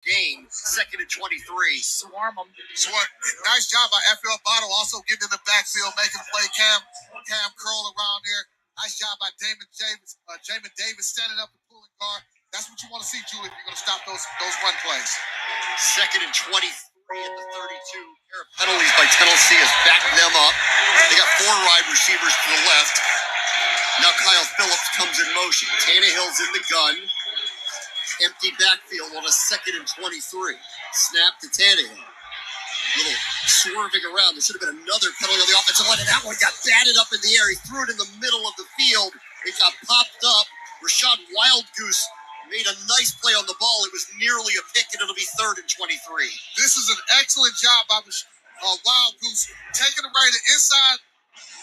Game, 2nd and 23. Swarm them. Nice job by FL Bottle, also getting in the backfield, making play. Cam curl around there. Nice job by Jamin Davis standing up and pulling guard. That's what you want to see, Julie, if you're going to stop those run plays. 2nd and 23 at the 32. Pair of penalties by Tennessee has backed them up. They got 4 wide receivers to the left. Now Kyle Phillips comes in motion. Tannehill's in the gun. Empty backfield on a 2nd and 23. Snap to Tannehill. Little swerving around. There should have been another penalty on the offensive line, and that one got batted up in the air. He threw it in the middle of the field. It got popped up. Rashad Wildgoose made a nice play on the ball. It was nearly a pick, and it'll be 3rd and 23. This is an excellent job by Wildgoose, taking away the inside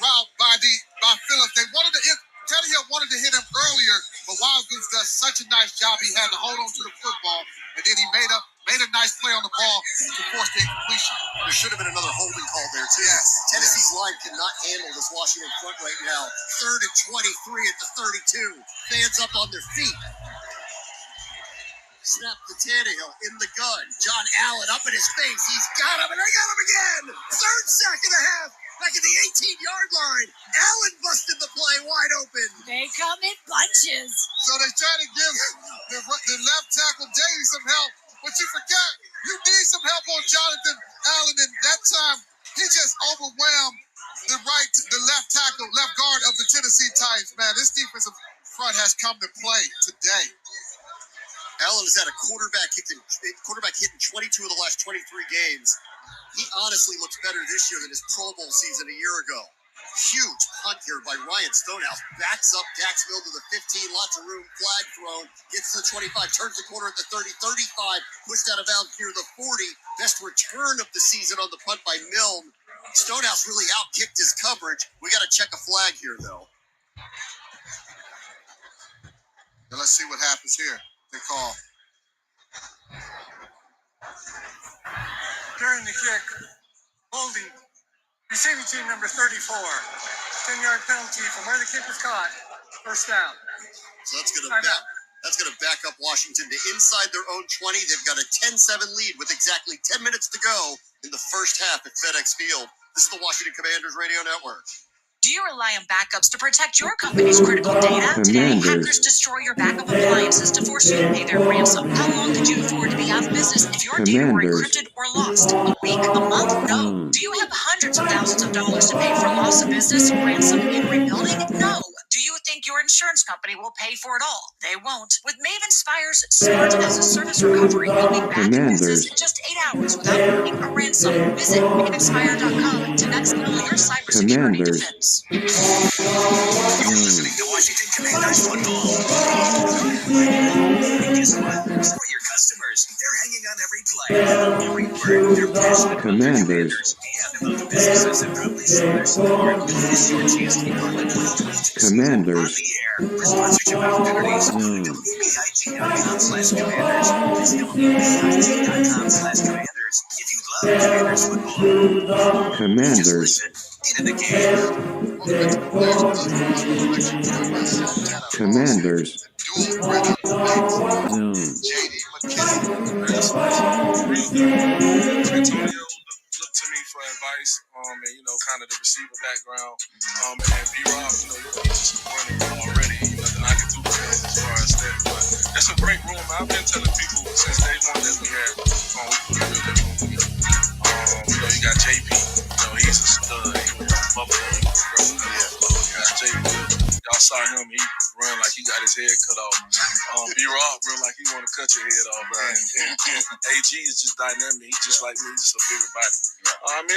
route by Phillips. Tannehill wanted to hit him earlier, but Wildgoose does such a nice job. He had to hold on to the football, and then he made a nice play on the ball to force the incompletion. There should have been another holding call there, too. Yes. Tennessee's line cannot handle this Washington front right now. 3rd and 23 at the 32. Fans up on their feet. Snap to Tannehill in the gun. John Allen up in his face. He's got him, and they got him again. 3rd sack and a half. Back at the 18-yard line. Allen busted the play wide open. They come in bunches. So they try to give the left tackle Davey some help, but you forgot you need some help on Jonathan Allen. And that time, he just overwhelmed the left guard of the Tennessee Titans. Man, this defensive front has come to play today. Allen has had a quarterback hit in 22 of the last 23 games. He honestly looks better this year than his Pro Bowl season a year ago. Huge punt here by Ryan Stonehouse. Backs up Dax Milne to the 15. Lots of room. Flag thrown. Gets to the 25. Turns the corner at the 30. 35. Pushed out of bounds near the 40. Best return of the season on the punt by Milne. Stonehouse really outkicked his coverage. We got to check a flag here, though. Now let's see what happens here. They call. During the kick, holding, receiving team number 34. 10-yard penalty from where the kick was caught. First down. So that's going to back up Washington to inside their own 20. They've got a 10-7 lead with exactly 10 minutes to go in the first half at FedEx Field. This is the Washington Commanders Radio Network. Do you rely on backups to protect your company's critical data? Today, hackers destroy your backup appliances to force you to pay their ransom. How long could you afford to be out of business if your data were encrypted or lost? A week? A month? No. Do you have hundreds of thousands of dollars to pay for loss of business, ransom, and rebuilding? No. Do you think your insurance company will pay for it all? They won't. With Maven Spire's Smart as a Service Recovery, you'll be back in business in just 8 hours without paying a ransom. Visit MavenSpire.com to next level your cybersecurity defense. You're listening to Washington Commanders football. And guess what? So are your customers. They're hanging on every play, every word. They're passionate about their Commanders and about the businesses that proudly serve their support. This is your chance to be part of the 2022 Commanders. on the air. For sponsorship opportunities, go to WBIG.com/Commanders. That's WBIG.com/Commanders. If you love Commanders football, Commanders. just listen. Get in the game. Commanders. Antonio looked to me for advice, and kind of the receiver background, and then B-Rob, he's just running already. Nothing I can do for him as far as that. But that's a great room. I've been telling people since day one that we had. You got JP. He's a stud. He was from Buffalo. You got JP. Y'all saw him. He run like he got his head cut off. B-Rob run like he want to cut your head off. And AG is just dynamic. He's just like me. He's just a bigger body.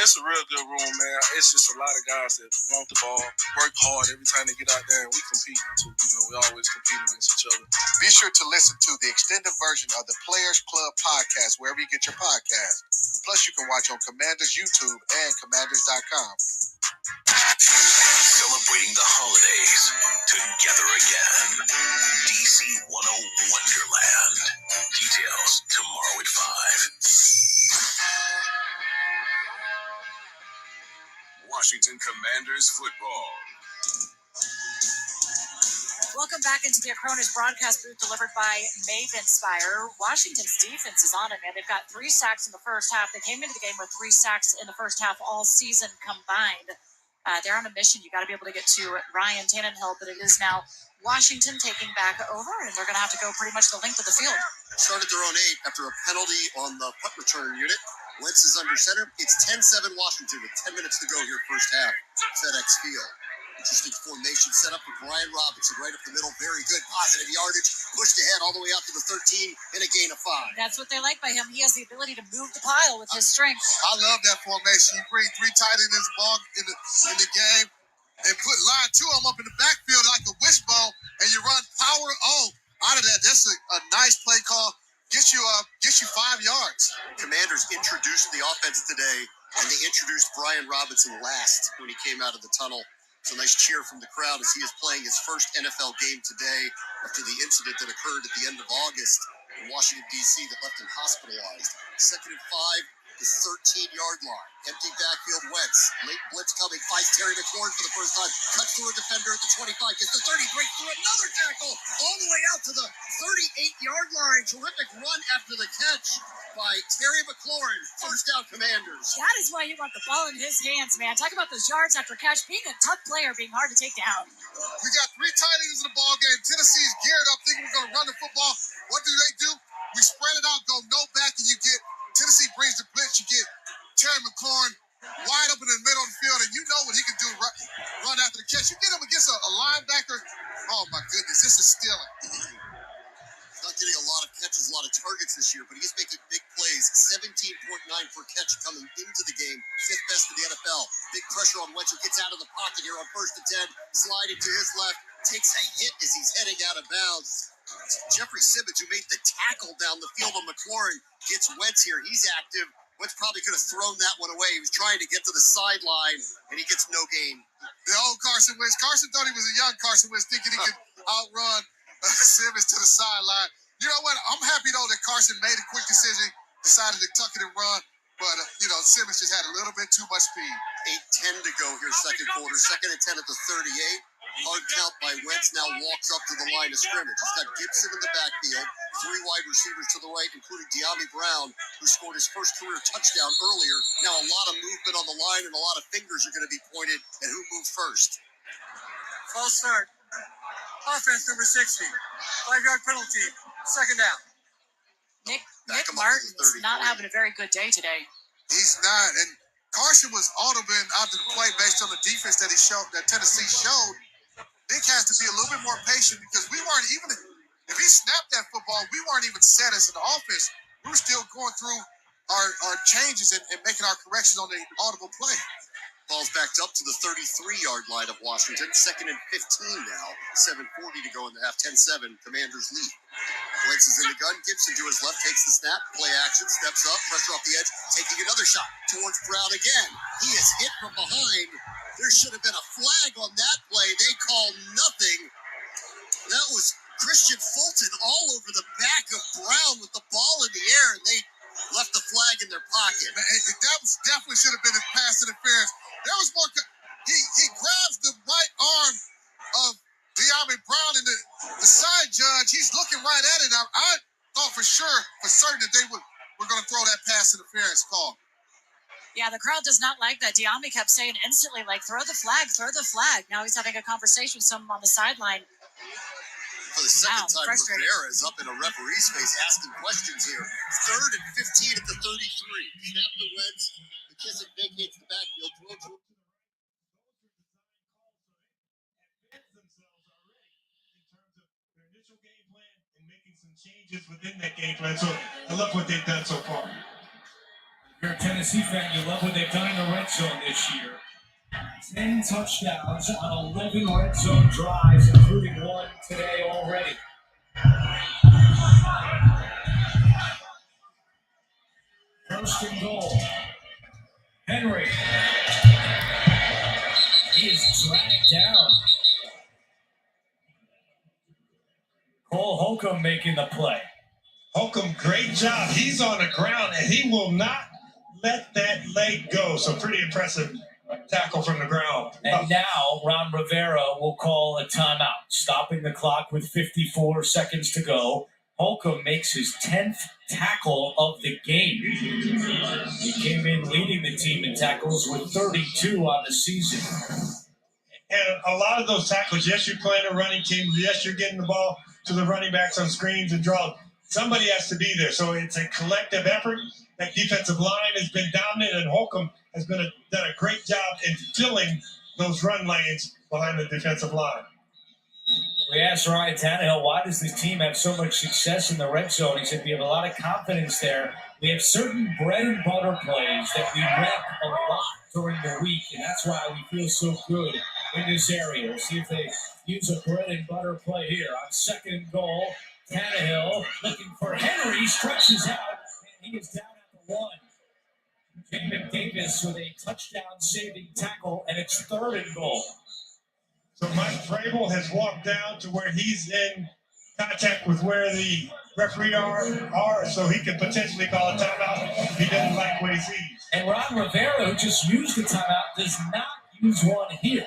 It's a real good room, man. It's just a lot of guys that want the ball, work hard every time they get out there, and we compete too. We always compete against each other. Be sure to listen to the extended version of the Players Club podcast wherever you get your podcast. Plus, you can watch on Commanders YouTube and Commanders.com. Celebrating the holidays together again. DC 10 Wonderland. Details tomorrow at 5. Washington Commanders football. Welcome back into the Acronis broadcast booth delivered by Mavenspire. Washington's defense is on it, man. They've got 3 sacks in the first half. They came into the game with 3 sacks in the first half all season combined. They're on a mission. You got to be able to get to Ryan Tannenhill, but it is now Washington taking back over, and they're going to have to go pretty much the length of the field. Started their own 8 after a penalty on the punt return unit. Wentz is under center. It's 10-7 Washington with 10 minutes to go here first half. FedEx Field. Interesting formation set up for Brian Robinson right up the middle. Very good. Positive yardage. Pushed ahead all the way out to the 13 and a gain of 5. That's what they like by him. He has the ability to move the pile with his strength. I love that formation. You bring 3 tight ends in the game and put line 2 of them up in the backfield like a wishbone, and you run power out of that. That's a nice play call. Gets you 5 yards. Commanders introduced the offense today, and they introduced Brian Robinson last when he came out of the tunnel. It's a nice cheer from the crowd as he is playing his first NFL game today after the incident that occurred at the end of August in Washington, D.C. that left him hospitalized. 2nd and 5, the 13-yard line. Empty backfield, Wentz. Late blitz coming, finds Terry McLaurin for the first time. Cuts through a defender at the 25, gets the 30, breaks through another tackle all the way out to the 38-yard line. Terrific run after the catch by Terry McLaurin. First down, Commanders. That is why you want the ball in his hands, man. Talk about those yards after catch. Being a tough player, being hard to take down. We got 3 tight ends in the ball game. Tennessee's geared up, thinking we're going to run the football. What do? We spread it out, go no back, and you get Tennessee brings the blitz. You get Terry McLaurin wide up in the middle of the field, and you know what he can do, run after the catch. You get him against a linebacker. Oh, my goodness, this is stealing. He's not getting a lot of catches, a lot of targets this year, but he's making big plays. 17.9 per catch coming into the game. 5th best in the NFL. Big pressure on Wentz, who gets out of the pocket here on 1st and 10. Sliding to his left. Takes a hit as he's heading out of bounds. Jeffrey Simmons, who made the tackle down the field on McLaurin, gets Wentz here. He's active. Wentz probably could have thrown that one away. He was trying to get to the sideline, and he gets no gain. The old Carson Wentz. Carson thought he was a young Carson Wentz, thinking he could outrun Simmons to the sideline. You know what? I'm happy, though, that Carson made a quick decision, decided to tuck it and run. But, Simmons just had a little bit too much speed. 8:10 to go here, second quarter. 2nd and 10 at the 38. Hard count by Wentz, now walks up to the line of scrimmage. He's got Gibson in the backfield, 3 wide receivers to the right, including De'Ami Brown, who scored his first career touchdown earlier. Now a lot of movement on the line, and a lot of fingers are going to be pointed at who moved first. False start. Offense number 60. 5-yard penalty. 2nd down. Nick Back him up to the Martin's 33. not having a very good day today. He's not. And Carson was audible out of the play based on the defense that Tennessee showed. Nick has to be a little bit more patient because we weren't even, if he snapped that football, we weren't even set as an offense. We were still going through our changes and making our corrections on the audible play. Ball's backed up to the 33-yard line of Washington. 2nd and 15 now. 7:40 to go in the half. 10-7. Commanders lead. Wentz is in the gun. Gibson to his left takes the snap. Play action. Steps up. Pressure off the edge. Taking another shot towards Brown again. He is hit from behind. There should have been a flag on that play. They call nothing. That was Christian Fulton all over the back of Brown with the ball in the air, and they left the flag in their pocket. Man, that definitely should have been a pass interference. There was more. He grabs the right arm of De'Ami Brown, and the side judge, he's looking right at it. I thought for certain that they were going to throw that pass interference call. Yeah, the crowd does not like that. De'Ami kept saying instantly, like, throw the flag, throw the flag. Now he's having a conversation with someone on the sideline. For the second time, frustrating. Rivera is up in a referee's face asking questions here. 3rd and 15 at the 33. Snap to Wentz. McKissick vacates the backfield. Some changes within that game plan. So I love what they've done so far. If you're a Tennessee fan, you love what they've done in the red zone this year. 10 touchdowns on 11 red zone drives, including 1 today already. First and goal. Henry. He is dragged down. Cole Holcomb making the play. Holcomb, great job. He's on the ground, and he will not let that leg go. So pretty impressive tackle from the ground. And now Ron Rivera will call a timeout, stopping the clock with 54 seconds to go. Holcomb makes his 10th tackle of the game. He came in leading the team in tackles with 32 on the season. And a lot of those tackles, yes, you're playing a running team. Yes, you're getting the ball to the running backs on screens and draws. Somebody has to be there. So it's a collective effort. That defensive line has been dominant, and Holcomb has done a great job in filling those run lanes behind the defensive line. We asked Ryan Tannehill, why does this team have so much success in the red zone? He said, we have a lot of confidence there. We have certain bread and butter plays that we rep a lot during the week, and that's why we feel so good in this area. We'll see if they use a bread and butter play here. On second and goal, Tannehill looking for Henry, stretches out, and he is down at the 1. Jamin Davis with a touchdown-saving tackle, and it's third and goal. So Mike Vrabel has walked down to where he's in contact with where the referee are, so he could potentially call a timeout if he doesn't like what he sees. And Ron Rivera, who just used the timeout, does not use one here.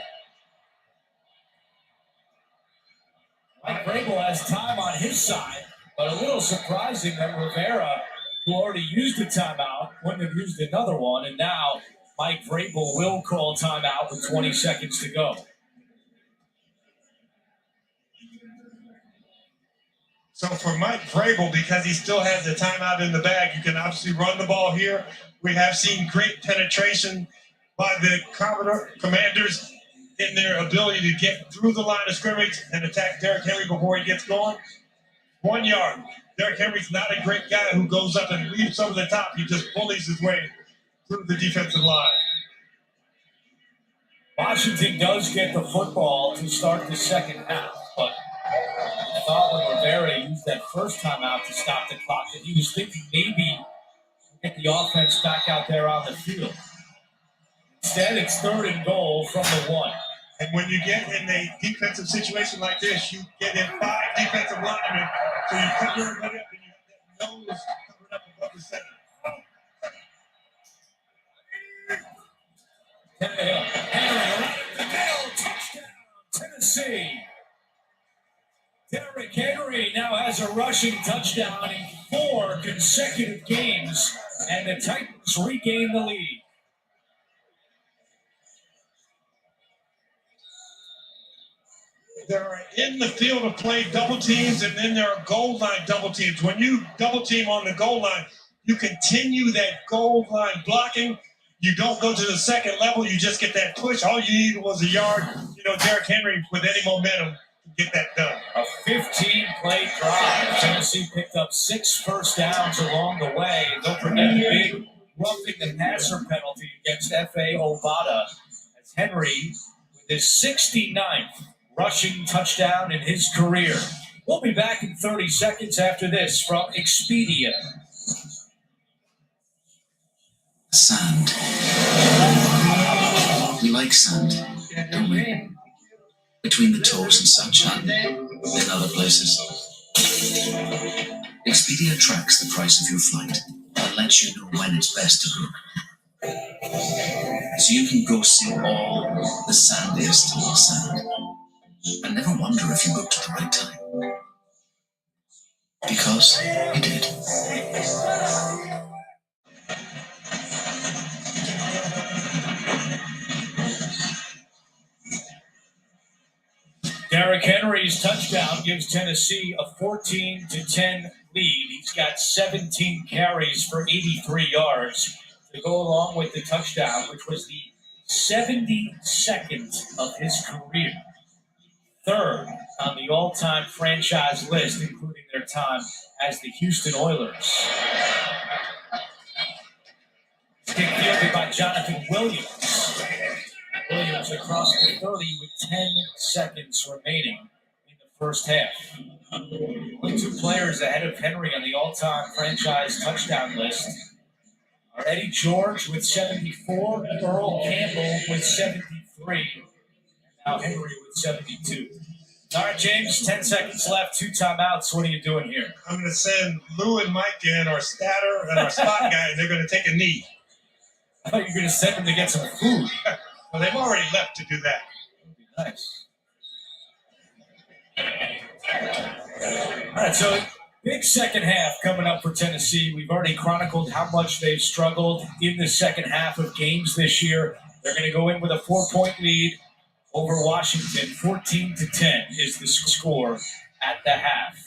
Mike Vrabel has time on his side, but a little surprising that Rivera, who already used a timeout, wouldn't have used another one, and now Mike Vrabel will call timeout with 20 seconds to go. So for Mike Vrabel, because he still has the timeout in the bag, you can obviously run the ball here. We have seen great penetration by the Commanders in their ability to get through the line of scrimmage and attack Derrick Henry before he gets going. 1 yard. Derrick Henry's not a great guy who goes up and leaps over the top. He just bullies his way through the defensive line. Washington does get the football to start the second half, but I thought when Rivera used that first timeout to stop the clock that he was thinking maybe get the offense back out there on the field. Instead, it's third and goal from the 1. And when you get in a defensive situation like this, you get in 5 defensive linemen, so you cover everybody up and you have that nose covered up above the center. Henry, the middle, touchdown, Tennessee. Derrick Henry now has a rushing touchdown in 4 consecutive games, and the Titans regain the lead. There are in the field of play double teams, and then there are goal line double teams. When you double team on the goal line, you continue that goal line blocking. You don't go to the second level. You just get that push. All you needed was a yard. Derrick Henry with any momentum to get that done. A 15-play drive. Tennessee picked up 6 first downs along the way. And don't forget the big roughing the passer penalty against F.A. Obata as Henry with his 69th rushing touchdown in his career. We'll be back in 30 seconds after this from Expedia. Sand. We like sand, don't we? Between the toes and sunshine, and other places. Expedia tracks the price of your flight and lets you know when it's best to book. So you can go see all the sandiest little sand and never wonder if you booked at the right time. Because you did. Derrick Henry's touchdown gives Tennessee a 14-10 lead. He's got 17 carries for 83 yards to go along with the touchdown, which was the 72nd of his career. 3rd on the all-time franchise list, including their time as the Houston Oilers. Kick fielded by Jonathan Williams. Williams across the 30 with 10 seconds remaining in the first half. Only 2 players ahead of Henry on the all-time franchise touchdown list are Eddie George with 74, Earl Campbell with 73, and now Henry with 72. All right, James, 10 seconds left, 2 timeouts. What are you doing here? I'm going to send Lou and Mike in, our statter and our spot guy, and they're going to take a knee. I thought you were going to send them to get some food. Well, they've already left to do that. Nice. All right, so big second half coming up for Tennessee. We've already chronicled how much they've struggled in the second half of games this year. They're going to go in with a 4-point lead over Washington. 14-10 is the score at the half.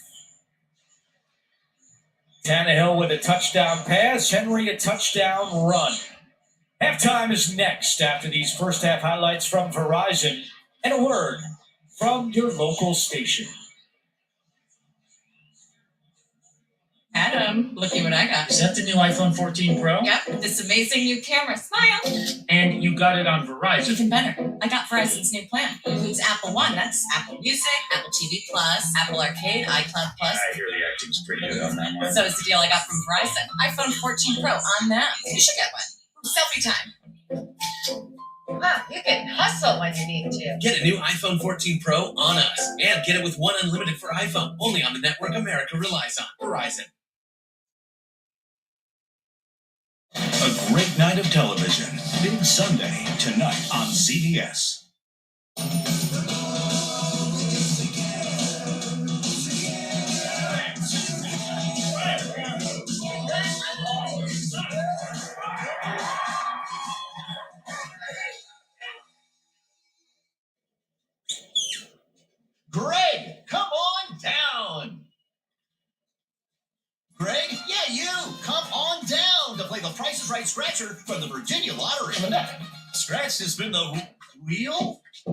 Tannehill with a touchdown pass. Henry a touchdown run. Halftime is next after these first half highlights from Verizon and a word from your local station. Adam, looky what I got. Is that the new iPhone 14 Pro? Yep, this amazing new camera. Smile. And you got it on Verizon. Even better. I got Verizon's new plan. It includes Apple One. That's Apple Music, Apple TV Plus, Apple Arcade, iCloud Plus. I hear the acting's pretty good on that one. So is the deal I got from Verizon. iPhone 14 Pro on them. You should get one. Selfie time. Huh, you can hustle when you need to. Get a new iPhone 14 Pro on us. And get it with one unlimited for iPhone. Only on the network America relies on. Verizon. A great night of television. Big Sunday tonight on CBS. Greg, come on down. Greg, yeah, you, come on down to play the Price is Right Scratcher from the Virginia Lottery. Scratch has been the wheel. Will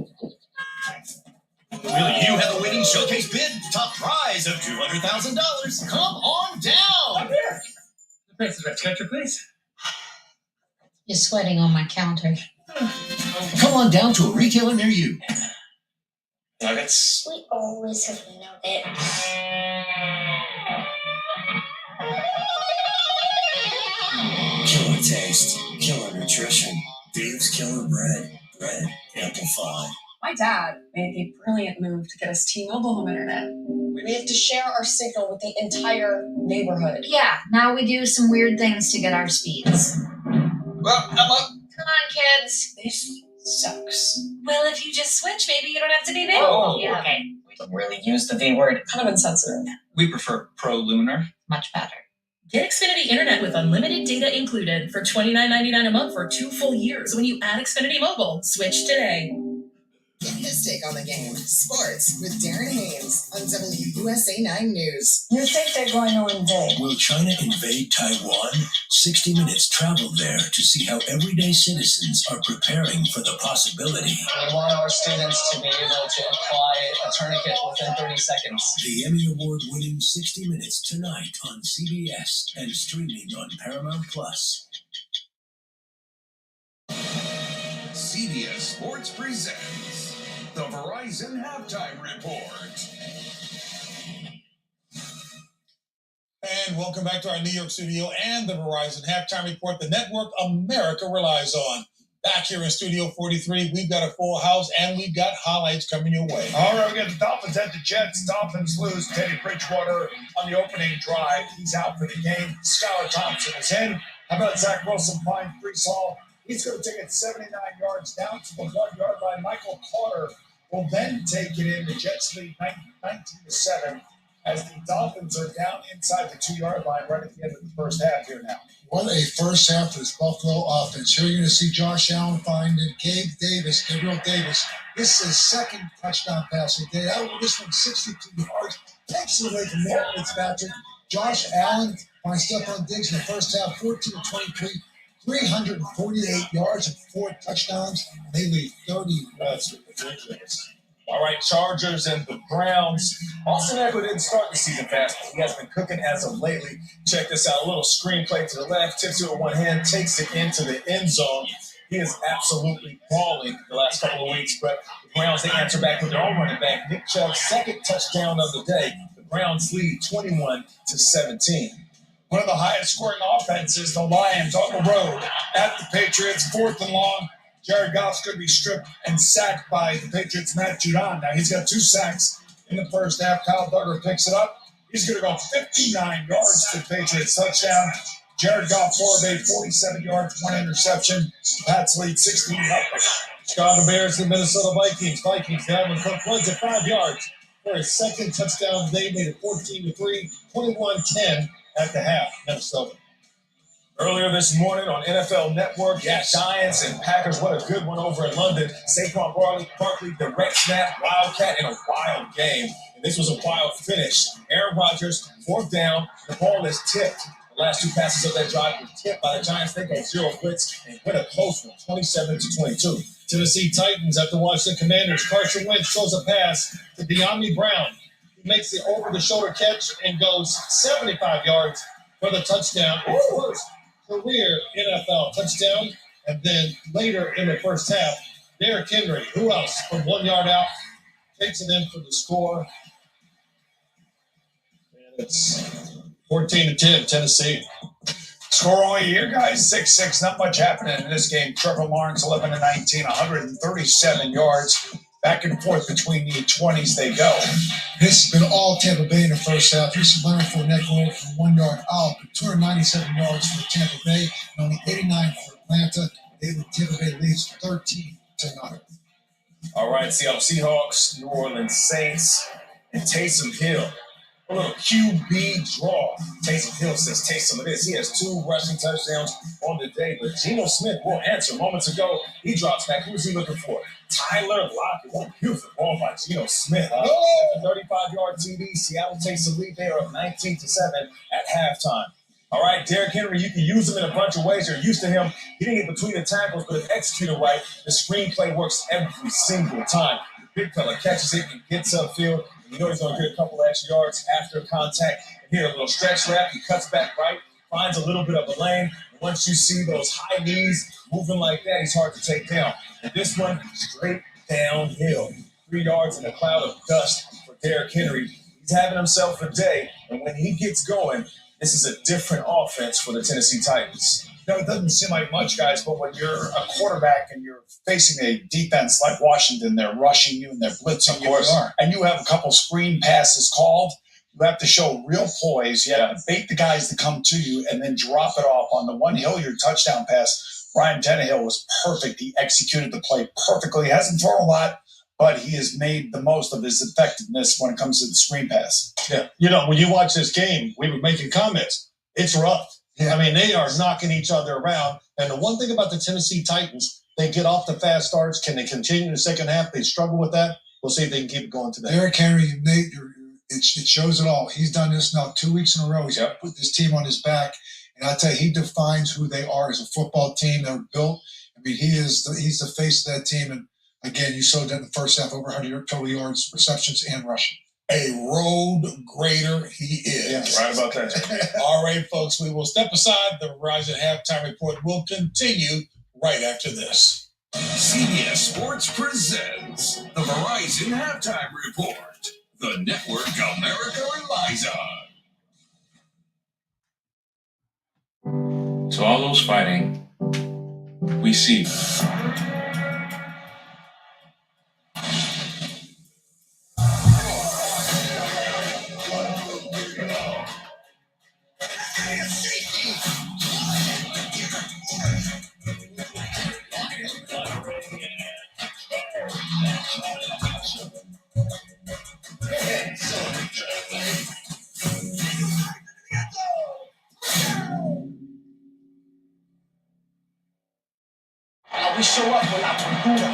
you have the winning showcase bid? Top prize of $200,000. Come on down. I'm here. The Price is Right Scratcher, please. You're sweating on my counter. Come on down to a retailer near you. Nuggets. We always have nuggets. Killer taste, killer nutrition. Dave's Killer Bread. Bread amplified. My dad made the brilliant move to get us T-Mobile home internet. We have to share our signal with the entire neighborhood. Yeah, now we do some weird things to get our speeds. Well, Emma. Come on, kids. This sucks. Well, if you just switch, maybe you don't have to be there. Oh, Yeah. okay. We don't really use the V word. Kind of insensitive. We prefer Pro Lunar. Much better. Get Xfinity Internet with unlimited data included for $29.99 a month for 2 full years when you add Xfinity Mobile. Switch today. Get his take on the game. Sports with Darren Haynes on WUSA 9 News. You think they're going to invade? Will China invade Taiwan? 60 Minutes traveled there to see how everyday citizens are preparing for the possibility. We want our students to be able to apply a tourniquet within 30 seconds. The Emmy Award-winning 60 Minutes tonight on CBS and streaming on Paramount Plus. CBS Sports presents the Verizon Halftime Report. And welcome back to our New York studio and the Verizon Halftime Report, the network America relies on. Back here in Studio 43, we've got a full house and we've got highlights coming your way. All right, we got the Dolphins at the Jets. Dolphins lose Teddy Bridgewater on the opening drive. He's out for the game. Skylar Thompson is in. How about Zach Wilson flying free ball? He's going to take it 79 yards down to the 1-yard line. Michael Carter will then take it in. The Jets lead 19-7 as the Dolphins are down inside the 2-yard line right at the end of the first half here now. What a first half for this Buffalo offense. Here you're going to see Josh Allen finding Gabriel Davis. This is his second touchdown pass of the day. This one 62 yards. Takes it away from Nick Fitzpatrick. Josh Allen finds Stephon Diggs in the first half, 14-23. 348 yards and 4 touchdowns. They lead 30. That's ridiculous. All right, Chargers and the Browns. Austin Eckler didn't start the season fast, but he has been cooking as of lately. Check this out. A little screen play to the left, tips it with one hand, takes it into the end zone. He is absolutely balling the last couple of weeks, but the Browns, they answer back with their own running back. Nick Chubb's second touchdown of the day. The Browns lead 21-17. One of the highest scoring offenses, the Lions on the road at the Patriots, 4th and long. Jared Goff's going to be stripped and sacked by the Patriots' Matt Judon. Now, he's got 2 sacks in the first half. Kyle Duggar picks it up. He's going to go 59 yards to the Patriots' touchdown. Jared Goff, 4 of 8, 47 yards, 1 interception. Pats lead 16-0. Chicago Bears and Minnesota Vikings. Vikings, Dalvin Cook runs it 5 yards for his second touchdown today. Made it 14-3, 21-10 at the half. Minnesota. Earlier this morning on NFL Network, Giants and Packers. What a good one over in London. Saquon Barkley, direct snap, Wildcat in a wild game. And this was a wild finish. Aaron Rodgers, 4th down. The ball is tipped. The last 2 passes of that drive were tipped by the Giants. They go 0 blitz and win a close one, 27-22. Tennessee Titans at the Washington Commanders. Carson Wentz throws a pass to De'Ami Brown. He makes the over-the-shoulder catch and goes 75 yards for the touchdown. First career NFL touchdown. And then later in the first half, Derrick Henry, who else, from 1 yard out, takes it in for the score. And it's 14-10, Tennessee. Score only here, guys, 6-6. Not much happening in this game. Trevor Lawrence, 11-19, 137 yards. Back and forth between the 20s they go. This has been all Tampa Bay in the first half. This is Leonard Fournette going from 1 yard out, 297 yards for Tampa Bay, and only 89 for Atlanta. Tampa Bay leads 13-9. All right, Seattle Seahawks, New Orleans Saints, and Taysom Hill. A little QB draw. Taysom Hill says, taste some of this. He has 2 rushing touchdowns on the day, but Geno Smith will answer. Moments ago, he drops back. Who was he looking for? Tyler Lockett. What a beautiful ball by Geno Smith. 35-yard TD. Seattle takes the lead. They are up 19-7 at halftime. All right, Derrick Henry, you can use him in a bunch of ways. You're used to him hitting it between the tackles, but if executed right, the screenplay works every single time. The big fella catches it and gets upfield. You know he's going to get a couple of extra yards after contact. And here, a little stretch wrap. He cuts back right, finds a little bit of a lane. And once you see those high knees moving like that, he's hard to take down. And this one, straight downhill. 3 yards in a cloud of dust for Derrick Henry. He's having himself a day. And when he gets going, this is a different offense for the Tennessee Titans. No, it doesn't seem like much, guys, but when you're a quarterback and you're facing a defense like Washington, they're rushing you and they're blitzing you, and you have a couple screen passes called, you have to show real poise. You have to bait the guys to come to you and then drop it off. On the one Hilliard touchdown pass, Ryan Tannehill was perfect. He executed the play perfectly. He hasn't thrown a lot, but he has made the most of his effectiveness when it comes to the screen pass. Yeah, you know, when you watch this game, we were making comments. It's rough. I mean, they are knocking each other around. And the one thing about the Tennessee Titans, they get off the fast starts. Can they continue in the second half? They struggle with that. We'll see if they can keep it going today. Derrick Henry, Nate, it shows it all. He's done this now 2 weeks in a row. He's put this team on his back. And I tell you, he defines who they are as a football team. They're built. I mean, he's the face of that team. And again, you saw that in the first half, over 100 total yards, receptions, and rushing. A road grader he is. Yeah, right about that. All right, folks, we will step aside. The Verizon Halftime Report will continue right after this. CBS Sports presents the Verizon Halftime Report. The network America relies on. To all those fighting, we see. How we show up with La Cultura.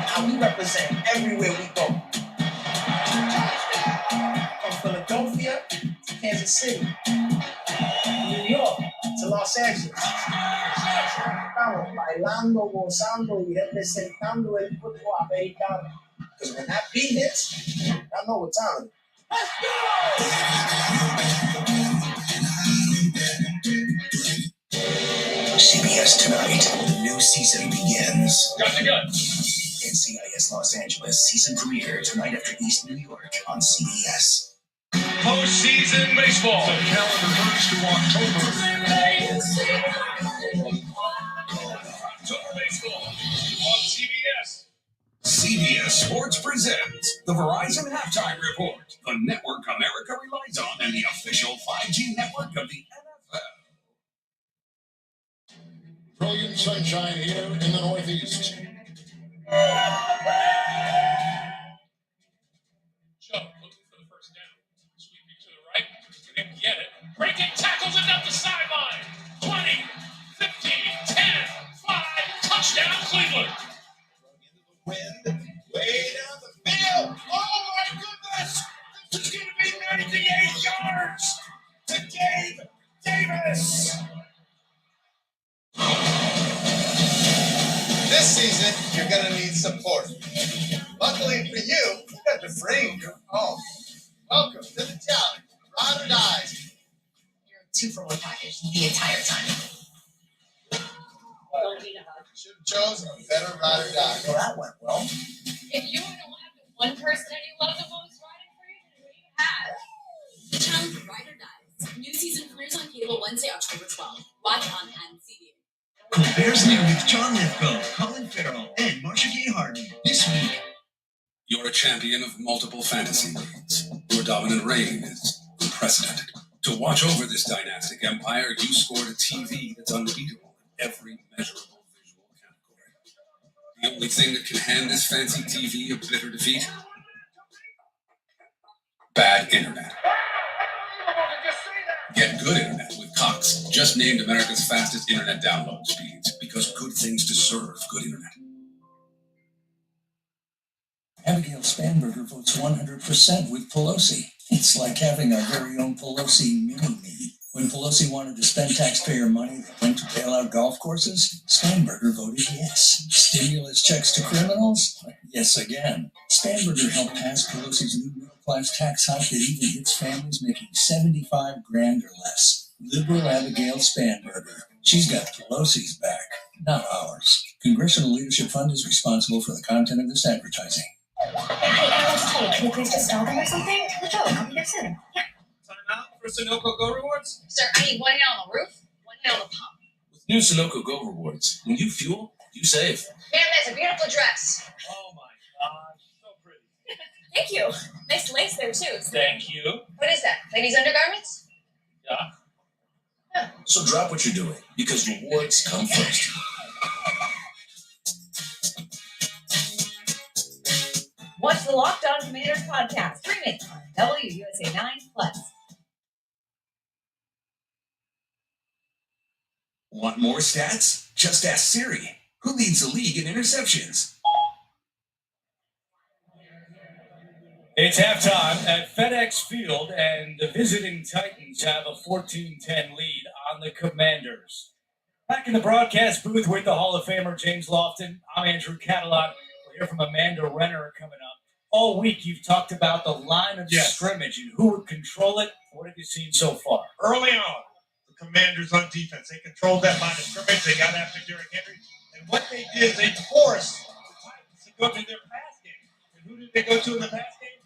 How we represent everywhere we go. From Philadelphia to Kansas City, New York to Los Angeles. Estamos bailando, gozando y representando el fútbol americano. Because when that beat hits, I know what time it is. CBS Tonight, the new season begins. Got the gun. NCIS Los Angeles season premiere tonight after East New York on CBS. Postseason baseball. The calendar turns to October. October baseball on CBS. CBS Sports presents the Verizon Halftime Report. The network America relies on and the official 5G network of the NFL. Brilliant sunshine here in the Northeast. Chubb looking for the first down. Sweeping to the right. Didn't get it. Breaking tackles it up the sideline. 20, 15, 10, 5. Touchdown, Cleveland. Wind way down the field. Oh my goodness! This is going to be 98 yards to Gabe Davis. This season, you're going to need support. Luckily for you, you got the frame your home. Welcome to the challenge. Ride or die. You're a 2-for-1 package the entire time. Should have chosen a better ride or die. Well, that went well. If you don't have the one person that you love the most riding for you, then what do you have? Challenge Ride or Dies. New season premieres on cable Wednesday, October 12th. Watch on NCD. Colbert's new with John Lithgow, Colin Farrell, and Marsha Gay Harden this week. You're a champion of multiple fantasy leagues. Your dominant reign is unprecedented. To watch over this dynastic empire, you scored a TV that's unbeatable in every measurable visual category. The only thing that can hand this fancy TV a bitter defeat? Bad internet. Get good internet with Cox, just named America's fastest internet download speeds, because good things deserve good internet. Abigail Spanberger votes 100% with Pelosi. It's like having our very own Pelosi mini-me. When Pelosi wanted to spend taxpayer money that went to bail out golf courses, Spanberger voted yes. Stimulus checks to criminals? Yes again. Spanberger helped pass Pelosi's new middle-class tax hike that even hits families making $75,000 or less. Liberal Abigail Spanberger. She's got Pelosi's back, not ours. Congressional Leadership Fund is responsible for the content of this advertising. Hey, I want to tell you, can you please just stall them or something? Let's go, I'll be there soon. Yeah. Time out for Sunoco Go Rewards? Sir, I need one hand on the roof, one hand on the pump. With new Sunoco Go Rewards, when you fuel, you save. Ma'am, that's a beautiful dress. Oh my God, so pretty. Thank you. Nice lace there, too. Thank you. What is that? Ladies' undergarments? Yeah. So drop what you're doing, because rewards come first. Watch the Locked On Commanders podcast, streaming on WUSA 9+. Want more stats? Just ask Siri. Who leads the league in interceptions? It's halftime at FedEx Field, and the visiting Titans have a 14-10 lead on the Commanders. Back in the broadcast booth with the Hall of Famer James Lofton, I'm Andrew Catalot. We'll hear from Amanda Renner coming up. All week you've talked about the line of scrimmage and who would control it. What have you seen so far? Early on, the Commanders on defense, they controlled that line of scrimmage. They got after Derrick Henry. And what they did, they forced the Titans to go to their pass game. And who did they go to in the pass game?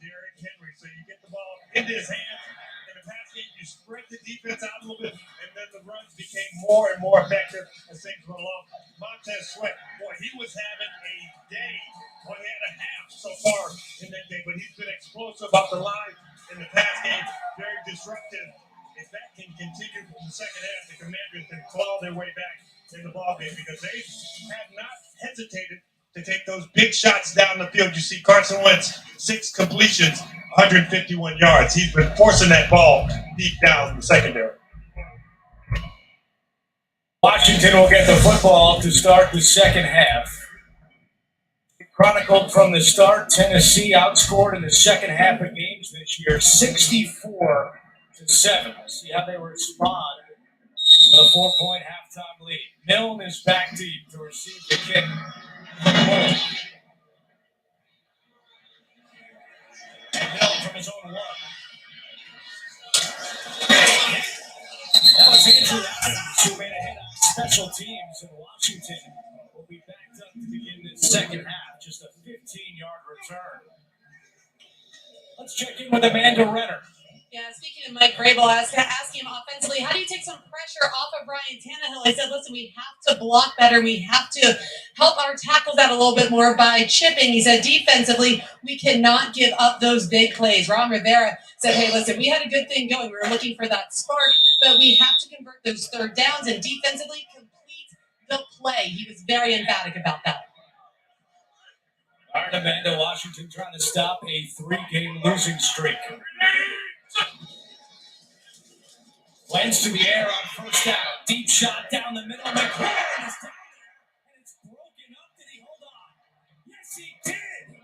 Derrick Henry. So you get the ball into his hands. In the pass game, you spread the defense out a little bit, and then the runs became more and more effective as things went along. Montez Sweat, boy, he was having a day. Well, he had a half so far in that game, but he's been explosive off the line in the pass game, very disruptive. If that can continue in the second half, the Commanders can claw their way back in the ballgame because they have not hesitated to take those big shots down the field. You see Carson Wentz, 6 completions, 151 yards. He's been forcing that ball deep down the secondary. Washington will get the football to start the second half. Chronicled from the start, Tennessee outscored in the second half of games this year 64-7. See how they respond with a 4-point halftime lead. Milne is back deep to receive the kick. And Milne from his own one. That was Andrew Adams who made a hit on special teams in Washington. Will be backed up to begin this second half. Just a 15-yard return. Let's check in with Amanda Renner. Yeah, speaking of Mike Vrabel, I was going to ask him offensively, how do you take some pressure off of Ryan Tannehill? I said, listen, we have to block better. We have to help our tackles out a little bit more by chipping. He said, defensively, we cannot give up those big plays. Ron Rivera said, hey, listen, we had a good thing going. We were looking for that spark, but we have to convert those third downs and defensively complete the play. He was very emphatic about that. All right, Amanda, Washington trying to stop a 3-game losing streak. Wentz to the air on first down. Deep shot down the middle. McLaurin is down there, and it's broken up. Did he hold on? Yes, he did.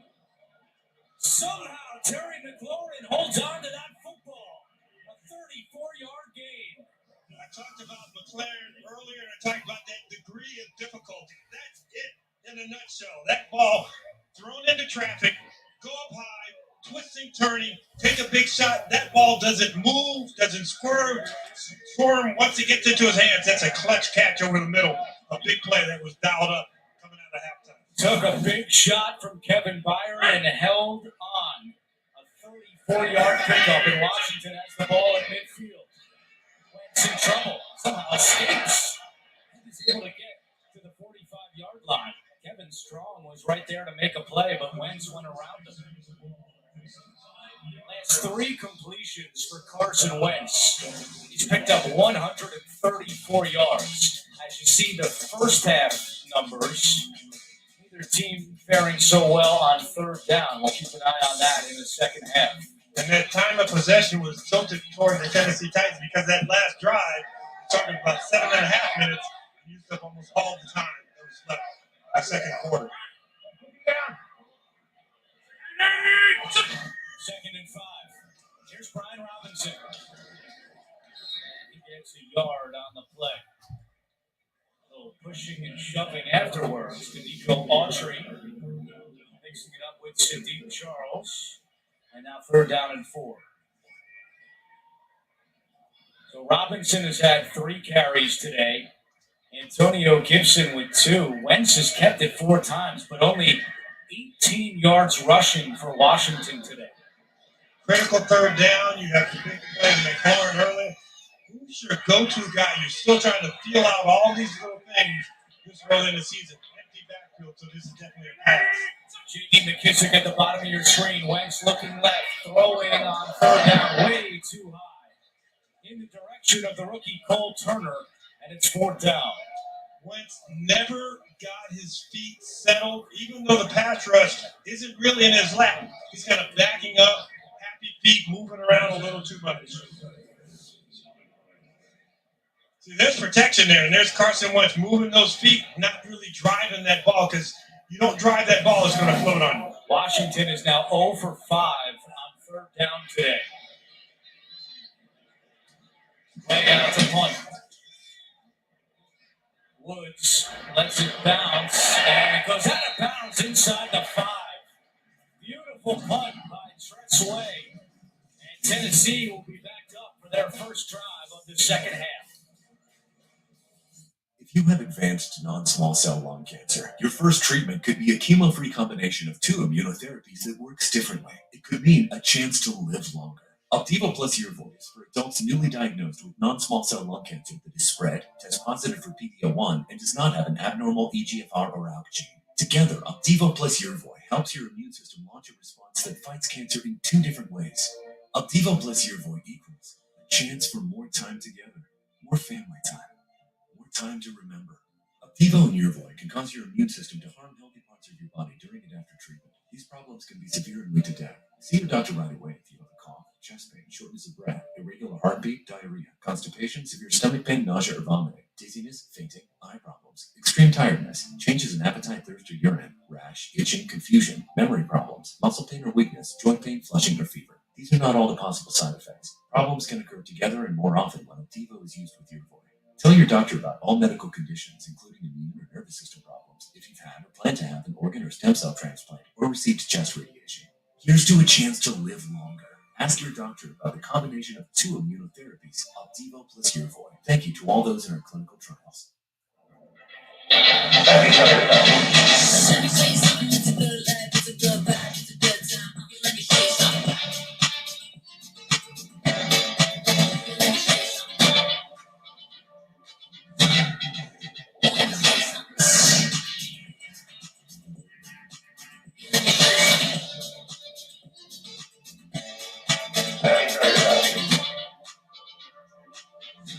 Somehow, Terry McLaurin holds on to that football. A 34-yard gain. I talked about McLaren earlier, and I talked about that degree of difficulty. That's it in a nutshell. That ball thrown into traffic, go up high, twisting, turning, take a big shot. That ball doesn't move, doesn't squirm. Once it gets into his hands, that's a clutch catch over the middle. A big play that was dialed up coming out of halftime. Took a big shot from Kevin Byron and held on. A 34-yard pickup, and Washington has the ball at midfield. Wentz in trouble. Somehow escapes. He was able to get to the 45-yard line. Kevin Strong was right there to make a play, but Wentz went around him. Last 3 completions for Carson Wentz. He's picked up 134 yards. As you see the first half numbers, neither team faring so well on third down. We'll keep an eye on that in the second half. And that time of possession was tilted toward the Tennessee Titans because that last drive, talking about 7.5 minutes, used up almost all the time that was left in the second quarter. Second and 5. Here's Brian Robinson. He gets a yard on the play. A little pushing and shoving afterwards. D'Amico Autry mixing it up with Sadiq Charles. And now third down and 4. So Robinson has had 3 carries today. Antonio Gibson with 2. Wentz has kept it 4 times, but only 18 yards rushing for Washington today. Critical third down. You have the big play to McLaurin early. Who's your go-to guy? You're still trying to feel out all these little things this early in the season. Empty backfield, so this is definitely a pass. J.D. McKissick at the bottom of your screen. Wentz looking left, throwing on third down, way too high. In the direction of the rookie Cole Turner, and it's 4th down. Wentz never got his feet settled, even though the pass rush isn't really in his lap. He's kind of backing up, happy feet, moving around a little too much. See, there's protection there, and there's Carson Wentz moving those feet, not really driving that ball, because you don't drive that ball, it's going to float on you. Washington is now 0 for 5 on third down today. Play out to punt. Woods lets it bounce, and it goes out of bounds inside the 5. Beautiful punt by Tress Way. And Tennessee will be backed up for their first drive of the second half. If you have advanced non-small cell lung cancer, your first treatment could be a chemo-free combination of 2 immunotherapies that works differently. It could mean a chance to live longer. Opdivo plus Yervoy is for adults newly diagnosed with non-small cell lung cancer that is spread, tests positive for PD-L1, and does not have an abnormal EGFR or ALK gene. Together, Opdivo plus Yervoy helps your immune system launch a response that fights cancer in 2 different ways. Opdivo plus Yervoy equals a chance for more time together, more family time, more time to remember. Opdivo and Yervoy can cause your immune system to harm healthy parts of your body during and after treatment. These problems can be severe and lead to death. See your doctor right away if you have a cough, chest pain, shortness of breath, irregular heartbeat, diarrhea, constipation, severe stomach pain, nausea or vomiting, dizziness, fainting, eye problems, extreme tiredness, changes in appetite, thirst or urine, rash, itching, confusion, memory problems, muscle pain or weakness, joint pain, flushing or fever. These are not all the possible side effects. Problems can occur together and more often when Opdivo is used with Yervoy. Tell your doctor about all medical conditions, including immune or nervous system problems, if you've had or plan to have an organ or stem cell transplant or received chest radiation. Here's to a chance to live longer. Ask your doctor about the combination of 2 immunotherapies, Opdivo plus Yervoy. Thank you to all those in our clinical trials.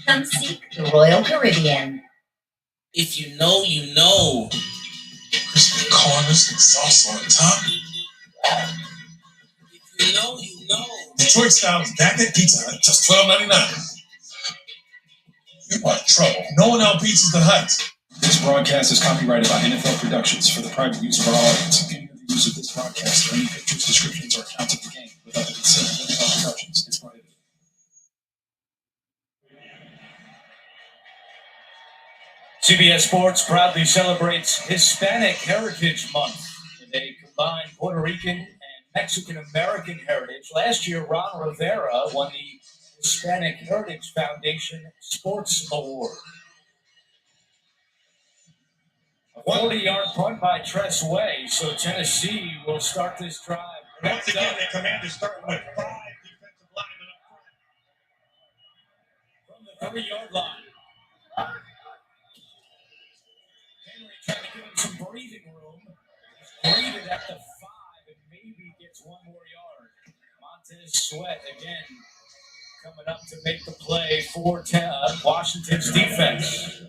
Come seek the Royal Caribbean. If you know, you know. crispy corners and sauce on top. You know. Detroit style is back at Pizza Hut, just $12.99. You are in trouble. No one outpizzas the Hut. This broadcast is copyrighted by NFL Productions for the private use of our audience. Any of the use of this broadcast or any pictures, descriptions, or accounts of the game without the consent of NFL Productions is prohibited. CBS Sports proudly celebrates Hispanic Heritage Month with a combined Puerto Rican and Mexican American heritage. Last year, Ron Rivera won the Hispanic Heritage Foundation Sports Award. A 40-yard punt by Tress Way, so Tennessee will start this drive. Once again, the Commanders starting with 5 defensive linemen up front. From the 3-yard line. Henry trying to give him some breathing room. Breathed at the 5 and maybe gets 1 more yard. Montez Sweat again coming up to make the play for Washington's defense.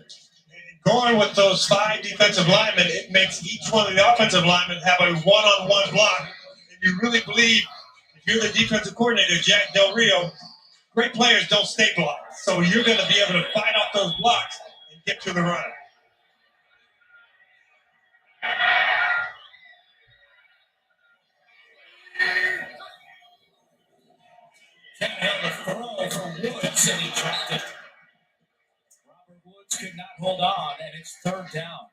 Going with those 5 defensive linemen, it makes each one of the offensive linemen have a one-on-one block. And you really believe, if you're the defensive coordinator, Jack Del Rio, great players don't stay blocked. So you're going to be able to fight off those blocks and get to the run. Tannehill the throw for Woods, and he dropped it. Robert Woods could not hold on, and it's 3rd down.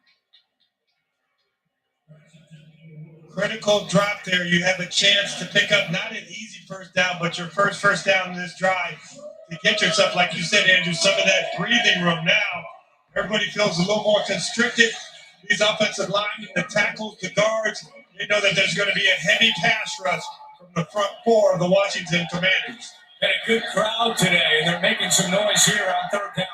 Critical drop there. You have a chance to pick up not an easy first down, but your first down in this drive to get yourself, like you said, Andrew, some of that breathing room. Now, everybody feels a little more constricted. These offensive linemen, the tackles, the guards, they know that there's going to be a heavy pass rush from the front 4 of the Washington Commanders. And a good crowd today, and they're making some noise here on 3rd down.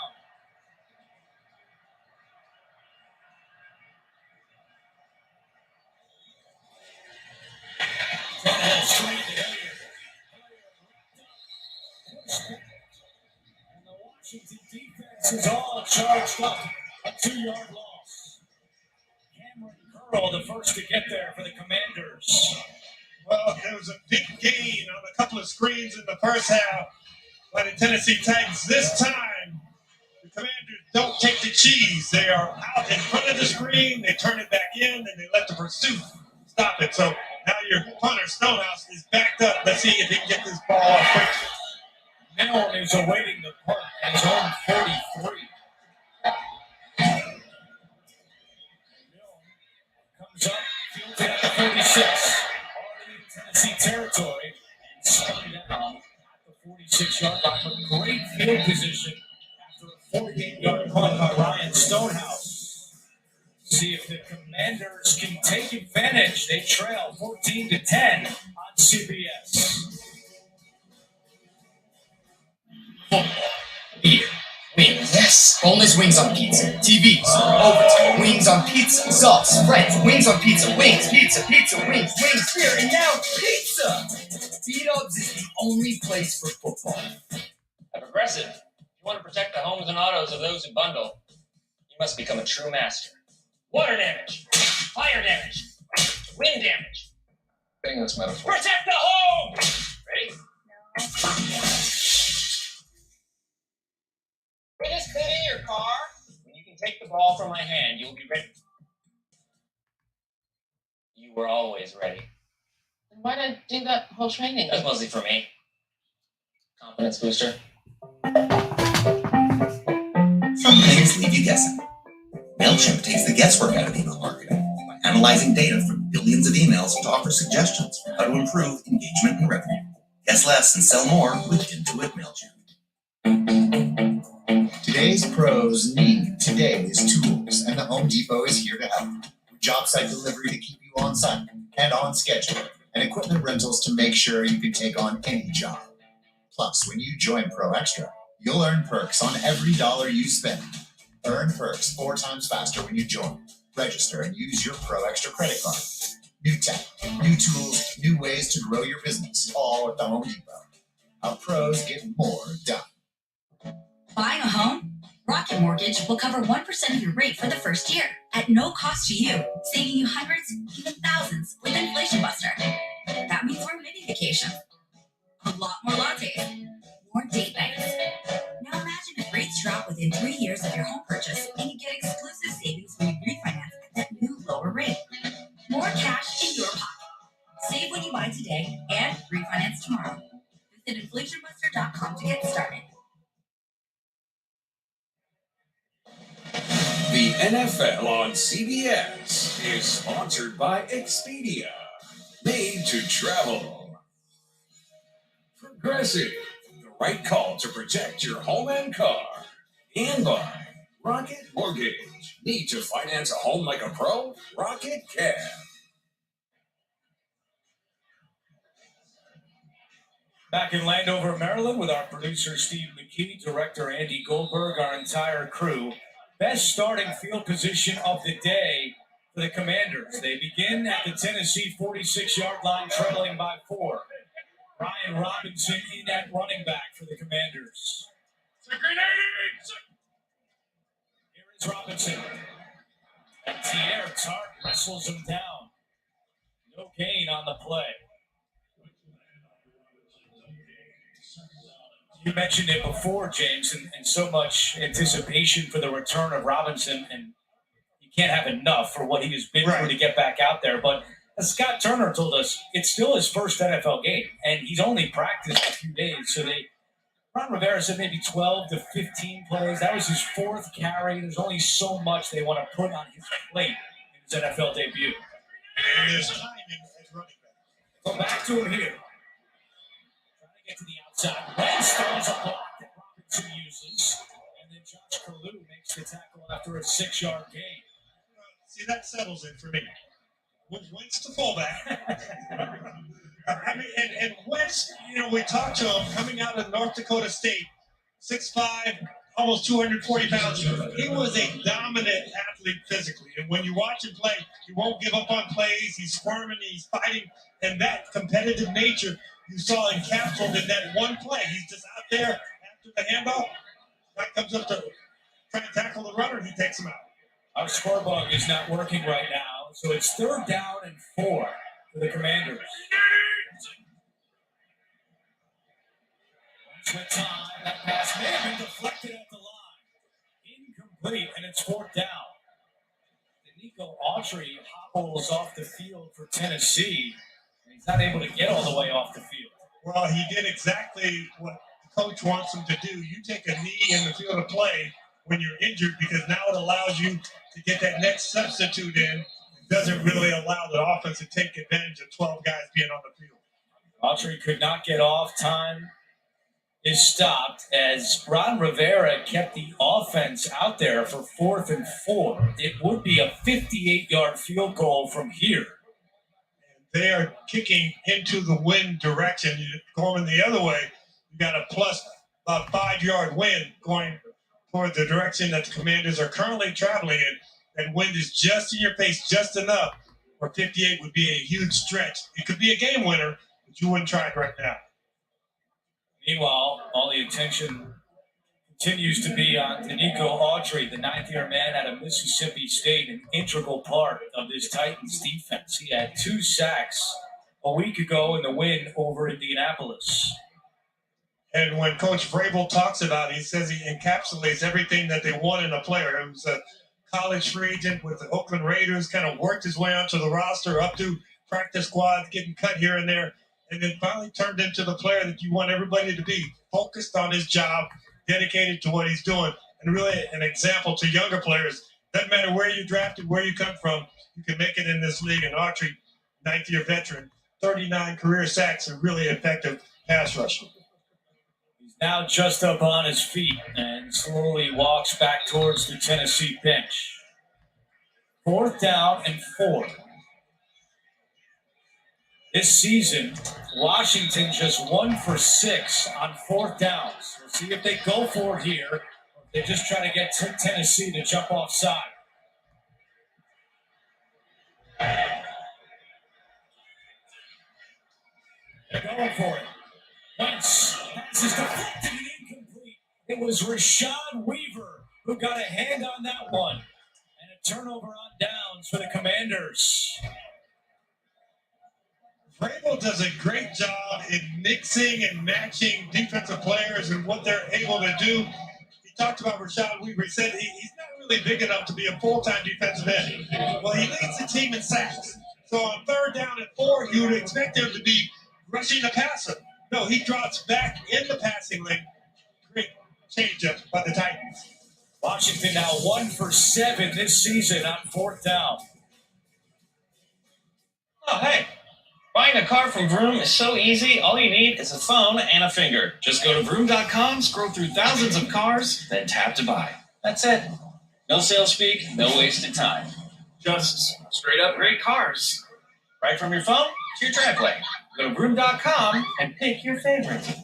Straight to Hilliard. And the Washington defense is all charged up. A 2-yard loss. Cameron Curl, the first to get there for the Commanders. Well, there was a big gain on a couple of screens in the first half by the Tennessee Titans. This time, the Commanders don't take the cheese. They are out in front of the screen, they turn it back in, and they let the pursuit stop it. So now your punter, Stonehouse, is backed up. Let's see if he can get this ball off quickly. Milne is awaiting the punt at his own 43. Comes up, fielded at the 46. Tennessee territory and spun down at the 46-yard line. A great field position after a 48-yard punt by Ryan Stonehouse. See if the Commanders can take advantage. They trail 14-10 on CBS. Football, beer, wings. Yes, boneless wings on pizza. TVs, overtime, wings on pizza, sauce, friends, wings on pizza, wings, pizza, wings, beer, and now pizza. B-Dubs is the only place for football. At Progressive, if you want to protect the homes and autos of those who bundle, you must become a true master. Water damage, fire damage, wind damage. Getting this metaphor. Protect the home! Ready? Put this bit in your car. When you can take the ball from my hand, you'll be ready. You were always ready. Why did I do that whole training? That was mostly for me. Confidence booster. Some things leave you guessing. MailChimp takes the guesswork out of email marketing by analyzing data from billions of emails to offer suggestions for how to improve engagement and revenue. Guess less and sell more with Intuit MailChimp. Today's pros need today's tools, and the Home Depot is here to help. With job site delivery to keep you on site and on schedule, and equipment rentals to make sure you can take on any job. Plus, when you join Pro Extra, you'll earn perks on every dollar you spend. Earn perks 4 times faster when you join. Register and use your Pro Extra credit card. New tech, new tools, new ways to grow your business, all at the Home Depot. How pros get more done. Buying a home? Rocket Mortgage will cover 1% of your rate for the first year at no cost to you, saving you hundreds, even thousands with Inflation Buster. That means more mini vacations, a lot more lattes, more date nights. Now imagine if rates drop within 3 years of your home purchase and you get exclusive savings when you refinance at that new lower rate. More cash in your pocket. Save when you buy today and refinance tomorrow. Visit inflationbuster.com to get started. The NFL on CBS is sponsored by Expedia. Made to travel. Progressive, the right call to protect your home and car. And by Rocket Mortgage. Need to finance a home like a pro? Rocket can. Back in Landover, Maryland, with our producer Steve McKee, director Andy Goldberg, our entire crew. Best starting field position of the day for the Commanders. They begin at the Tennessee 46-yard line, trailing by 4. Brian Robinson in at running back for the Commanders. Here is Robinson. And Tierre Tart wrestles him down. No gain on the play. You mentioned it before, James, and so much anticipation for the return of Robinson, and you can't have enough for what he has been through to get back out there. But as Scott Turner told us, it's still his first NFL game, and he's only practiced a few days. So Ron Rivera said maybe 12 to 15 plays. That was his 4th carry. There's only so much they want to put on his plate in his NFL debut. And there's time in running back. Go back to him here. Trying to get to the outside. Wentz throws a block that Robinson uses. And then Josh Kalu makes the tackle after a 6-yard gain. See, that settles it for me. With Wentz the fullback. I mean, and Wentz, we talked to him coming out of North Dakota State, 6'5", almost 240 pounds. He was a dominant athlete physically. And when you watch him play, he won't give up on plays. He's squirming, he's fighting. And that competitive nature you saw encapsulated in that one play. He's just out there after the handoff. Guy comes up to try to tackle the runner, he takes him out. Our scorebook is not working right now, so it's 3rd down and 4 for the Commanders. With time, that pass may have been deflected at the line. Incomplete, and it's 4th down. Danico Autry hobbles off the field for Tennessee, and he's not able to get all the way off the field. Well, he did exactly what the coach wants him to do. You take a knee in the field of play when you're injured, because now it allows you to get that next substitute in. It doesn't really allow the offense to take advantage of 12 guys being on the field. Autry could not get off. Time is stopped as Ron Rivera kept the offense out there for 4th and 4. It would be a 58-yard field goal from here. They are kicking into the wind direction. You're going the other way. You got a plus about 5-yard wind going toward the direction that the Commanders are currently traveling in. That wind is just in your face, just enough where 58 would be a huge stretch. It could be a game winner, but you wouldn't try it right now. Meanwhile, all the attention continues to be on Danico Autry, the 9th-year man out of Mississippi State, an integral part of this Titans defense. He had 2 sacks a week ago in the win over Indianapolis. And when Coach Vrabel talks about it, he says he encapsulates everything that they want in a player. He was a college free agent with the Oakland Raiders, kind of worked his way onto the roster, up to practice squads, getting cut here and there, and then finally turned into the player that you want everybody to be, focused on his job, dedicated to what he's doing, and really an example to younger players. Doesn't matter where you drafted, where you come from, you can make it in this league. And Autry, 9th-year veteran, 39 career sacks, a really effective pass rusher. He's now just up on his feet and slowly walks back towards the Tennessee bench. 4th down and 4. This season, Washington just 1 for 6 on 4th downs. We'll see if they go for it here, or if they just try to get Tennessee to jump offside. They're going for it. Wentz, pass is deflected and incomplete. It was Rashad Weaver who got a hand on that one. And a turnover on downs for the Commanders. Vrabel does a great job in mixing and matching defensive players and what they're able to do. He talked about Rashad Weaver. He said he's not really big enough to be a full-time defensive end. Well, he leads the team in sacks. So on 3rd down and 4, you would expect him to be rushing the passer. No, he drops back in the passing lane. Great change-up by the Titans. Washington now 1 for 7 this season on 4th down. Oh, hey. Buying a car from Vroom is so easy. All you need is a phone and a finger. Just go to Vroom.com, scroll through thousands of cars, then tap to buy. That's it. No sales speak, no wasted time. Just straight up great cars. Right from your phone to your driveway. Go to Vroom.com and pick your favorite.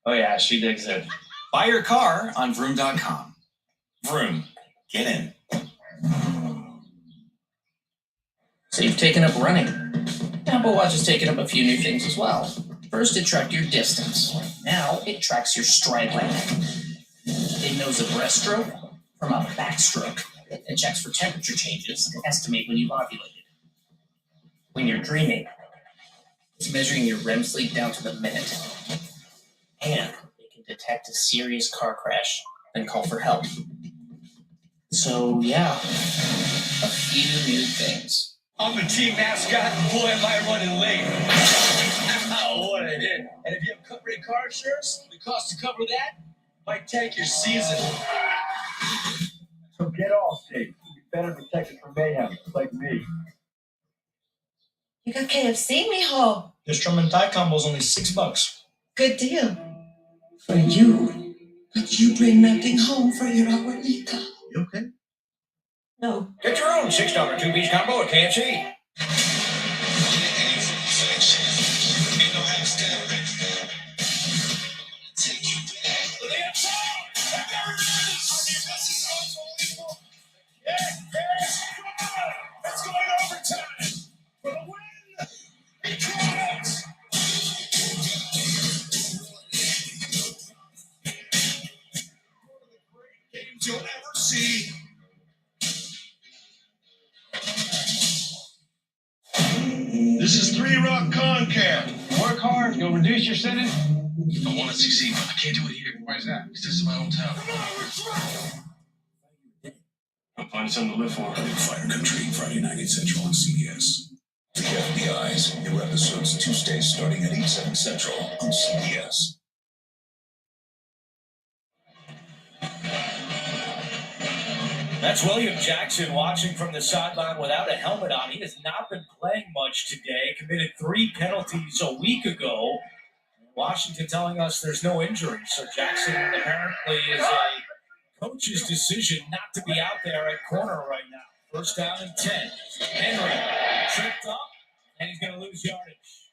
Oh yeah, she digs it. Buy your car on Vroom.com. Vroom. Get in. So you've taken up running. Apple Watch has taken up a few new things as well. First, it tracked your distance. Now, it tracks your stride length. It knows a breaststroke from a backstroke. It checks for temperature changes to estimate when you've ovulated. When you're dreaming, it's measuring your REM sleep down to the minute. And it can detect a serious car crash, then call for help. So, yeah, a few new things. I'm the team mascot. Boy, am I running late. Oh, what a hit. And if you have cut-rate car insurance, the cost to cover that might tank your season. So get Allstate. You're better protected from mayhem, like me. You got KFC, mijo. This drum and thigh combo is only $6. Good deal. For you, but you bring nothing home for your abuelita. You okay? No. Get your own $6 2-piece combo at KFC. It's going overtime for the win. Because games you'll ever see. This is 3 Rock Con Camp. Work hard, you'll reduce your sentence. I want to succeed, but I can't do it here. Why is that? Because this is my hometown. I'll find something to live for. Fire Country, Friday night at Central on CBS. The FBI's new episodes Tuesdays starting at 8/7 Central on CBS. That's William Jackson watching from the sideline without a helmet on. He has not been playing much today. Committed 3 penalties a week ago. Washington telling us there's no injury. So Jackson apparently is a coach's decision not to be out there at corner right now. 1st down and 10. Henry tripped up, and he's going to lose yardage.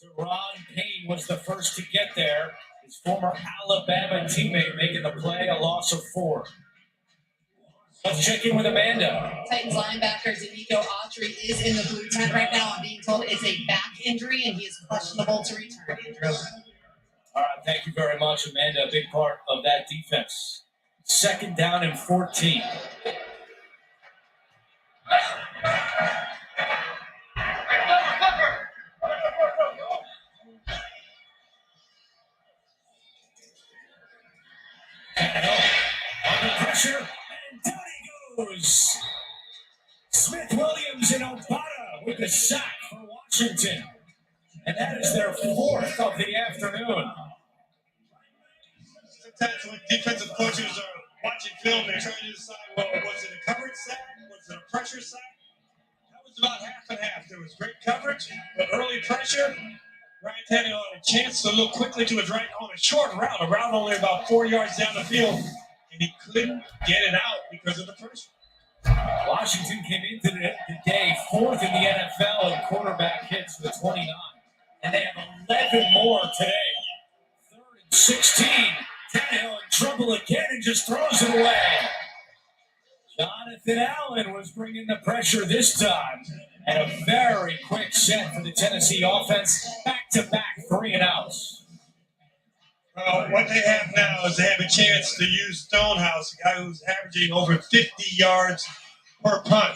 Deron Payne was the first to get there. His former Alabama teammate making the play, a loss of 4. Let's check in with Amanda. Titans linebacker D'Amico Autry is in the blue tent right now. I'm being told it's a back injury, and he is questionable to return. Andrew. All right, thank you very much, Amanda. A big part of that defense. 2nd down and 14. Under pressure, and down he goes. Smith Williams and Obata with the sack for Washington. And that is their 4th of the afternoon. Sometimes when defensive coaches are watching film, they're trying to decide, well, was it a coverage sack? Was it a pressure sack? That was about half and half. There was great coverage, but early pressure. Ryan Tannehill had a chance to look quickly to his right on a short route, a route only about 4 yards down the field, and he couldn't get it out because of the pressure. Washington came into the day 4th in the NFL in quarterback hits with 29, and they have 11 more today. 3rd and 16. Tannehill in trouble again and just throws it away. Jonathan Allen was bringing the pressure this time, and a very quick set for the Tennessee offense. Back-to-back 3 and outs. What they have now is they have a chance to use Stonehouse, a guy who's averaging over 50 yards per punt.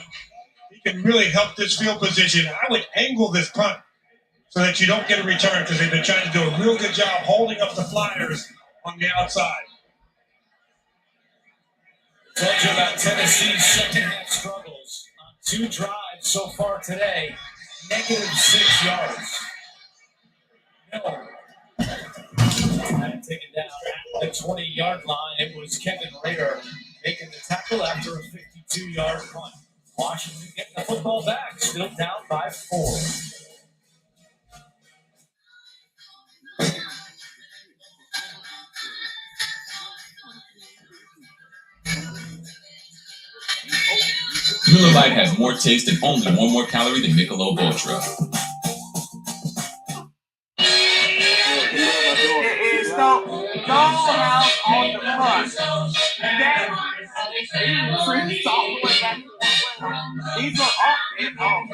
He can really help this field position. I would angle this punt so that you don't get a return because they've been trying to do a real good job holding up the Flyers on the outside. Told you about Tennessee's second half struggles. On 2 drives so far today, -6 yards. No. And taken down at the 20-yard line. It was Kevin Rader making the tackle after a 52-yard punt. Washington getting the football back, still down by 4. Miller Lite has more taste and only 1 more calorie than Michelob Ultra. It's Stonehouse on the front. That pretty soft way back. These are off and off.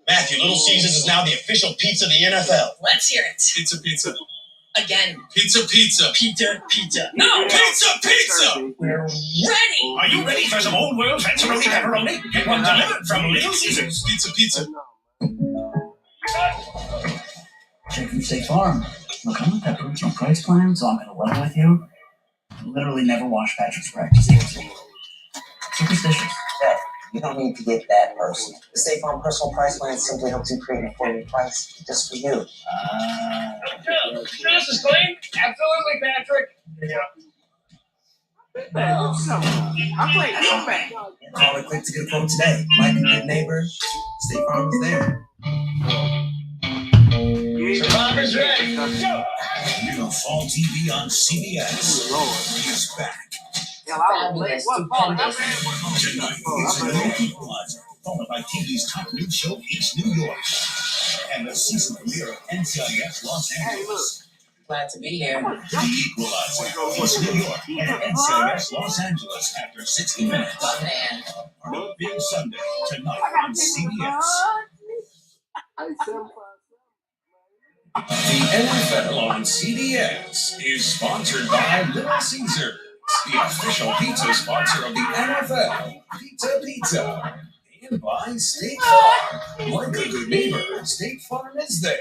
Matthew, Little Caesars is now the official pizza of the NFL. Let's hear it. Pizza, pizza. Again. Pizza, pizza. Pizza, pizza. No! Pizza, pizza! We're ready! Are you ready for some old world fanceroni pepperoni? Get one delivered from Little Caesars. Pizza, pizza. Jake from State Farm. Look, I'm with that original price plan, so I'm going to level with you. I literally never wash Patrick's practice. Superstitious. Yeah, you don't need to get that personal. The State Farm Personal Price Plan simply helps you create an affordable price just for you. Sure, this is clean? Absolutely, Patrick. I played fullback. Call it quick to get a quote today. Like a good neighbor, State Farm is there. Survivor's ready. Go! New fall TV on CBS. He's back. Fabulous, stupendous. Tonight, it's a new equalizer, followed by TV's top news show, It's New York. And the season premiere of NCIS Los Angeles. Glad to be here. The Equalizer, It's New York, and NCIS Los Angeles after 60 minutes. Man. Part of Big Sunday, tonight on CBS. The NFL on CBS is sponsored by Little Caesars, the official pizza sponsor of the NFL. Pizza, pizza. And by State Farm. Like a good neighbor, State Farm is there.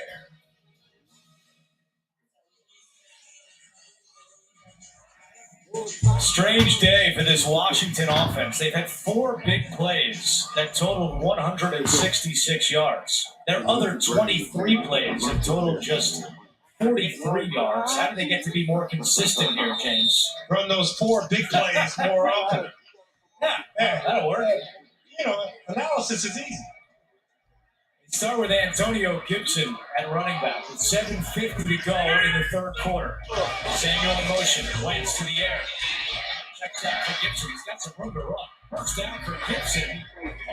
Strange day for this Washington offense. They've had 4 big plays that totaled 166 yards. Their other 23 plays have totaled just 43 yards. How do they get to be more consistent here, James? Run those 4 big plays more often. Yeah, that'll work. You know, analysis is easy. Start with Antonio Gibson at running back with 7:50 to go in the third quarter. Samuel in motion, Wentz to the air. Checks out for Gibson. He's got some room to run. First down for Gibson,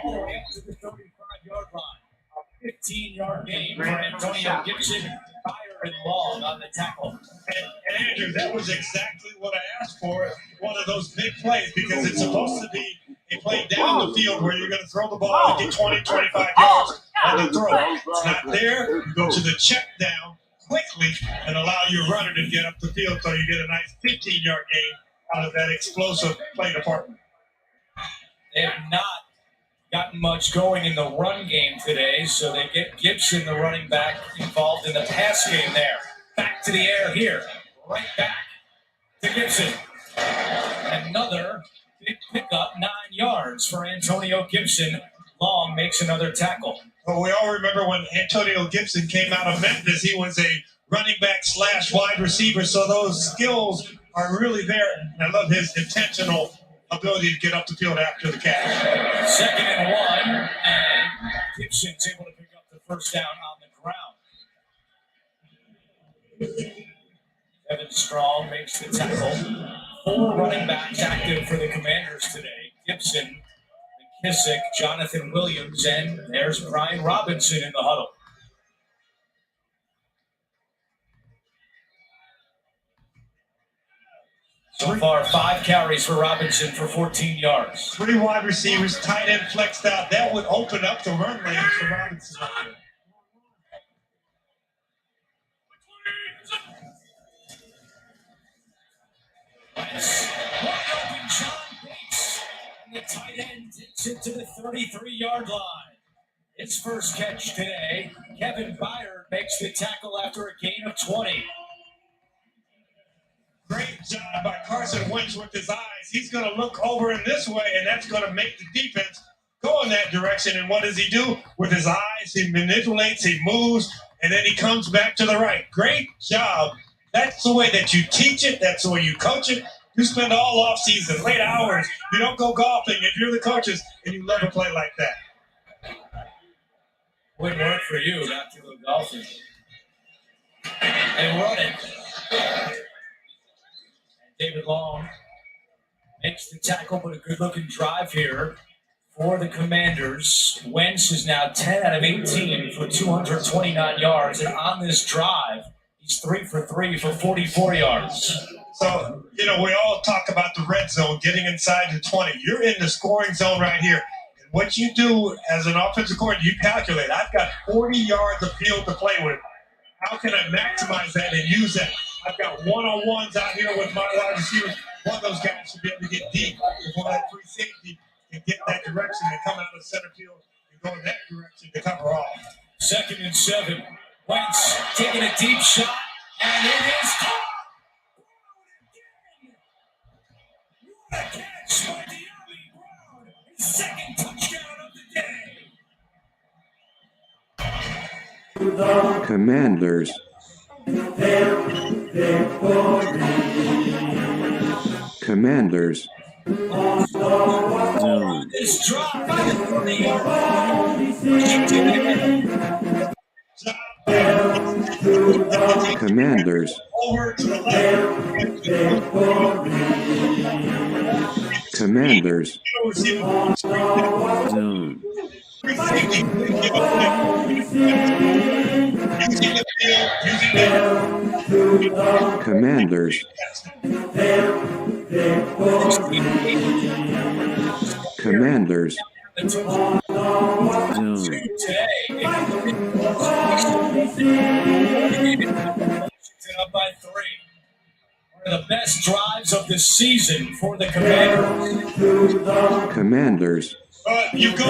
all the way up to the 35-yard line. A 15-yard gain for Antonio Gibson. Fire and long on the tackle. And Andrew, that was exactly what I asked for. One of those big plays because it's supposed to be a play down the field where you're going to throw the ball and get 20, 25 yards on the throw. It's not there. You go to the check down quickly and allow your runner to get up the field so you get a nice 15-yard gain out of that explosive play department. They have not gotten much going in the run game today, so they get Gibson, the running back, involved in the pass game there. Back to the air here. Right back to Gibson. Another big pickup, 9 yards for Antonio Gibson. Long makes another tackle. Well, we all remember when Antonio Gibson came out of Memphis, he was a running back / wide receiver, so those skills are really there. And I love his intentional ability to get up the field after the catch. 2nd and 1, and Gibson's able to pick up the first down on the ground. Evan Strong makes the tackle. 4 running backs active for the Commanders today. Gibson, McKissick, Jonathan Williams, and there's Brian Robinson in the huddle. So far, 5 carries for Robinson for 14 yards. 3 wide receivers, tight end flexed out. That would open up the run lanes for Robinson. The tight end takes it to the 33-yard line. His first catch today, Kevin Byard makes the tackle after a gain of 20. Great job by Carson Wentz with his eyes. He's going to look over in this way, and that's going to make the defense go in that direction. And what does he do? With his eyes, he manipulates, he moves, and then he comes back to the right. Great job. That's the way that you teach it. That's the way you coach it. You spend all off season, late hours. You don't go golfing if you're the coaches, and you love a play like that. Wouldn't work for you not to go golfing. And run it. And David Long makes the tackle, but a good-looking drive here for the Commanders. Wentz is now 10 out of 18 for 229 yards, and on this drive, he's 3 for 3 for 44 yards. So, we all talk about the red zone, getting inside the 20. You're in the scoring zone right here. And what you do as an offensive coordinator, you calculate, I've got 40 yards of field to play with. How can I maximize that and use that? I've got one-on-ones out here with my wide receivers. One of those guys should be able to get deep before that free safety can get that direction and come out of the center field and go in that direction to cover off. 2nd and 7. Wentz taking a deep shot, and it is caught. What a catch by De'Ami Brown. His 2nd touchdown of the day. Commanders. Commanders. This drop by the 40-yard. Commanders. Commanders. Zone. Commanders. Commanders. Zone. Up by 3. One of the best drives of the season for the Commanders. Commanders. You go.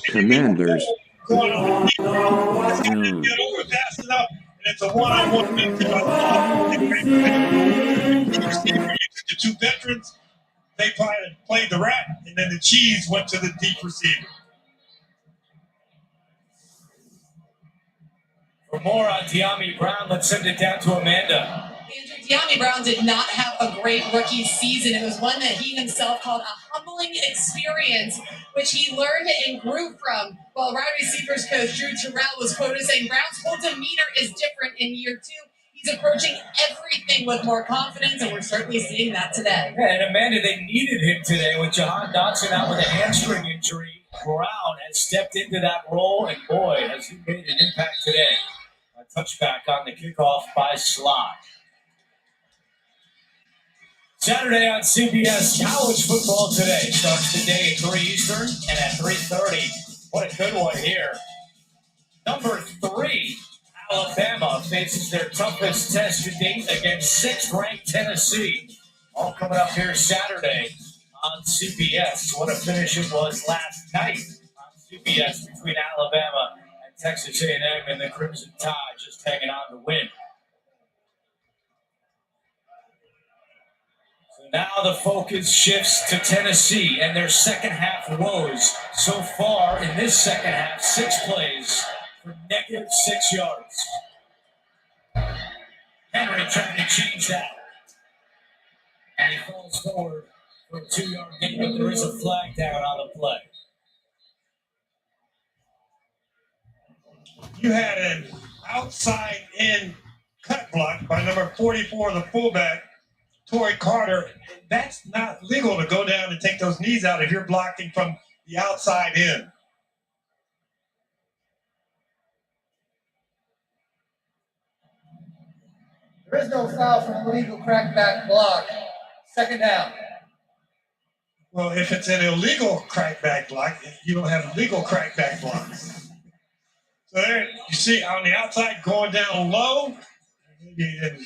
Commanders. Zone. Get over fast enough, and it's a one-on-one. The 2 veterans, they played the rat, and then the cheese went to the deep receiver. For more on De'Ami Brown, let's send it down to Amanda. Andrew, De'Ami Brown did not have a great rookie season. It was one that he himself called a humbling experience, which he learned and grew from. While wide receivers coach Drew Terrell was quoted saying, Brown's whole demeanor is different in year 2. He's approaching everything with more confidence, and we're certainly seeing that today. Yeah, and Amanda, they needed him today with Jahan Dotson out with a hamstring injury. Brown has stepped into that role, and boy, has he made an impact today. A touchback on the kickoff by Sly. Saturday on CBS, college football today starts today at 3 Eastern and at 3:30. What a good one here. Number 3, Alabama faces their toughest test to date against 6th-ranked Tennessee. All coming up here Saturday on CBS. What a finish it was last night on CBS between Alabama and Texas A&M, and the Crimson Tide just hanging on to win. Now the focus shifts to Tennessee and their second half woes. So far in this second half, 6 plays for negative 6 yards. Henry trying to change that. And he falls forward for a 2-yard gain, but there is a flag down on the play. You had an outside in cut block by number 44, the fullback, Torrey Carter. That's not legal to go down and take those knees out if you're blocking from the outside in. There is no foul for an illegal crackback block. Second down. Well, if it's an illegal crackback block, you don't have legal crackback blocks. So there, you see on the outside going down low, maybe he didn't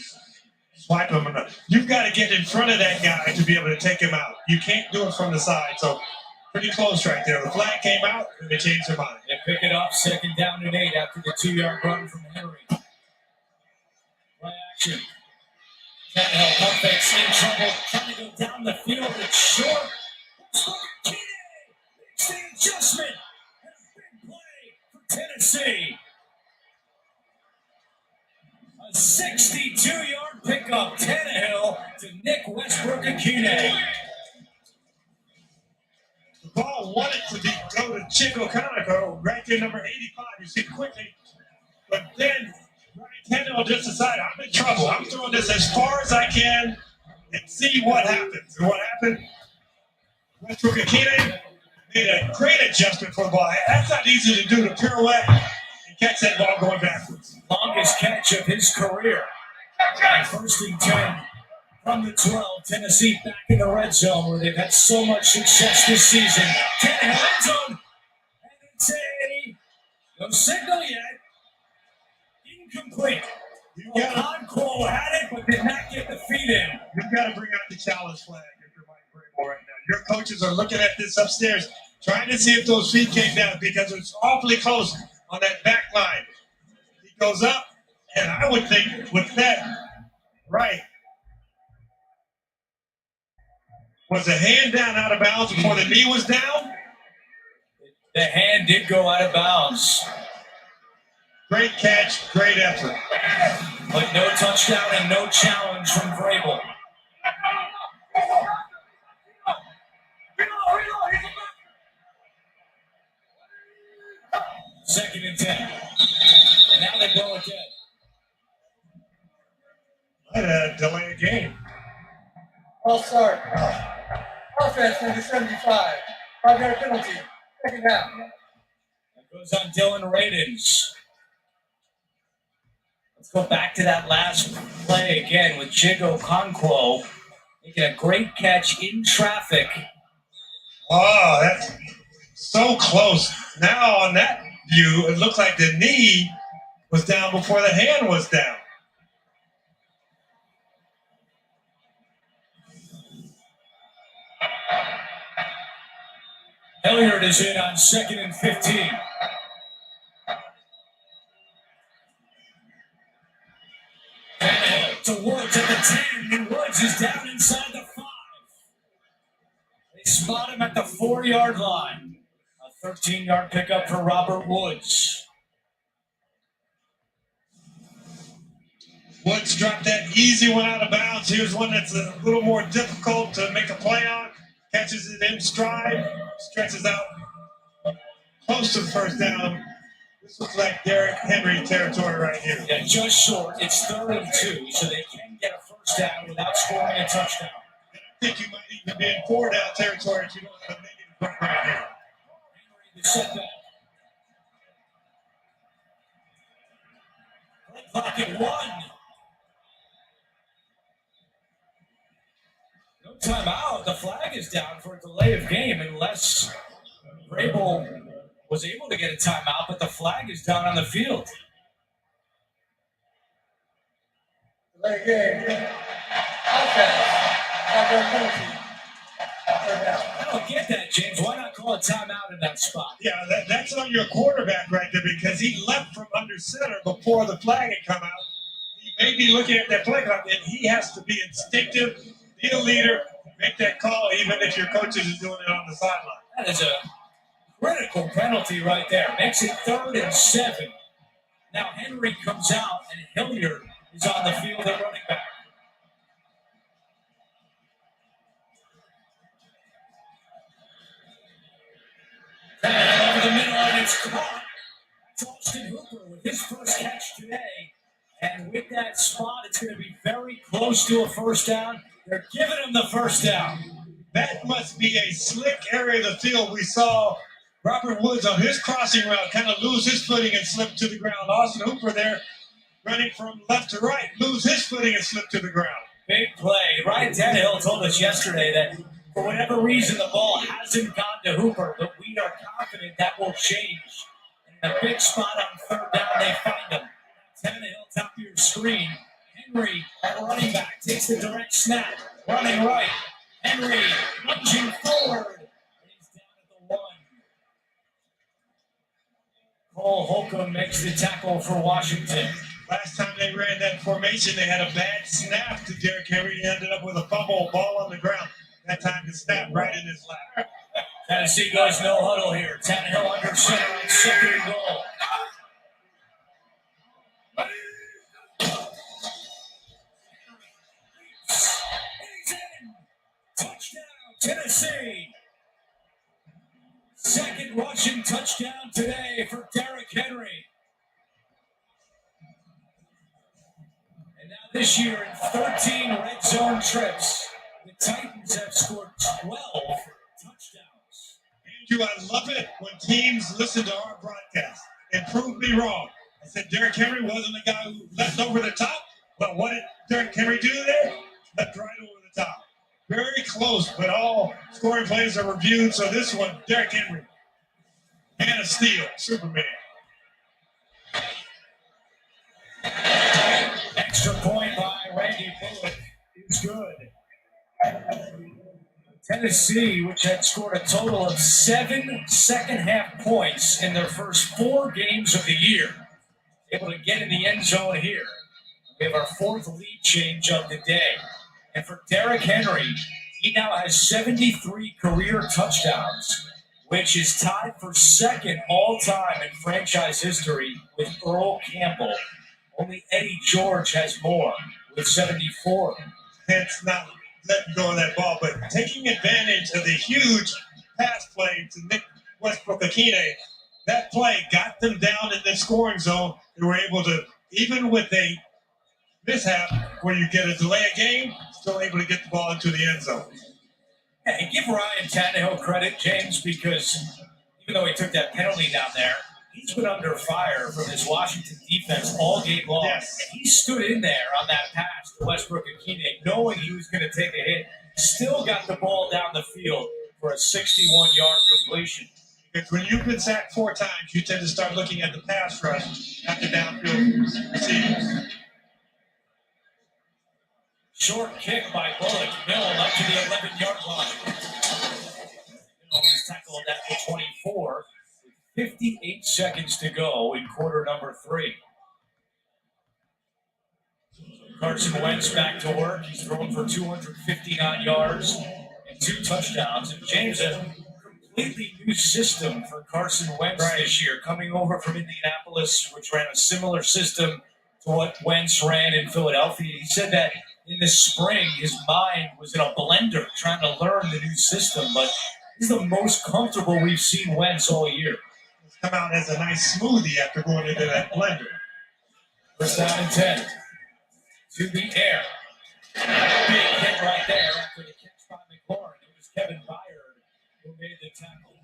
swipe him enough. You've got to get in front of that guy to be able to take him out. You can't do it from the side. So pretty close right there. The flag came out and they changed their mind. They pick it up, 2nd down and 8 after the 2-yard run from Henry. Play action. Tannehill pump fakes in trouble, trying to go down the field. It's short. Keeney makes the adjustment. And a big play for Tennessee. A 62-yard pickup. Tannehill to Nick Westbrook-Akine. The ball wanted to go to Chico Conoco right there, number 85. You see quickly, but then Ryan Tannehill just decided, I'm in trouble. I'm throwing this as far as I can and see what happens. And what happened? Westbrook-Akine made a great adjustment for the ball. That's not easy to do, to pirouette and catch that ball going backwards. Longest catch of his career. And 1st and 10 from the 12. Tennessee back in the red zone where they've had so much success this season. Tannehill end zone. And it's no signal yet. Incomplete. Okonkwo had it, but did not get the feet in. You've got to bring out the challenge flag if you're Mike Vrabel right now. Your coaches are looking at this upstairs, trying to see if those feet came down because it's awfully close on that back line. He goes up, and I would think with that, right, was the hand down out of bounds before the knee was down? The hand did go out of bounds. Great catch, great effort. But no touchdown and no challenge from Vrabel. Second and 10. And now they blow it dead. Might delay a game. False start. Offense number 75. 5-yard penalty. Second down. That goes on Dylan Radins. Let's go back to that last play again with Chigo Okonkwo making a great catch in traffic. Oh, that's so close. Now on that view, it looks like the knee was down before the hand was down. Hilliard is in on 2nd and 15. To Woods at the 10, and Woods is down inside the 5. They spot him at the 4-yard line. A 13-yard pickup for Robert Woods. Woods dropped that easy one out of bounds. Here's one that's a little more difficult to make a play on. Catches it in stride, stretches out close to the first down. This looks like Derrick Henry territory right here. Yeah, just short. It's 3rd and 2, so they can get a first down without scoring a touchdown. I think you might even be in 4-down territory if you don't have a negative run right here. Henry, the setback. Clock at 1. No timeout. The flag is down for a delay of game unless Vrabel was able to get a timeout, but the flag is down on the field. Delay game. Offense. 5-yard penalty. Third down. I don't get that, James. Why not call a timeout in that spot? Yeah, that's on your quarterback right there because he left from under center before the flag had come out. He may be looking at that play clock, and he has to be instinctive, be a leader, make that call, even if your coaches are doing it on the sideline. That is a critical penalty right there. Makes it 3rd and 7. Now Henry comes out, and Hilliard is on the field at running back. Over the middle, and it's caught. That's Austin Hooper with his first catch today. And with that spot, it's going to be very close to a first down. They're giving him the first down. That must be a slick area of the field. We saw Robert Woods on his crossing route kind of lose his footing and slip to the ground. Austin Hooper there running from left to right, lose his footing and slip to the ground. Big play. Ryan Tannehill told us yesterday that for whatever reason the ball hasn't gone to Hooper, but we are confident that will change. And in a big spot on third down, they find him. Tannehill, top of your screen. Henry at running back takes the direct snap, running right. Henry lunging forward. And he's down at the 1. Cole Holcomb makes the tackle for Washington. Last time they ran that formation, they had a bad snap to Derrick Henry. He ended up with a fumble ball on the ground. That time the snap right in his lap. Tennessee goes no huddle here. Tannehill under center on 2nd and goal. He's in. Touchdown, Tennessee. Second rushing touchdown today for Derrick Henry. And now this year in 13 red zone trips, the Titans have scored 12 touchdowns. Andrew, I love it when teams listen to our broadcast and prove me wrong. I said Derrick Henry wasn't the guy who left over the top, but what did Derrick Henry do there? Left right over the top. Very close, but all scoring plays are reviewed. So this one, Derrick Henry. Man of Steel, Superman. Extra point by Randy Bullock is good. Tennessee, which had scored a total of 7 second-half points in their first 4 games of the year, able to get in the end zone here. We have our 4th lead change of the day. And for Derrick Henry, he now has 73 career touchdowns, which is tied for 2nd all-time in franchise history with Earl Campbell. Only Eddie George has more with 74. It's not letting go of that ball, but taking advantage of the huge pass play to Nick Westbrook-Akine. That play got them down in the scoring zone. They were able to, even with a mishap where you get a delay of game, still able to get the ball into the end zone. Yeah, and give Ryan Tannehill credit, James, because even though he took that penalty down there, he's been under fire from this Washington defense all game long. Yes. And he stood in there on that pass to Westbrook-Akine, knowing he was going to take a hit. Still got the ball down the field for a 61-yard completion. Because when you've been sacked 4 times, you tend to start looking at the pass rush, not the downfield receivers. Short kick by Bullock. Millen up to the 11-yard line. Millen was tackled at the 24. 58 seconds to go in quarter number 3. Carson Wentz back to work. He's thrown for 259 yards and 2 touchdowns. And James, a completely new system for Carson Wentz this year, coming over from Indianapolis, which ran a similar system to what Wentz ran in Philadelphia. He said that in the spring, his mind was in a blender trying to learn the new system, but he's the most comfortable we've seen Wentz all year. Come out as a nice smoothie after going into that blender. First down and 10. To the air. Big hit right there after the catch by McLaurin. It was Kevin Byard who made the tackle.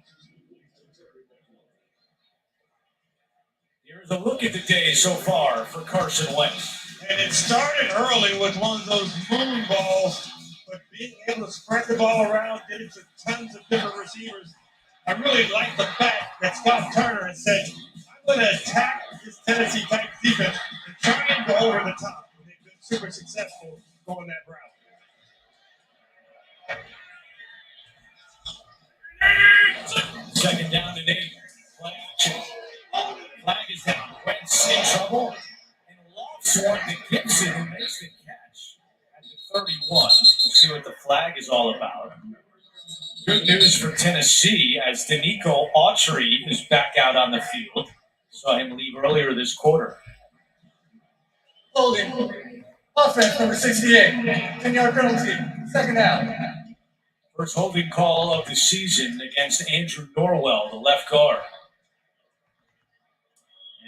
Here's a look at the day so far for Carson Wentz. And it started early with one of those moon balls, but being able to spread the ball around, get it to tons of different receivers. I really like the fact that Scott Turner has said, I'm going to attack this Tennessee Titans defense and try and go over the top. And they've been super successful going that route. Second down and 8. Play action. Flag is down. Wentz in trouble. And lofts one to Gibson, who makes the catch at the 31. We'll see what the flag is all about. Good news for Tennessee as Danico Autry is back out on the field. Saw him leave earlier this quarter. Holding. Offense number 68. 10-yard penalty. Second down. First holding call of the season against Andrew Norwell, the left guard.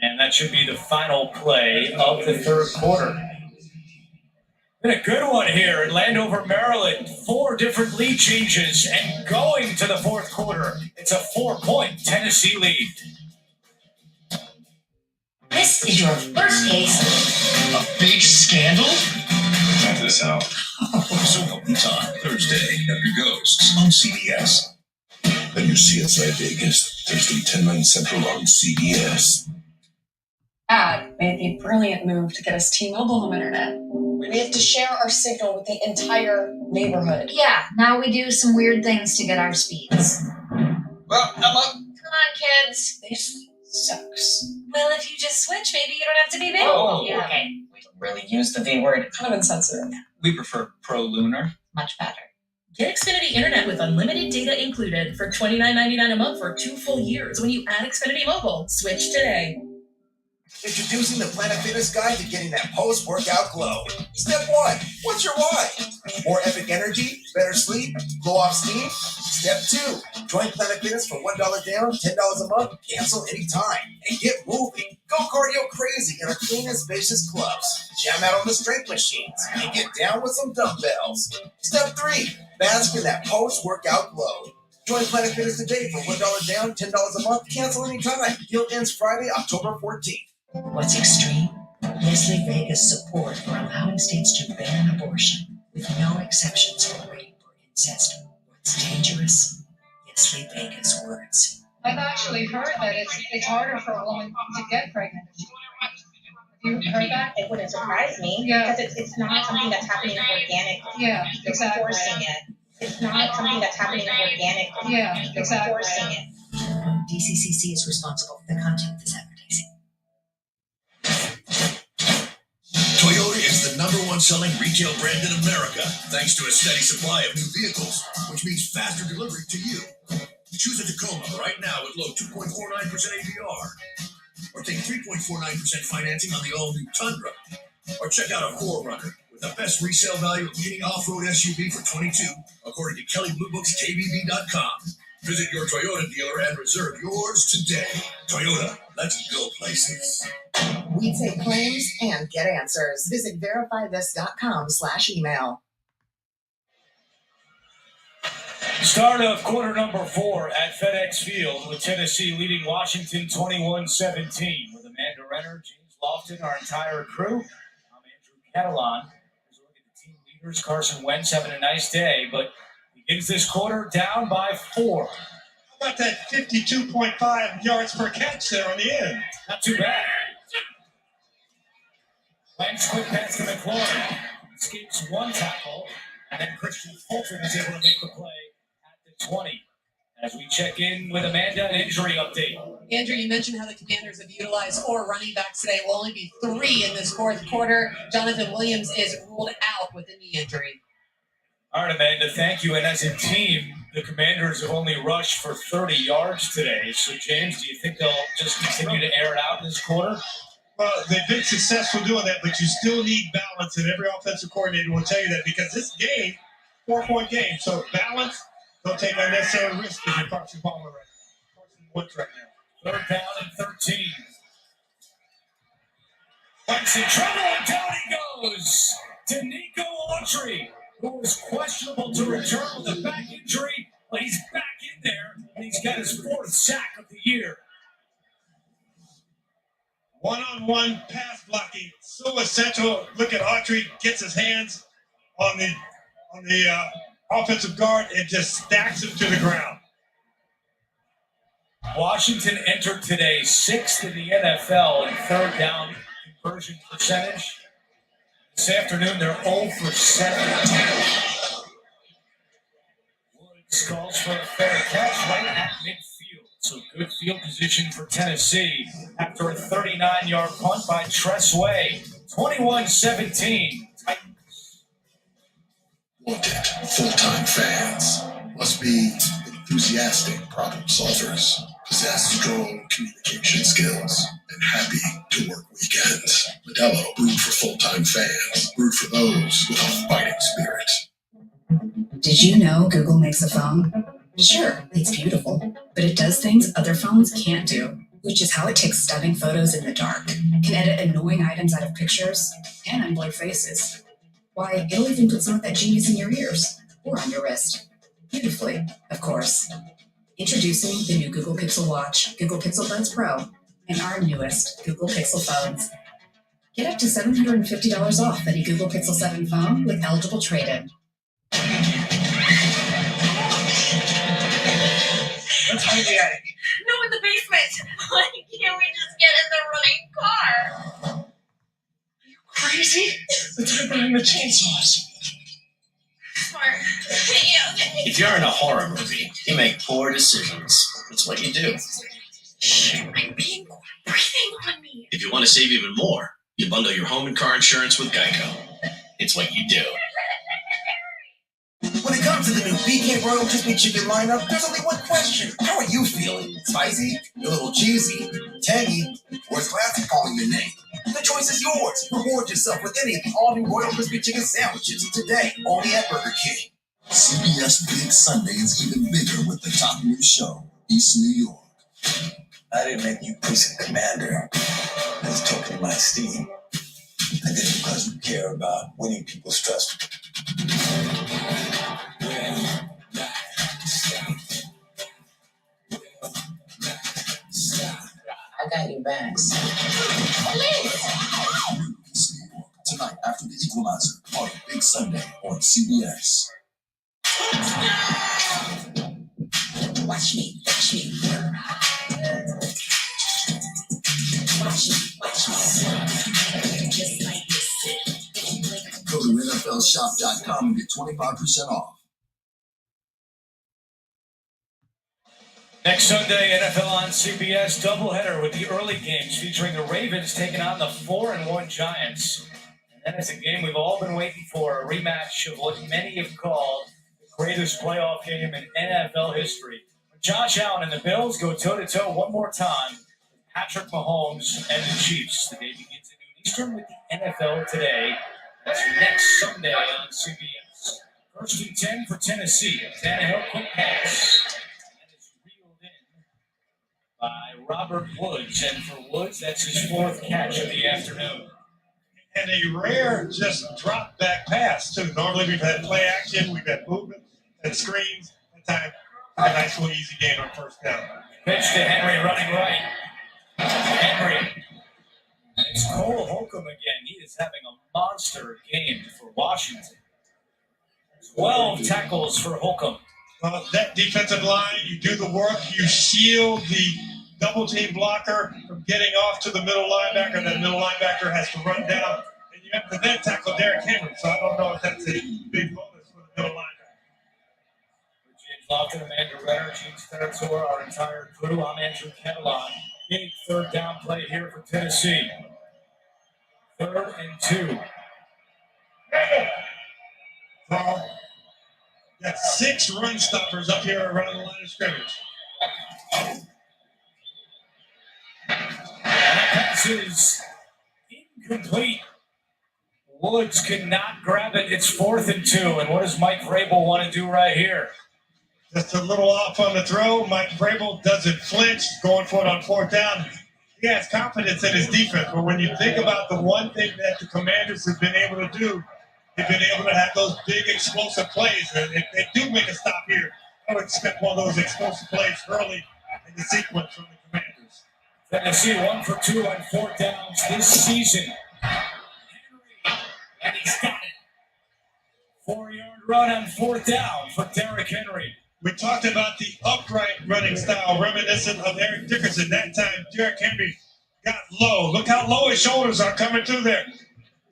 And that should be the final play of the third quarter. Been a good one here in Landover, Maryland. 4 different lead changes and going to the fourth quarter. It's a 4-point Tennessee lead. This This is your first case. A big scandal? Check this out. So help me Todd, Thursday after Ghosts on CBS. Then you see us at Vegas, Thursday 10/9 Central on CBS. Dad made the brilliant move to get us T-Mobile home internet. We have to share our signal with the entire neighborhood. Yeah, now we do some weird things to get our speeds. Well, Emma. Come on, kids. This sucks. Well, if you just switch, maybe you don't have to be big. Oh, yeah. okay. We don't really use the V word. Kind of insensitive. We prefer Pro Lunar. Much better. Get Xfinity Internet with unlimited data included for $29.99 a month for 2 full years when you add Xfinity Mobile. Switch today. Introducing the Planet Fitness Guide to getting that post-workout glow. Step 1, what's your why? More epic energy, better sleep, blow off steam? Step 2, join Planet Fitness for $1 down, $10 a month, cancel anytime, and get moving. Go cardio crazy in our clean and spacious clubs. Jam out on the strength machines and get down with some dumbbells. Step 3, bask in that post-workout glow. Join Planet Fitness today for $1 down, $10 a month, cancel anytime. Deal ends Friday, October 14th. What's extreme? Leslie Vega's support for allowing states to ban abortion with no exceptions for rape or incest. What's dangerous? Leslie Vega's words. I've actually heard that it's harder for a woman to get pregnant. Have you heard that? It wouldn't surprise me. Yeah. Because it's not something that's happening organically. Yeah, You're exactly. forcing it. It's not something that's happening organically. Yeah, You're exactly. forcing it. DCCC is responsible for the content of this advertising. Toyota is the #1 selling retail brand in America, thanks to a steady supply of new vehicles, which means faster delivery to you. Choose a Tacoma right now with low 2.49% APR, or take 3.49% financing on the all-new Tundra, or check out a 4Runner with the best resale value of any off-road SUV for 22, according to Kelley Blue Book's KBB.com. Visit your Toyota dealer and reserve yours today. Toyota, let's go places. We take claims and get answers. Visit verifythis.com/email. Start of quarter number 4 at FedEx Field with Tennessee leading Washington 21-17 with Amanda Renner, James Lofton, our entire crew. I'm Andrew Catalan. Here's a look at the team leaders. Carson Wentz having a nice day, but begins this quarter down by 4. How about that 52.5 yards per catch there on the end? Not too bad. Wentz quick pass to McLaurin. Escapes one tackle, and then Christian Fulton is able to make the play at the 20. As we check in with Amanda, an injury update. Andrew, you mentioned how the Commanders have utilized 4 running backs today. Will only be 3 in this fourth quarter. Jonathan Williams is ruled out with a knee injury. All right, Amanda, thank you. And as a team, the Commanders have only rushed for 30 yards today. So, James, do you think they'll just continue to air it out in this quarter? Well, they've been successful doing that, but you still need balance, and every offensive coordinator will tell you that because this game, 4-point game, so balance, don't take unnecessary risks with your Carson Palmer right now. Carson Wentz right now. 3rd down and 13. Wentz in trouble, and down he goes to Nico Autry, who was questionable to return with a back injury, but he's back in there, and he's got his 4th sack of the year. One-on-one pass blocking, so essential. Look at Autry, gets his hands on the offensive guard and just stacks him to the ground. Washington entered today 6th in the NFL in 3rd down conversion percentage. This afternoon, they're 0 for 7. Woods calls for a fair catch right at midfield. So good field position for Tennessee after a 39-yard punt by Tress Way. 21-17. Titans. Wanted full-time fans must be enthusiastic problem solvers, possess strong communication skills, and happy to work weekends. Modelo brewed for full-time fans, brewed for those with a fighting spirit. Did you know Google makes a phone? Sure, it's beautiful, but it does things other phones can't do, which is how it takes stunning photos in the dark, can edit annoying items out of pictures, and unblur faces. Why, it'll even put some of that genius in your ears, or on your wrist. Beautifully, of course. Introducing the new Google Pixel Watch, Google Pixel Buds Pro. and our newest Google Pixel phones. Get up to $750 off any Google Pixel 7 phone with eligible trade-in. Let's find the attic. No, in the basement. Why can't we just get in the running car? Crazy? Let's hide behind the chainsaws. Smart. Okay. If you're in a horror movie, you make poor decisions. That's what you do. I'm being quiet. Breathing on me. If you want to save even more, you bundle your home and car insurance with Geico. It's what you do. When it comes to the new BK Royal Crispy Chicken lineup, there's only one question. How are you feeling? Spicy? A little cheesy? Tangy? Or is classic calling your name? The choice is yours. Reward yourself with any of the all-new Royal Crispy Chicken sandwiches today, only at Burger King. CBS Big Sunday is even bigger with the top new show, East New York. I didn't make you precinct commander as a token of my esteem. I did it because we care about winning people's trust. I got your backs. Tonight after The Equalizer, on Big Sunday on CBS. Watch me, watch me. Watch me, watch me. Just like this. Go to NFLshop.com and get 25% off. Next Sunday, NFL on CBS doubleheader with the early games featuring the Ravens taking on the 4-1 Giants. And then it's a game we've all been waiting for, a rematch of what many have called the greatest playoff game in NFL history. Josh Allen and the Bills go toe-to-toe one more time with Patrick Mahomes and the Chiefs. The day begins at noon Eastern with the NFL Today. That's next Sunday on CBS. First and 10 for Tennessee. Tannehill quick pass. By Robert Woods, and for Woods, that's his fourth catch of the afternoon. And a rare just drop back pass, too. Normally we've had play action, we've had movement and screens. That time, a nice little easy game on first down. Pitch to Henry running right. Henry. It's Cole Holcomb again. He is having a monster game for Washington. 12 tackles for Holcomb. That defensive line, you do the work, you shield the double team blocker from getting off to the middle linebacker. That middle linebacker has to run down, and you have to then tackle Derrick Henry. So I don't know if that's a big bonus for the middle linebacker. For James Lofton, Amanda Renner, Gene Steratore, our entire crew, I'm Andrew Catalan. Big third down play here for Tennessee. 3rd and 2. Got 6 run stoppers up here around the line of scrimmage. Pass is incomplete. Woods cannot grab it. It's 4th and 2. And what does Mike Vrabel want to do right here? Just a little off on the throw. Mike Vrabel doesn't flinch, going for it on 4th down. He has confidence in his defense, but when you think about the one thing that the Commanders have been able to do, they've been able to have those big explosive plays. And if they do make a stop here, I would expect one of those explosive plays early in the sequence from the Commanders. Tennessee 1 for 2 on 4th downs this season. Henry, and he's got it. 4-yard run on 4th down for Derrick Henry. We talked about the upright running style reminiscent of Eric Dickerson. That time, Derrick Henry got low. Look how low his shoulders are coming through there.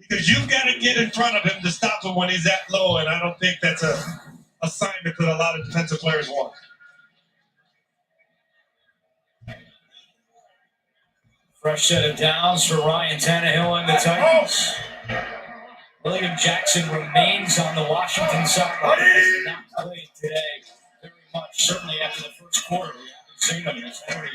Because you've got to get in front of him to stop him when he's that low, and I don't think that's a assignment that a lot of defensive players want. Fresh set of downs for Ryan Tannehill and the Titans. William Jackson remains on the Washington sideline. He has not played today very much, certainly after the first quarter. We haven't seen him as Henry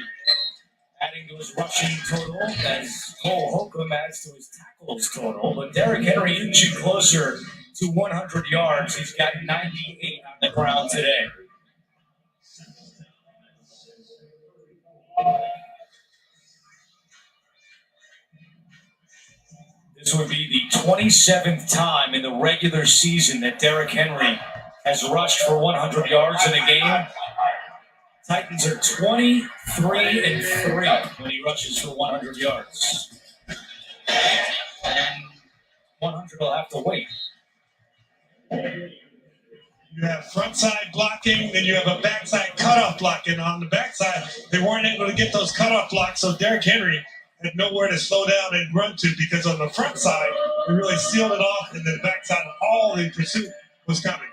adding to his rushing total, as Cole Holcomb adds to his tackles total. But Derrick Henry inching closer to 100 yards. He's got 98 on the ground today. This would be the 27th time in the regular season that Derrick Henry has rushed for 100 yards in a game. Titans are 23-3 when he rushes for 100 yards. And 100 will have to wait. You have front side blocking, then you have a backside cutoff blocking. On the backside, they weren't able to get those cutoff blocks, so Derrick Henry had nowhere to slow down and run to, because on the front side, they really sealed it off, and then the backside, all the pursuit was coming.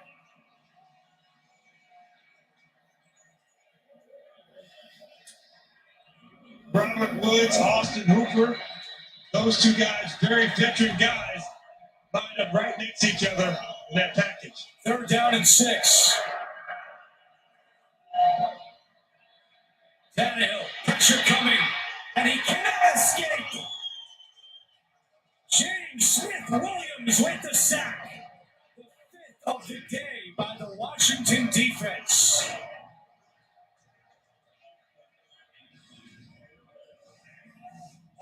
Robert Woods, Austin Hooper, those two guys, very veteran guys, lined up right next to each other in that package. 3rd down and 6. Tannehill, pressure coming, and he cannot escape. James Smith-Williams with the sack. The 5th of the day by the Washington defense.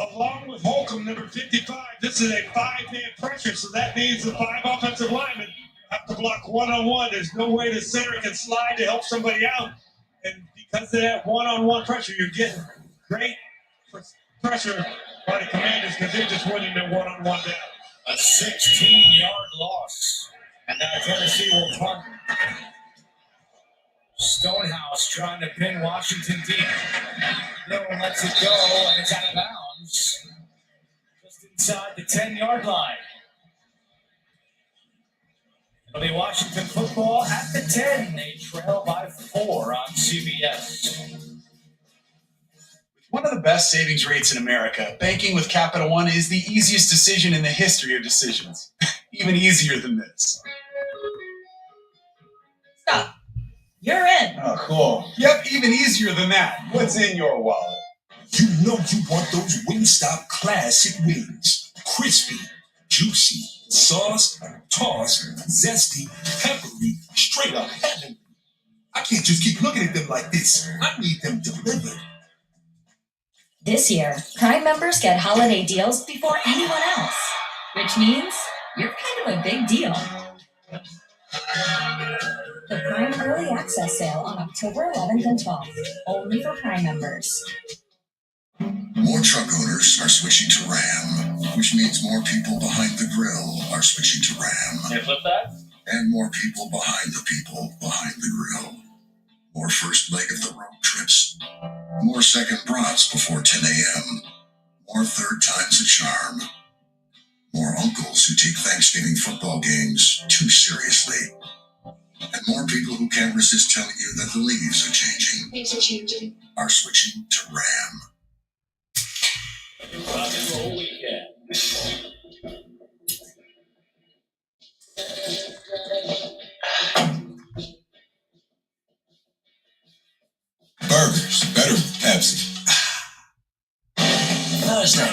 Along with Holcomb, number 55, this is a 5-man pressure, so that means the 5 offensive linemen have to block one-on-one. There's no way the center can slide to help somebody out. And because of that one-on-one pressure, you're getting great pressure by the Commanders, because they're just winning their one-on-one down. A 16-yard loss. And now Tennessee will punt. Stonehouse trying to pin Washington deep. No one lets it go, and it's out of bounds. Just inside the 10-yard line. It'll be Washington football at the 10. They trail by 4 on CBS. One of the best savings rates in America, banking with Capital One is the easiest decision in the history of decisions. Even easier than this. Stop. You're in. Oh, cool. Yep, even easier than that. What's in your wallet? You know you want those Wingstop classic wings. Crispy, juicy, sauce, tossed, zesty, peppery, straight up heaven. I can't just keep looking at them like this. I need them delivered. This year, Prime members get holiday deals before anyone else, which means you're kind of a big deal. The Prime Early Access Sale on October 11th and 12th, only for Prime members. More truck owners are switching to Ram, which means more people behind the grill are switching to Ram. Can you flip that? And more people behind the grill. More first leg of the road trips. More second brats before 10 a.m. More third time's a charm. More uncles who take Thanksgiving football games too seriously. And more people who can't resist telling you that the leaves are changing. Things are changing. Are switching to Ram. Rock and roll weekend. Burgers, better with Pepsi. Thursday.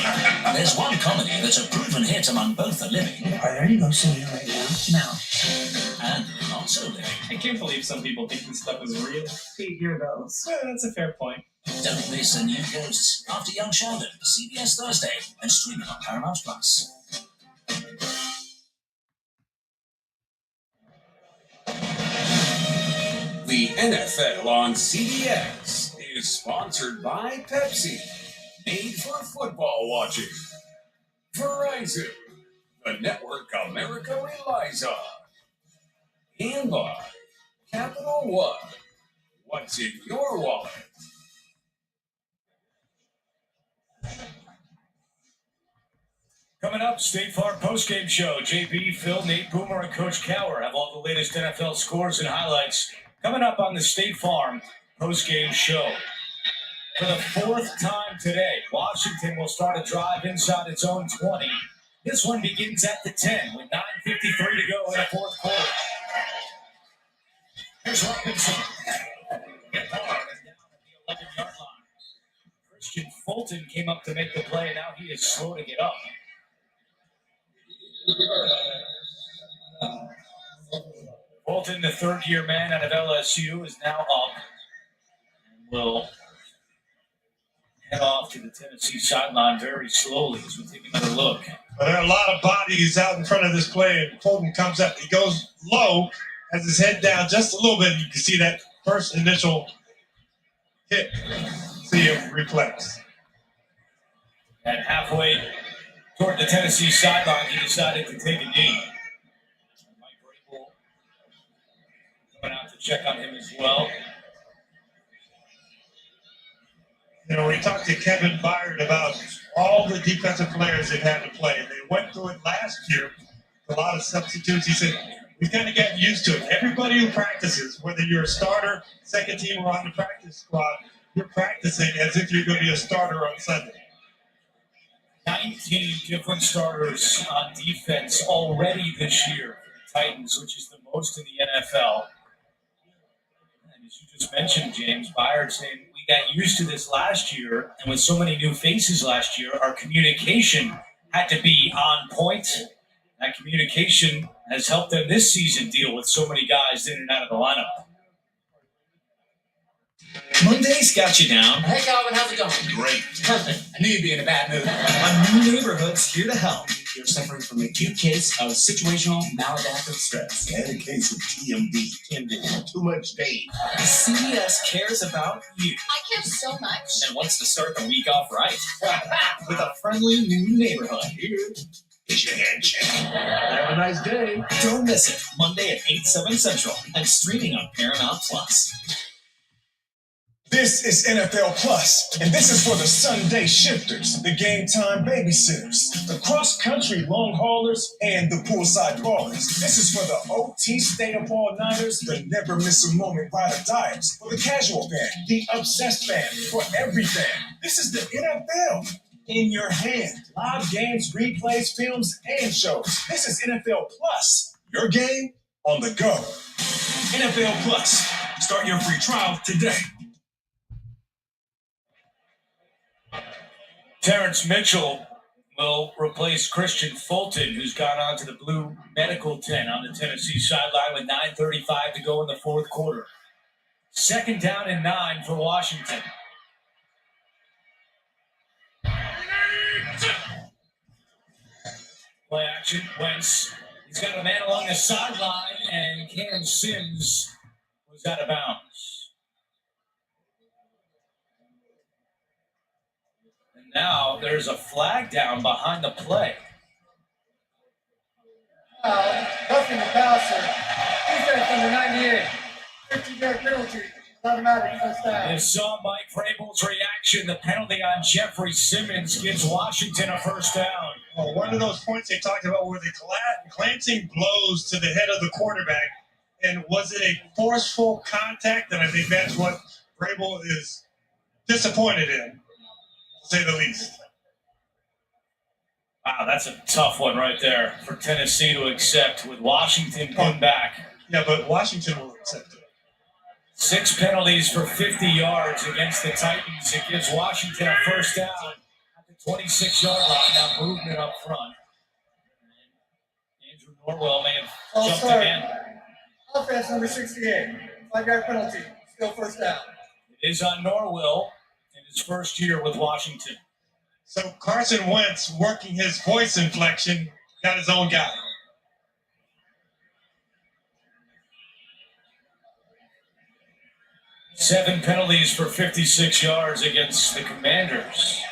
There's one comedy that's a proven hit among both the living. Are there any ghosts in here right now? No. And not so living. I can't believe some people think this stuff is real. Figure those. Well, that's a fair point. Don't miss the new Ghosts after Young Sheldon, CBS Thursday, and streaming on Paramount Plus. The NFL on CBS is sponsored by Pepsi. Made for football watching. Verizon, the network America relies on. And by Capital One. What's in your wallet? Coming up, State Farm postgame show. JB, Phil, Nate Boomer, and Coach Cower have all the latest NFL scores and highlights coming up on the State Farm postgame show. For the 4th time today, Washington will start a drive inside its own 20. This one begins at the 10 with 9:53 to go in the 4th quarter. Here's Robinson. Get hard and down at the 11-yard line. Christian Fulton came up to make the play, and now he is slow to get up. Fulton, the 3rd-year man out of LSU, is now up and will head off to the Tennessee sideline very slowly as we take another look. But there are a lot of bodies out in front of this play, and Fulton comes up. He goes low, has his head down just a little bit. You can see that first initial hit. See him reflex. And halfway toward the Tennessee sideline, he decided to take a knee. Mike Vrabel went out to check on him as well. You know, we talked to Kevin Byard about all the defensive players they've had to play. And they went through it last year. A lot of substitutes. He said, we've kind of gotten used to it. Everybody who practices, whether you're a starter, second team, or on the practice squad, you're practicing as if you're going to be a starter on Sunday. 19 different starters on defense already this year for the Titans, which is the most in the NFL. And as you just mentioned, James, Byard saying we got used to this last year, and with so many new faces last year, our communication had to be on point. That communication has helped them this season deal with so many guys in and out of the lineup. Monday's got you down. Hey, Calvin, how's it going? Great. Perfect. I knew you'd be in a bad mood. A new neighborhood's here to help. You're suffering from an acute case of situational maladaptive stress. And a case of TMD. Too much days. CBS cares about you. I care so much. And wants to start the week off right. With a friendly new neighborhood. Here is your handshake. Have a nice day. Don't miss it. Monday at 8, 7 Central. And streaming on Paramount Plus. This is NFL Plus, and this is for the Sunday shifters, the game time babysitters, the cross-country long haulers, and the poolside ballers. This is for the OT stay-up all-nighters, the never miss a moment ride-or-diers, for the casual fan, the obsessed fan, for every fan. This is the NFL in your hand. Live games, replays, films, and shows. This is NFL Plus, your game on the go. NFL Plus. Start your free trial today. Terrence Mitchell will replace Christian Fulton, who's gone on to the blue medical tent on the Tennessee sideline with 9:35 to go in the fourth quarter. 2nd down and 9 for Washington. Play action, Wentz. He's got a man along the sideline, and Cam Sims was out of bounds. Now there's a flag down behind the play. Roughing the passer. Defense number 98. 50-yard penalty. Automatic first down. You saw Mike Vrabel's reaction. The penalty on Jeffrey Simmons gives Washington a first down. Oh, one of those points they talked about where the glancing blows to the head of the quarterback. And was it a forceful contact? And I think that's what Vrabel is disappointed in, to say the least. Wow, that's a tough one right there for Tennessee to accept with Washington pinned back. Yeah, but Washington will accept it. 6 penalties for 50 yards against the Titans. It gives Washington a first down at the 26-yard line. Now movement up front. Andrew Norwell may have jumped again. Offense number 68. 5-yard penalty. Still first down. It is on Norwell in his first year with Washington. So Carson Wentz, working his voice inflection, got his own guy. Seven penalties for 56 yards against the Commanders.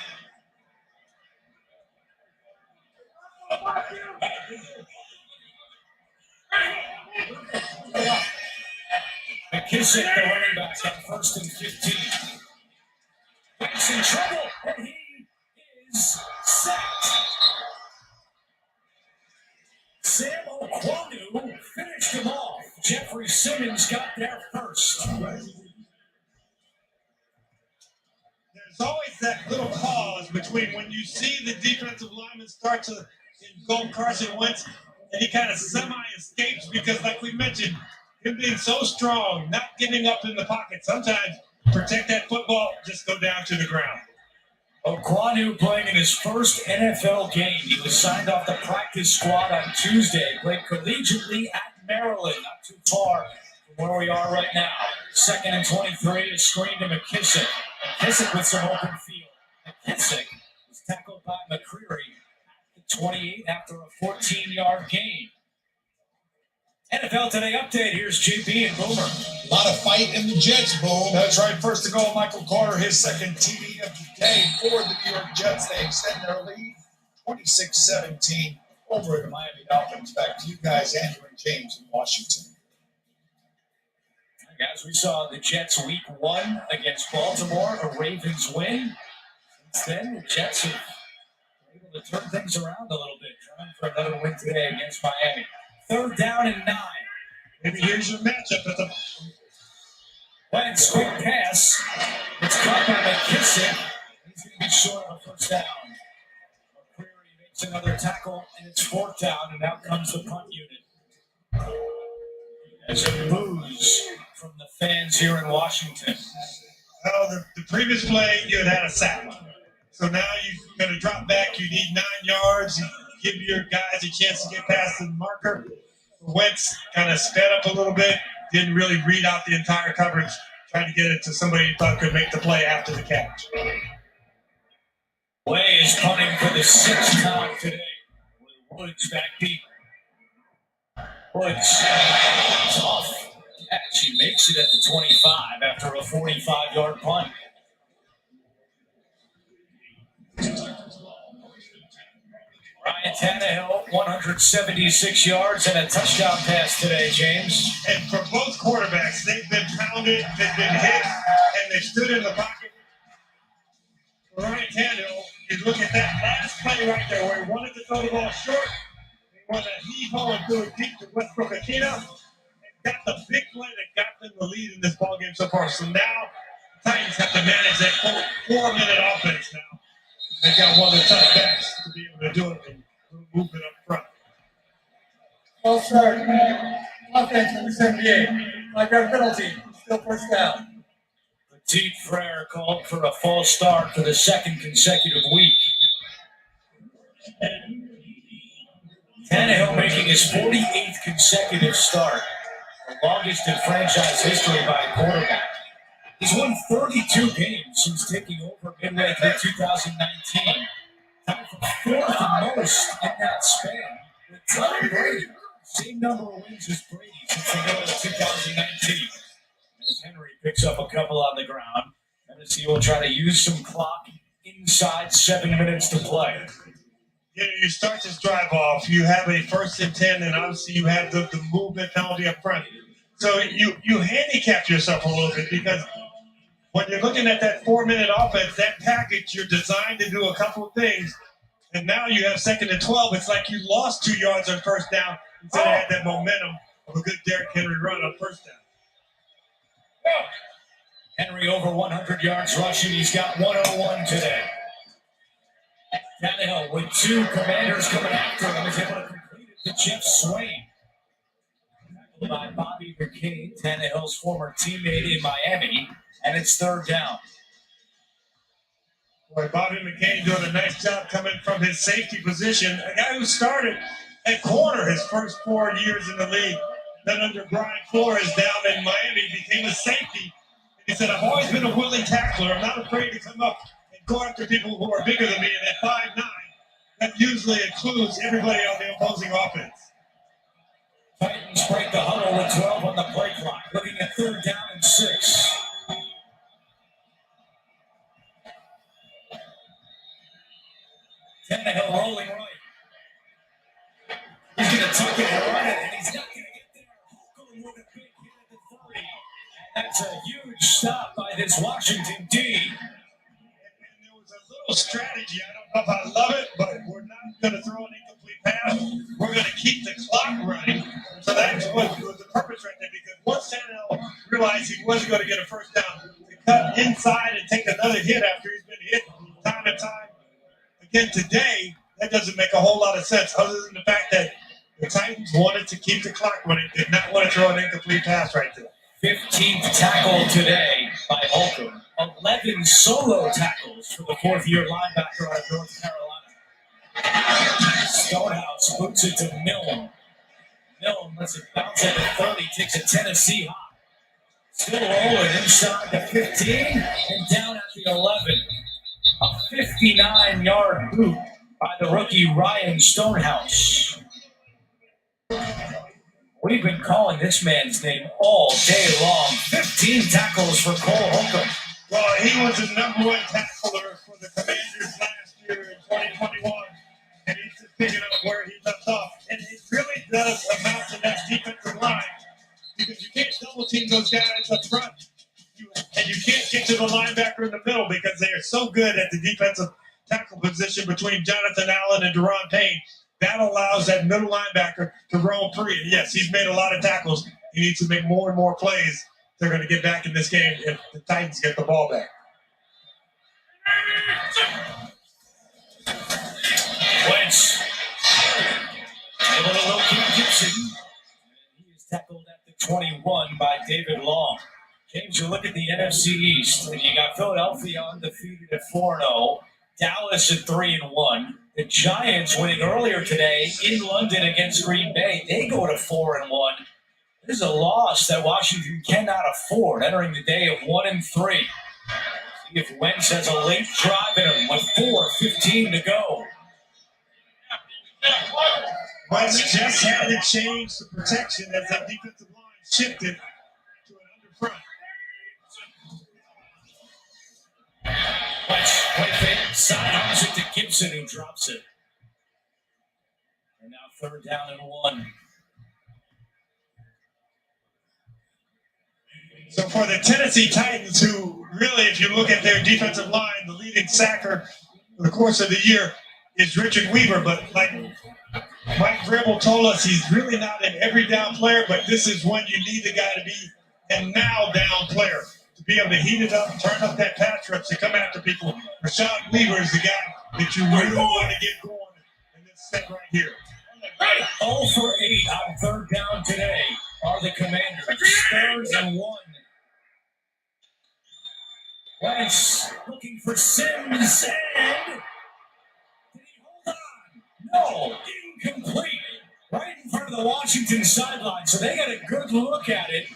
McKissick, the running back, on 1st and 15. He's in trouble, and he is sacked. Sam Okwonu finished him off. Jeffrey Simmons got there first. There's always that little pause between when you see the defensive lineman start to engulf Carson Wentz, and he kind of semi-escapes because, like we mentioned, him being so strong, not giving up in the pocket. Sometimes protect that football, just go down to the ground. Okwonu playing in his first NFL game. He was signed off the practice squad on Tuesday. Played collegiately at Maryland, not too far from where we are right now. 2nd and 23, a screen to McKissick. McKissick with some open field. McKissick was tackled by McCreary at the 28 after a 14-yard gain. NFL Today update. Here's JP and Boomer. A lot of fight in the Jets, Boom. That's right. First to go, Michael Carter, his second TD of the day for the New York Jets. They extend their lead 26-17 over the Miami Dolphins. Back to you guys, Andrew and James in Washington. Guys, we saw the Jets week 1 against Baltimore, a Ravens win. Since then, the Jets have been able to turn things around a little bit, trying for another win today against Miami. 3rd down and 9. Maybe here's your matchup at the Wentz, quick pass. It's caught by McKissick. He's going to be short of a 1st down. McCreary makes another tackle, and it's 4th down, and out comes the punt unit. As it moves from the fans here in Washington. Well, the previous play, you had a sack. So now you're going to drop back. You need 9 yards. You give your guys a chance to get past the marker. Wentz kind of sped up a little bit. Didn't really read out the entire coverage. Trying to get it to somebody who thought could make the play after the catch. Way is punting for the 6th time today. Woods back deep. Woods is off. Catch. He makes it at the 25 after a 45-yard punt. Ryan Tannehill, 176 yards and a touchdown pass today, James. And for both quarterbacks, they've been pounded, they've been hit, and they stood in the pocket. For Ryan Tannehill, you look at that last play right there where he wanted to throw the ball short. He wanted to heave-ho and threw it deep to Westbrook Akina. Got the big play that got them the lead in this ballgame so far. So now the Titans have to manage that 4-minute offense now. They've got one of the tough backs to be able to do it and move it up front. False start. Offense number 78. 5-yard penalty. Still 1st down. Petit Frere called for a false start for the 2nd consecutive week. Tannehill making his 48th consecutive start. The longest in franchise history by a quarterback. He's won 32 games since taking over midway through 2019. Time for 4th most in that span. With Tom Brady, same number of wins as Brady since the middle of 2019. As Henry picks up a couple on the ground, Tennessee will try to use some clock inside 7 minutes to play. You start this drive off, you have a 1st and 10, and obviously you have the movement penalty up front. So you handicap yourself a little bit because when you're looking at that 4-minute offense, that package, you're designed to do a couple of things. And now you have 2nd and 12. It's like you lost 2 yards on 1st down instead of had that momentum of a good Derrick Henry run on 1st down. Henry over 100 yards rushing. He's got 101 today. Tannehill with 2 Commanders coming after him is able to complete it to Jeff Swain. By Bobby McCain, Tannehill's former teammate in Miami, and it's 3rd down. Boy, Bobby McCain doing a nice job coming from his safety position. A guy who started at corner his first 4 years in the league. Then under Brian Flores down in Miami, became a safety. He said, I've always been a willing tackler. I'm not afraid to come up and go after people who are bigger than me. And at 5'9", that usually includes everybody on the opposing offense. Titans break the huddle with 12 on the play clock, looking at 3rd down and 6. Tannehill rolling right. He's going to tuck it and run it, and he's not going to get there. Holcomb with a big hit at the 30. And that's a huge stop by this Washington D. And there was a little strategy. I don't know if I love it, but we're not going to throw an incomplete pass. We're going to keep the clock running. So that's what was the purpose right there. Because once Tannehill realized he wasn't going to get a 1st down, to cut inside and take another hit after he's been hit time and time again today, that doesn't make a whole lot of sense other than the fact that the Titans wanted to keep the clock running, did not want to throw an incomplete pass right there. 15th tackle today by Holcomb. 11 solo tackles for the 4th-year linebacker out of North Carolina. Stonehouse boots it to Milne. Milne lets it bounce at the 30, takes a Tennessee hop. Still rolling inside the 15 and down at the 11. A 59-yard boot by the rookie Ryan Stonehouse. We've been calling this man's name all day long. 15 tackles for Cole Holcomb. Well, he was the #1 tackler for the Commanders last year in 2021, and he's just picking up where he left off. And it really does amount to that defensive line, because you can't double team those guys up front, and you can't get to the linebacker in the middle because they are so good at the defensive tackle position between Jonathan Allen and Deron Payne. That allows that middle linebacker to roam free. And yes, he's made a lot of tackles. He needs to make more and more plays. They're going to get back in this game if the Titans get the ball back. Wentz able to locate Gibson. He is tackled at the 21 by David Long. James, you look at the NFC East, and you got Philadelphia undefeated at 4-0, Dallas at 3-1. The Giants winning earlier today in London against Green Bay. They go to 4-1. This is a loss that Washington cannot afford, entering the day of 1-3. See if Wentz has a late drive in him with 4:15 to go. Wentz just had to change the protection as that defensive line shifted to an under front. Wentz, play fake, sidearms it to Gibson, who drops it. And now 3rd down and 1. So for the Tennessee Titans, who really, if you look at their defensive line, the leading sacker for the course of the year is Richard Weaver. But like Mike Vrabel told us, he's really not an every down player, but this is when you need the guy to be a now down player, to be able to heat it up, turn up that pass rush, to come after people. Rashad Weaver is the guy that you really want to get going in this set right here. 0 for 8 on 3rd down today are the Commanders. 3rd and 1. Wentz looking for Sims, and did he hold on? No, incomplete. Right in front of the Washington sideline, so they got a good look at it,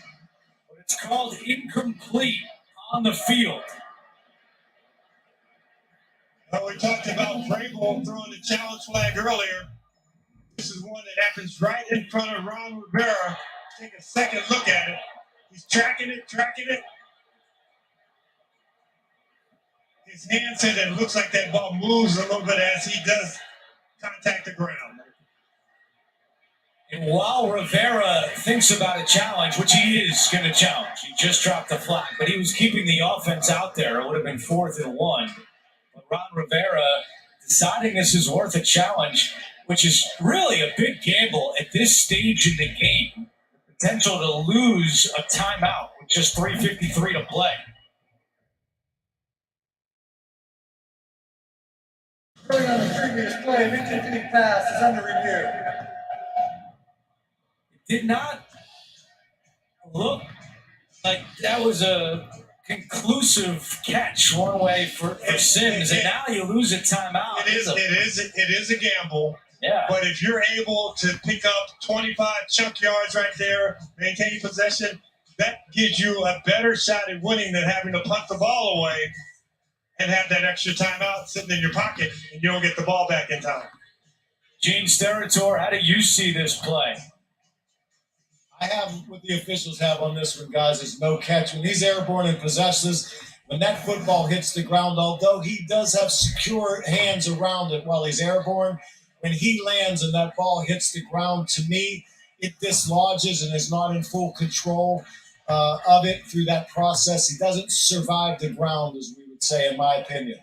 but it's called incomplete on the field. Well, we talked about Vrabel throwing the challenge flag earlier. This is one that happens right in front of Ron Rivera. Take a second look at it. He's tracking it. His hand said that it looks like that ball moves a little bit as he does contact the ground. And while Rivera thinks about a challenge, which he is going to challenge, he just dropped the flag, but he was keeping the offense out there. It would have been 4th and 1. But Ron Rivera deciding this is worth a challenge, which is really a big gamble at this stage in the game. The potential to lose a timeout with just 3:53 to play. Early on the previous play, an incomplete pass is under review. It did not look like that was a conclusive catch one way for Sims, and now you lose a timeout. It is a gamble. Yeah. But if you're able to pick up 25 chunk yards right there, maintain possession, that gives you a better shot at winning than having to punt the ball away and have that extra timeout sitting in your pocket and you don't get the ball back in time. Gene Steratore, how do you see this play? I have what the officials have on this one, guys, is no catch. When he's airborne and possesses, when that football hits the ground, although he does have secure hands around it while he's airborne, when he lands and that ball hits the ground, to me, it dislodges and is not in full control of it through that process. He doesn't survive the ground, as we would say, in my opinion.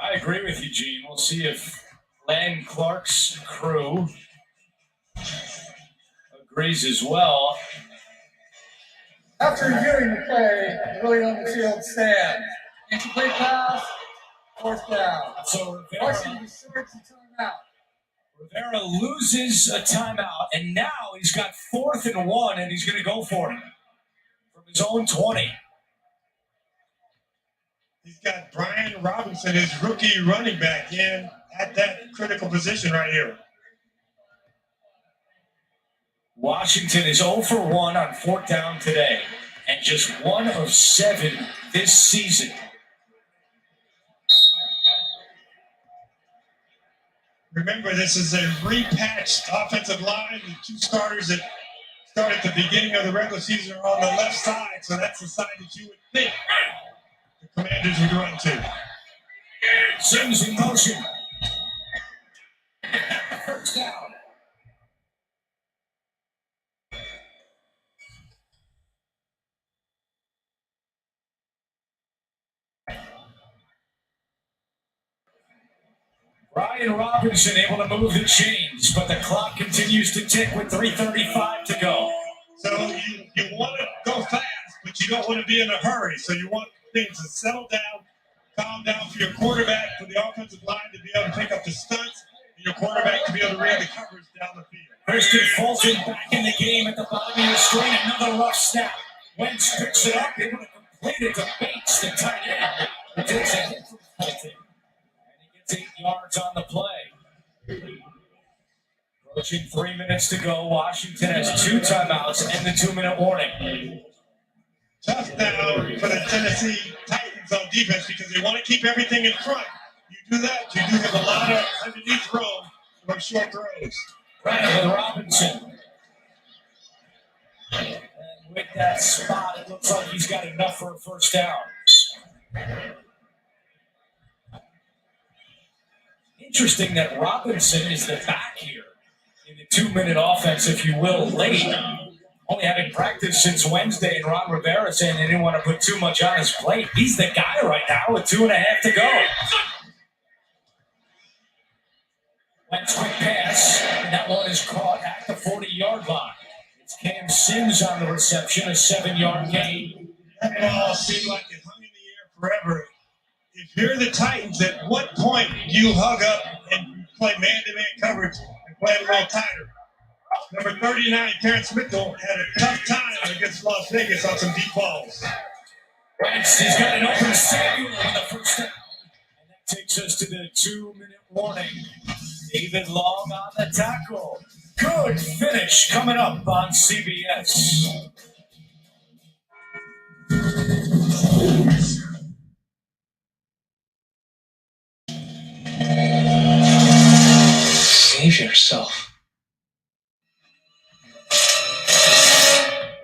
I agree with you, Gene. We'll see if Len Clark's crew agrees as well. After reviewing the play, early on the field stand. Incomplete pass, 4th down. So Washington resorts to timeout. Rivera loses a timeout, and now he's got 4th and 1, and he's going to go for it from his own 20. He's got Brian Robinson, his rookie running back, in at that critical position right here. Washington is 0 for 1 on 4th down today, and just 1 of 7 this season. Remember this is a repatched offensive line. The two starters that start at the beginning of the regular season are on the left side, so that's the side that you would think the Commanders would run to. Sims in motion. First down. Brian Robinson able to move the chains, but the clock continues to tick with 3:35 to go. So you want to go fast, but you don't want to be in a hurry. So you want things to settle down, calm down for your quarterback, for the offensive line to be able to pick up the stunts, and your quarterback to be able to read the coverage down the field. Christian Fulton back in the game at the bottom of the screen. Another rough snap. Wentz picks it up, able to complete it to Bates, the tight end. He takes a hit from Fulton. 8 yards on the play. Approaching 3 minutes to go. Washington has 2 timeouts and the 2-minute warning. Touchdown for the Tennessee Titans on defense because they want to keep everything in front. You do that, you do have a lot of underneath room for short throws. Right with Robinson. And with that spot, it looks like he's got enough for a first down. Interesting that Robinson is the back here in the 2-minute offense, if you will, late. Only having practiced since Wednesday, and Ron Rivera saying they didn't want to put too much on his plate. He's the guy right now with 2.5 to go. Wentz quick pass, and that one is caught at the 40-yard line. It's Cam Sims on the reception, a 7-yard gain. That ball seemed like it hung in the air forever. If you're the Titans, at what point do you hug up and play man-to-man coverage and play it a little tighter? Number 39, Terrence Mitchell, had a tough time against Las Vegas on some deep balls. Wentz has got an open Samuel on the first down. And that takes us to the 2-minute warning. David Long on the tackle. Good finish coming up on CBS. Save yourself.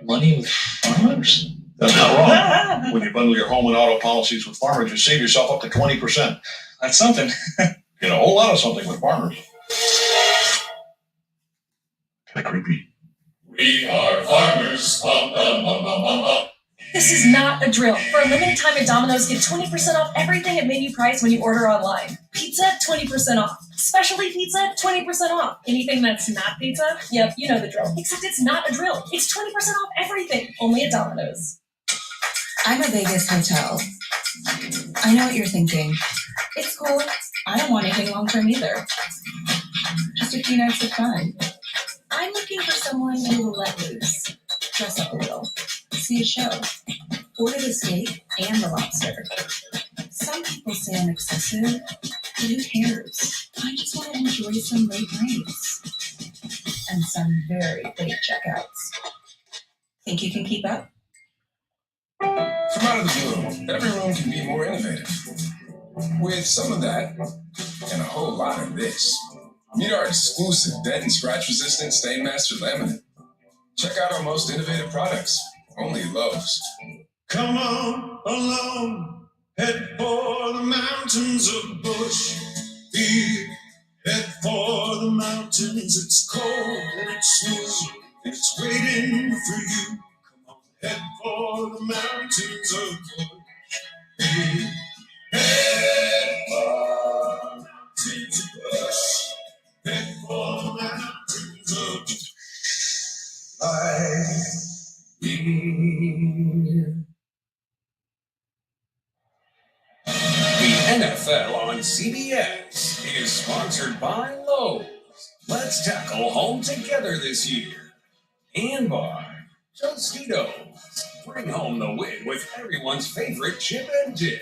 Money with Farmers? That's not wrong. When you bundle your home and auto policies with Farmers, you save yourself up to 20%. That's something. Get a whole lot of something with Farmers. Kind of creepy. We are farmers. Bum, bum, bum, bum, bum, bum. This is not a drill. For a limited time at Domino's, get 20% off everything at menu price when you order online. Pizza, 20% off. Specialty pizza, 20% off. Anything that's not pizza? Yep, you know the drill. Except it's not a drill. It's 20% off everything. Only at Domino's. I'm a Vegas hotel. I know what you're thinking. It's cool. I don't want anything long-term either. Just a few nights of fun. I'm looking for someone who will let loose. Dress up a little. See a show. Order the steak and the lobster. Some people say I'm excessive, but who cares? I just want to enjoy some late nights. And some very late checkouts. Think you can keep up? From out of the blue, every room can be more innovative. With some of that, and a whole lot of this. Meet our exclusive dent and scratch resistant Stainmaster laminate. Check out our most innovative products, only at Lowe's. Come on along, head for the mountains of Bush. Head for the mountains, it's cold and it's smooth. It's waiting for you. Come on, head for the mountains of Bush. Head for the mountains of Bush. Head for the mountains of life. The NFL on CBS is sponsored by Lowe's. Let's tackle home together this year. And by Tostitos. Bring home the win with everyone's favorite chip and dip.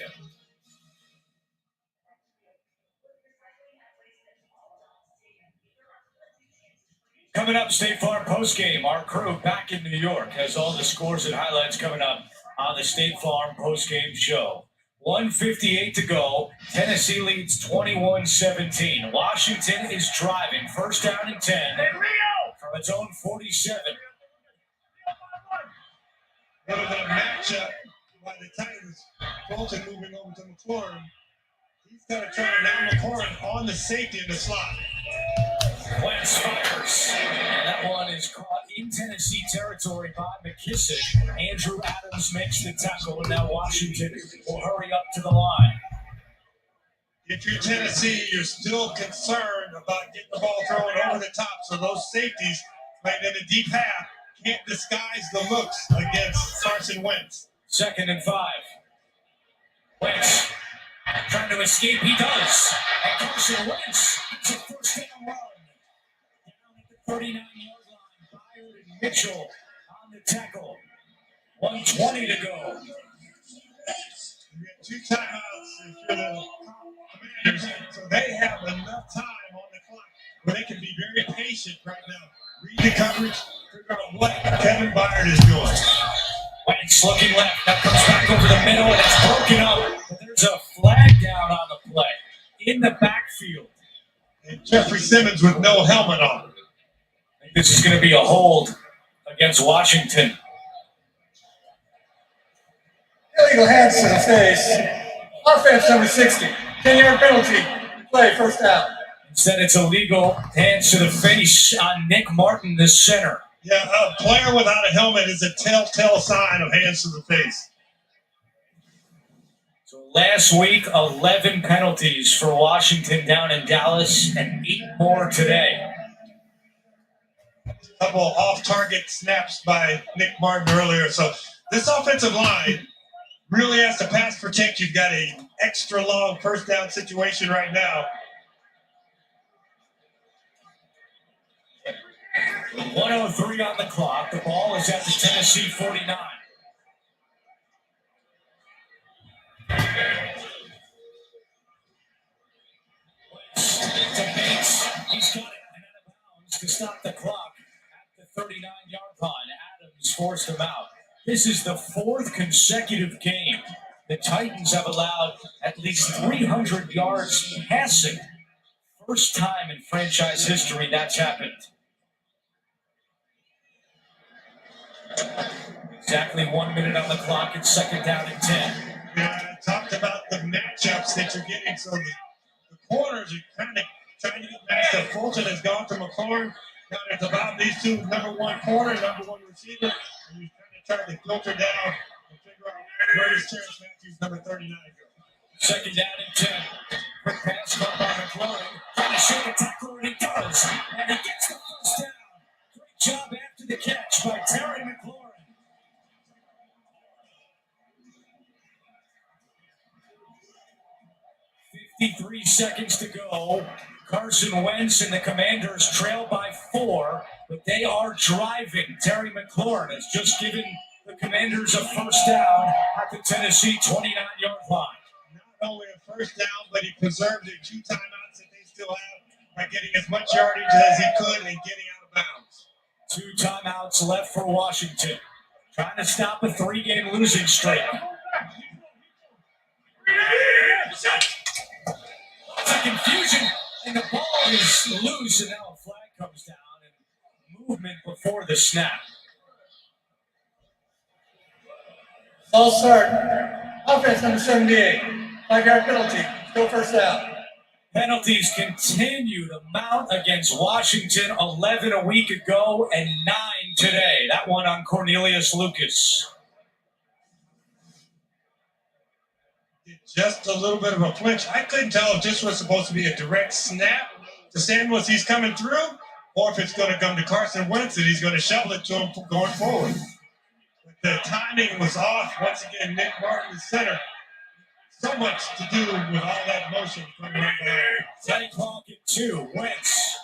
Coming up, State Farm postgame. Our crew back in New York has all the scores and highlights coming up on the State Farm postgame show. 1:58 to go. Tennessee leads 21-17. Washington is driving. First down and 10 from its own 47. What a matchup by the Titans. Fulton moving over to McLaurin. He's going to turn now McLaurin on the safety in the slot. Wentz fires. And that one is caught in Tennessee territory by McKissick. Andrew Adams makes the tackle, and now Washington will hurry up to the line. If you're Tennessee, you're still concerned about getting the ball thrown over the top, so those safeties playing in the deep half can't disguise the looks against Carson Wentz. 2nd and 5. Wentz trying to escape. He does. And Carson Wentz gets a first down run. Down at the 39-yard line. Byard and Mitchell on the tackle. 1:20 to go. We have 2 timeouts if you're the Commanders, so they have enough time on the clock where they can be very patient right now. Read the coverage, figure out what Kevin Byard is doing. Wentz looking left. That comes back over the middle, and it's broken up. But there's a flag down on the play in the backfield. And Jeffrey Simmons with no helmet on. I think this is going to be a hold against Washington. Illegal hands to the face. Offense number 60. 10-yard penalty. Play, first down. Instead, it's illegal hands to the face on Nick Martin, the center. Yeah, a player without a helmet is a telltale sign of hands to the face. So last week, 11 penalties for Washington down in Dallas, and 8 more today. A couple off-target snaps by Nick Martin earlier. So this offensive line really has to pass protect. You've got an extra long first down situation right now. 1:03 on the clock. The ball is at the Tennessee 49. To Bates. He's got it and out of bounds to stop the clock at the 39-yard line. Adams forced him out. This is the 4th consecutive game the Titans have allowed at least 300 yards passing. First time in franchise history that's happened. Exactly 1 minute on the clock. It's 2nd down and 10. I talked about the matchups that you're getting. So the corners are kind of trying to get matched up. Fulton has gone to McLaurin. Now it's about these two, number 1 corner, number 1 receiver. And he's kind of trying to filter down and figure out where does Terrence Matthews, number 39, go. 2nd down and 10. Quick pass caught by McLaurin. Trying to shake a tackle, and he does. And he gets the first down. Great job after the catch by Terry McLaurin. 53 seconds to go. Carson Wentz and the Commanders trail by 4, but they are driving. Terry McLaurin has just given the Commanders a first down at the Tennessee 29-yard line. Not only a first down, but he preserved the 2 timeouts that they still have by getting as much yardage as he could and getting out of bounds. 2 timeouts left for Washington. Trying to stop a 3-game losing streak. Lots of confusion, and the ball is loose, and now a flag comes down, and movement before the snap. All start. Offense number 78. 5-yard penalty. Go first down. Penalties continue to mount against Washington. 11 a week ago and 9 today. That one on Cornelius Lucas. Just a little bit of a flinch. I couldn't tell if this was supposed to be a direct snap to Samuels he's coming through, or if it's going to come to Carson Wentz and he's going to shovel it to him going forward. But the timing was off. Once again, Nick Martin, the center. So much to do with all that motion from right behind. Tight clock at 2. Wentz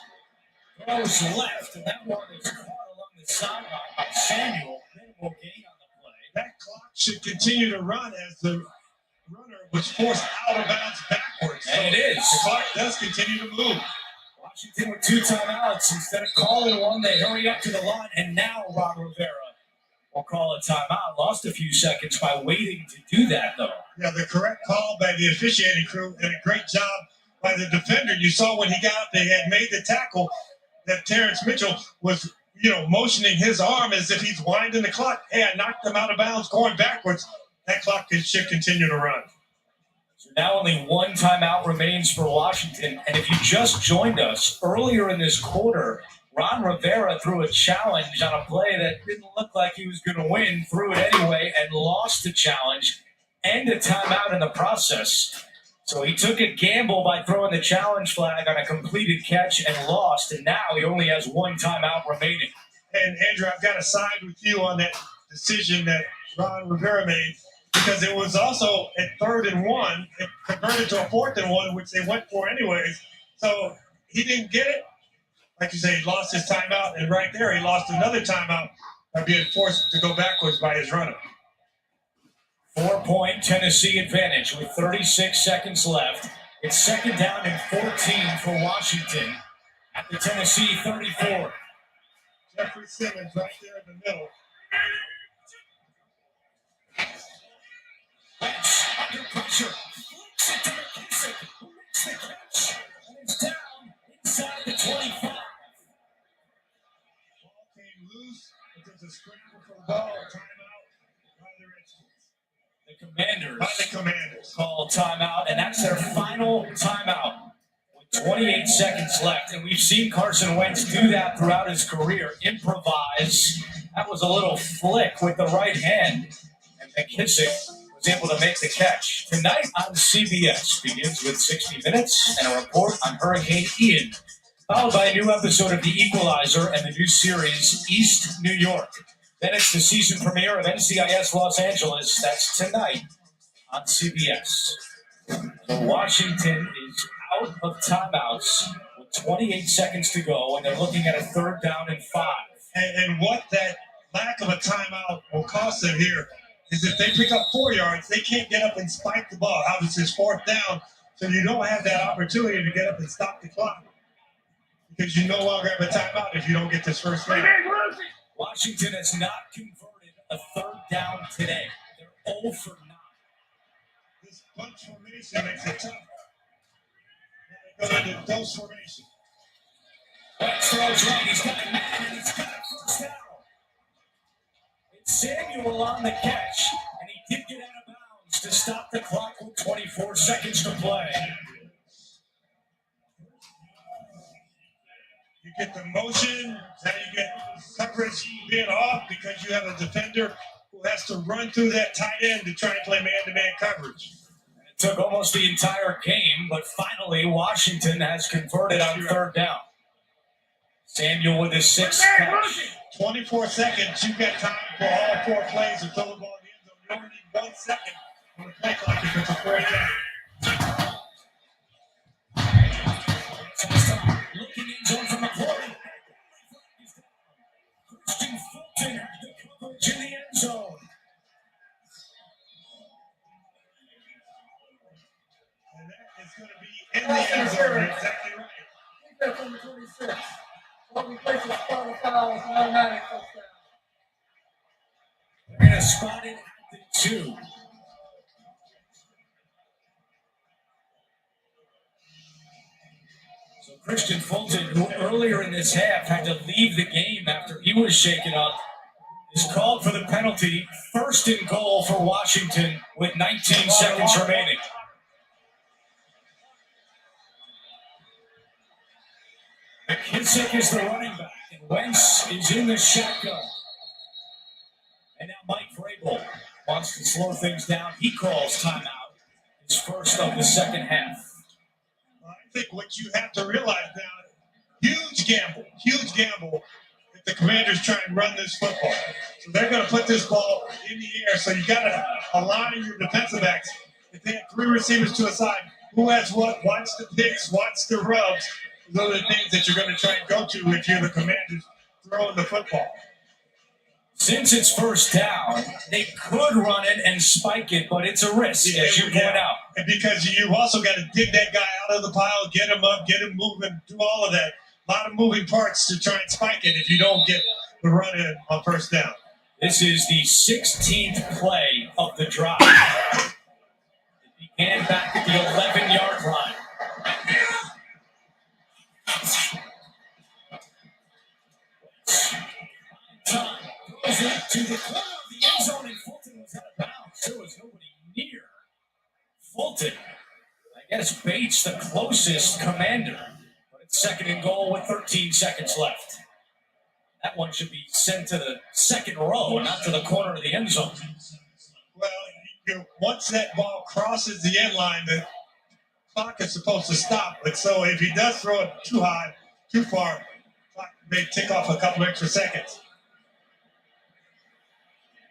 throws left, and that one is caught along the sideline by Samuel. Minimal gain on the play. That clock should continue to run as the runner was forced out of bounds backwards. And it is. The clock does continue to move. Washington with 2 timeouts. Instead of calling one, they hurry up to the line, and now Ron Rivera will call a timeout. Lost a few seconds by waiting to do that, though. Yeah, the correct call by the officiating crew and a great job by the defender. You saw when he got up, they had made the tackle that Terrence Mitchell was, motioning his arm as if he's winding the clock. Hey, I knocked him out of bounds going backwards. That clock should continue to run. So now only one timeout remains for Washington. And if you just joined us, earlier in this quarter, Ron Rivera threw a challenge on a play that didn't look like he was going to win, threw it anyway, and lost the challenge and a timeout in the process. So he took a gamble by throwing the challenge flag on a completed catch and lost, and now he only has one timeout remaining. And Andrew, I've got to side with you on that decision that Ron Rivera made, because it was also at 3rd and 1. It converted to a 4th and 1, which they went for anyways. So he didn't get it. Like you say, he lost his timeout, and right there he lost another timeout by being forced to go backwards by his runner. 4-point Tennessee advantage with 36 seconds left. It's 2nd down and 14 for Washington at the Tennessee 34. Jeffrey Simmons right there in the middle. Wentz under pressure. Flicks it to McKissick, who makes the catch. And it's down inside the 25. Ball came loose, but there's a scramble for the ball. Timeout by the Redskins. The Commanders call timeout, and that's their final timeout with 28 seconds left. And we've seen Carson Wentz do that throughout his career, improvise. That was a little flick with the right hand, and McKissick was able to make the catch. Tonight on CBS begins with 60 Minutes and a report on Hurricane Ian, followed by a new episode of The Equalizer and the new series East New York. Then it's the season premiere of NCIS Los Angeles. That's tonight on CBS. So Washington is out of timeouts with 28 seconds to go, and they're looking at a 3rd down and 5. And what that lack of a timeout will cost them here is if they pick up 4 yards, they can't get up and spike the ball. Obviously, it's 4th down, so you don't have that opportunity to get up and stop the clock because you no longer have a timeout if you don't get this first down. Washington has not converted a 3rd down today. They're 0 for 9. This bunch formation makes it tough. They go into dose formation. Wentz throws right. He's got a man, and he's got a first down. It's Samuel on the catch, and he did get out of bounds to stop the clock with 24 seconds to play. You get the motion, now you get coverage being off because you have a defender who has to run through that tight end to try and play man-to-man coverage. It took almost the entire game, but finally Washington has converted on 3rd down. Samuel with his 6th catch. 24 seconds, you've got time for all 4 plays to throw the ball in the end zone. You only need 1 second on the play clock if it's a 4th down. Looking in zone from the corner. Christian Fulton has the coverage in the end zone. And that is going to be in the end zone. You're exactly right. Defense number 26. What replaces spot the foul is an automatic touchdown. They're going to spot it at the 2. So Christian Fulton, who earlier in this half had to leave the game after he was shaken up, is called for the penalty. 1st and goal for Washington with 19 seconds remaining. McKissick is the running back, and Wentz is in the shotgun. And now Mike Vrabel wants to slow things down. He calls timeout. His first of the second half. I think what you have to realize now, huge gamble if the Commanders try and run this football. So they're going to put this ball in the air, so you got to align your defensive backs. If they have 3 receivers to a side, who has what, watch the picks, watch the rubs. Those are the things that you're going to try and go to if you're the Commanders throwing the football. Since it's 1st down, they could run it and spike it, but it's a risk, as you point out. And because you've also got to dig that guy out of the pile, get him up, get him moving, do all of that. A lot of moving parts to try and spike it if you don't get the run in on 1st down. This is the 16th play of the drive. It began back at the 11-yard line. Time goes it to the corner of the end zone, and Fulton was out of bounds. There was nobody near Fulton. I guess Bates the closest commander, but it's 2nd and goal with 13 seconds left. That one should be sent to the second row, not to the corner of the end zone. Well, once that ball crosses the end line, the clock is supposed to stop. But so if he does throw it too high, too far, the clock may tick off a couple extra seconds.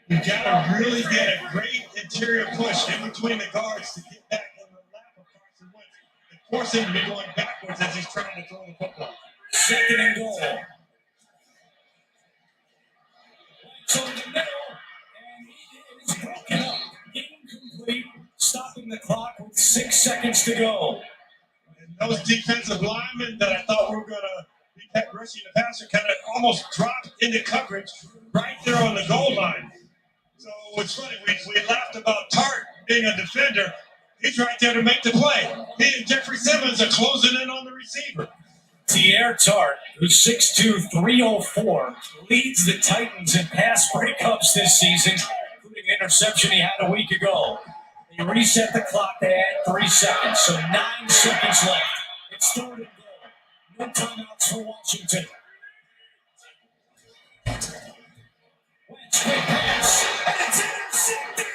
You got to really get a great interior push in between the guards to get back in the lap of Carson Wentz and force him to be going backwards as he's trying to throw the football. 2nd and goal. So in the middle, and it is broken up. Incomplete, stopping the clock with 6 seconds to go. And those defensive linemen that I thought were going to be rushing the passer kind of almost dropped into coverage right there on the goal line. So it's funny, we laughed about Tart being a defender. He's right there to make the play. He and Jeffrey Simmons are closing in on the receiver. Teair Tart, who's 6'2", 304, leads the Titans in pass breakups this season, including an interception he had a week ago. They reset the clock. They add 3 seconds, so 9 seconds left. It's 3rd and goal. No timeouts for Washington. Wentz, quick pass, and it's intercepted!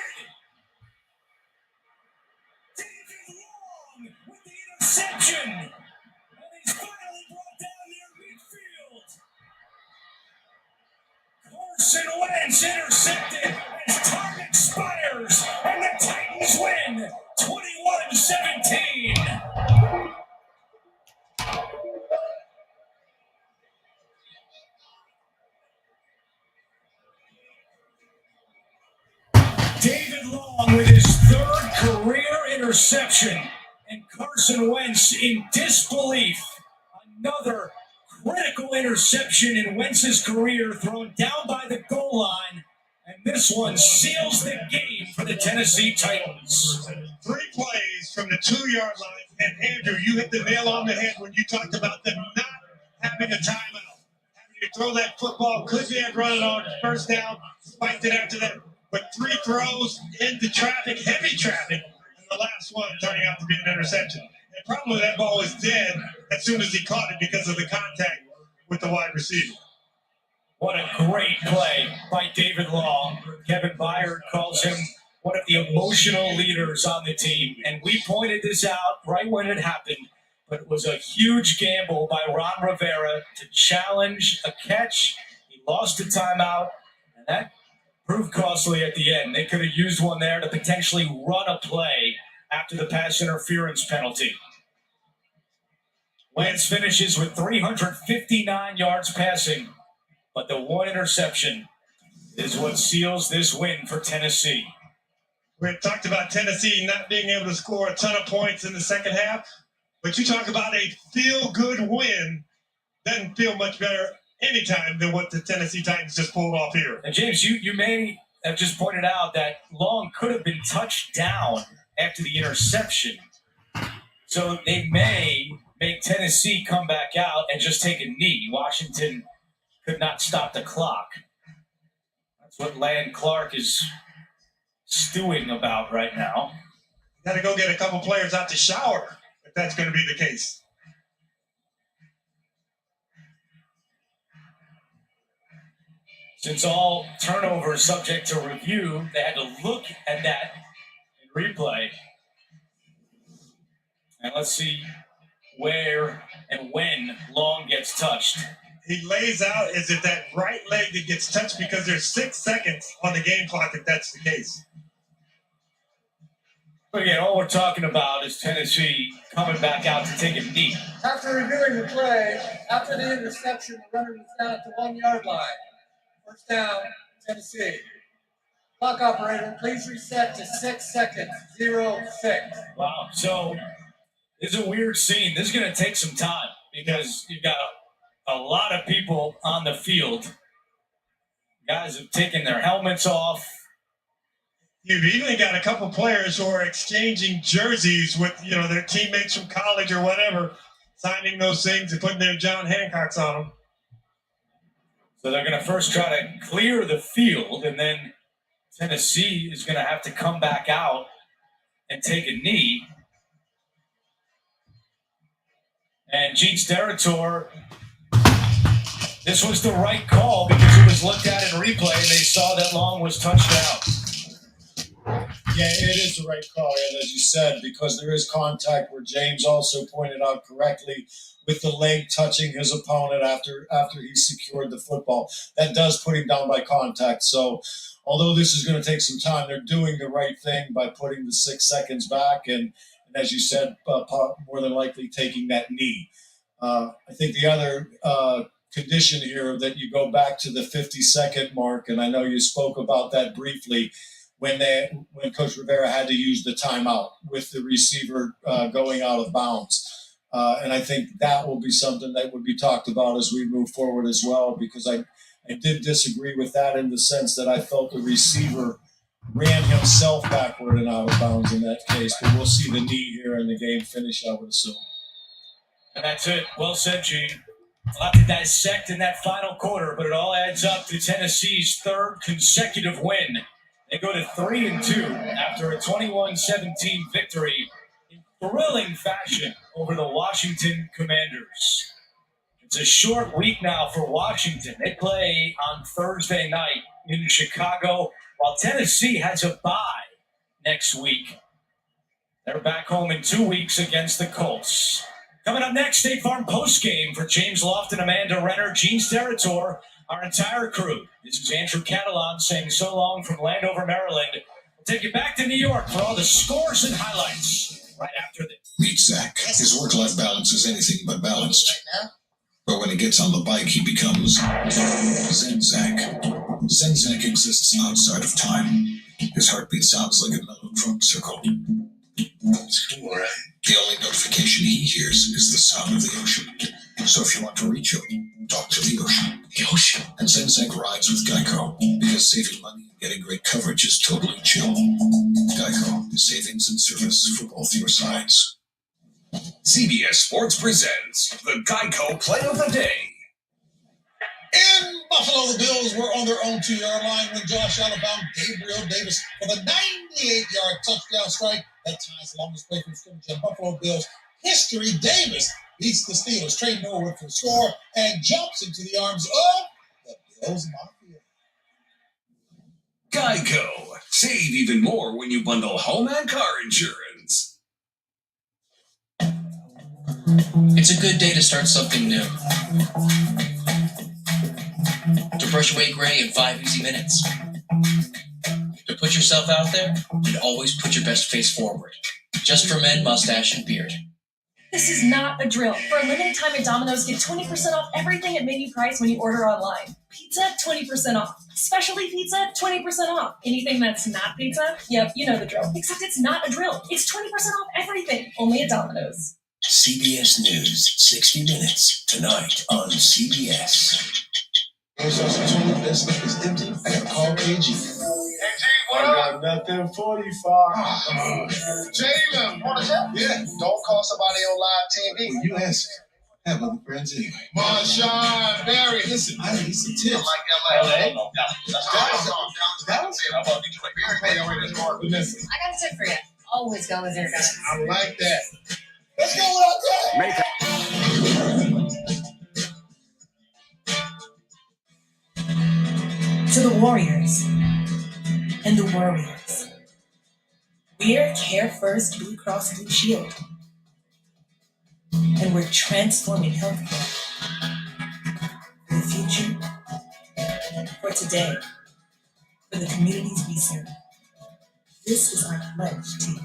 David Long with the interception! He's finally brought down near midfield. Carson Wentz intercepted as time expires, and the Titans win 21-17. David Long with his 3rd career interception, and Carson Wentz in disbelief. Another critical interception in Wentz's career thrown down by the goal line, and this one seals the game for the Tennessee Titans. 3 plays from the 2-yard line, and Andrew, you hit the nail on the head when you talked about them not having a timeout. Having to throw that football, could they have run it on first down, spiked it after that, but 3 throws into traffic, heavy traffic, and the last one turning out to be an interception. The problem with that ball is dead as soon as he caught it because of the contact with the wide receiver. What a great play by David Long. Kevin Byard calls him one of the emotional leaders on the team. And we pointed this out right when it happened, but it was a huge gamble by Ron Rivera to challenge a catch. He lost a timeout, and that proved costly at the end. They could have used one there to potentially run a play after the pass interference penalty. Wentz finishes with 359 yards passing, but the 1 interception is what seals this win for Tennessee. We had talked about Tennessee not being able to score a ton of points in the second half, but you talk about a feel-good win, doesn't feel much better anytime than what the Tennessee Titans just pulled off here. And James, you may have just pointed out that Long could have been touched down after the interception. So they may make Tennessee come back out and just take a knee. Washington could not stop the clock. That's what Land Clark is stewing about right now. Got to go get a couple players out to shower if that's going to be the case. Since all turnovers subject to review, they had to look at that in replay. And let's see where and when Long gets touched. He lays out as if that right leg that gets touched because there's 6 seconds on the game clock if that's the case. But again, all we're talking about is Tennessee coming back out to take a knee. After reviewing the play, after the interception, the runner was down at the 1-yard line. First down, Tennessee. Clock operator, please reset to 6 seconds, 0-6. Wow. So this is a weird scene. This is going to take some time because you've got a lot of people on the field. Guys have taken their helmets off. You've even got a couple players who are exchanging jerseys with, their teammates from college or whatever, signing those things and putting their John Hancocks on them. So they're going to first try to clear the field, and then Tennessee is going to have to come back out and take a knee. And Gene Steratore, this was the right call because it was looked at in replay, and they saw that Long was touched out. Yeah, it is the right call, and as you said, because there is contact where James also pointed out correctly with the leg touching his opponent after he secured the football. That does put him down by contact. So although this is going to take some time, they're doing the right thing by putting the 6 seconds back and as you said, more than likely taking that knee. I think the other condition here that you go back to the 50-second mark, and I know you spoke about that briefly, when Coach Rivera had to use the timeout with the receiver going out of bounds. And I think that will be something that would be talked about as we move forward as well, because I did disagree with that in the sense that I felt the receiver ran himself backward and out of bounds in that case. But we'll see the knee here and the game finish, I would assume. And that's it. Well said, Gene. A lot to dissect in that final quarter, but it all adds up to Tennessee's third consecutive win. They go to 3-2 after a 21-17 victory in thrilling fashion over the Washington Commanders. It's a short week now for Washington. They play on Thursday night in Chicago, while Tennessee has a bye next week. They're back home in 2 weeks against the Colts. Coming up next, State Farm postgame for James Lofton, Amanda Renner, Gene Steratore, our entire crew. This is Andrew Catalan saying so long from Landover, Maryland. We'll take you back to New York for all the scores and highlights right after this. Meet Zach. His work-life balance is anything but balanced. But when he gets on the bike, he becomes Zen-Zach. Zen-Zach exists outside of time. His heartbeat sounds like a mellow drum circle. That's cool, right? The only notification he hears is the sound of the ocean. So if you want to reach him, talk to the ocean. The ocean. And Zen-Zach rides with Geico, because saving money and getting great coverage is totally chill. Geico, savings and service for both your sides. CBS Sports presents the Geico Play of the Day. In Buffalo, the Bills were on their own 2-yard line when Josh Allen found Gabriel Davis for the 98-yard touchdown strike that ties the longest play from scrimmage in Buffalo Bills history. Davis beats the Steelers. Trey Norwood for the score and jumps into the arms of the Bills Mafia. Geico. Save even more when you bundle home and car insurance. It's a good day to start something new. To brush away gray in 5 easy minutes. To put yourself out there and always put your best face forward. Just for men, mustache, and beard. This is not a drill. For a limited time at Domino's, get 20% off everything at menu price when you order online. Pizza, 20% off. Specialty pizza, 20% off. Anything that's not pizza? Yep, you know the drill. Except it's not a drill. It's 20% off everything. Only at Domino's. CBS News, 60 Minutes, tonight on CBS. This is empty. I gotta call KG. What I got nothing for you, Jalen, what is that? Yeah, don't call somebody on live TV. You answer. I have other friends anyway. Marshawn Berry. Listen, I need some tips. I like LA. Dallas. How about Detroit? Hey, listen, I got a tip for you. Always go with your gut. I like that. Let's go without that. To the Warriors and the Warriors. We're Care First Blue Cross Blue Shield. And we're transforming healthcare. For the future, for today, for the communities we serve. This is our pledge to you.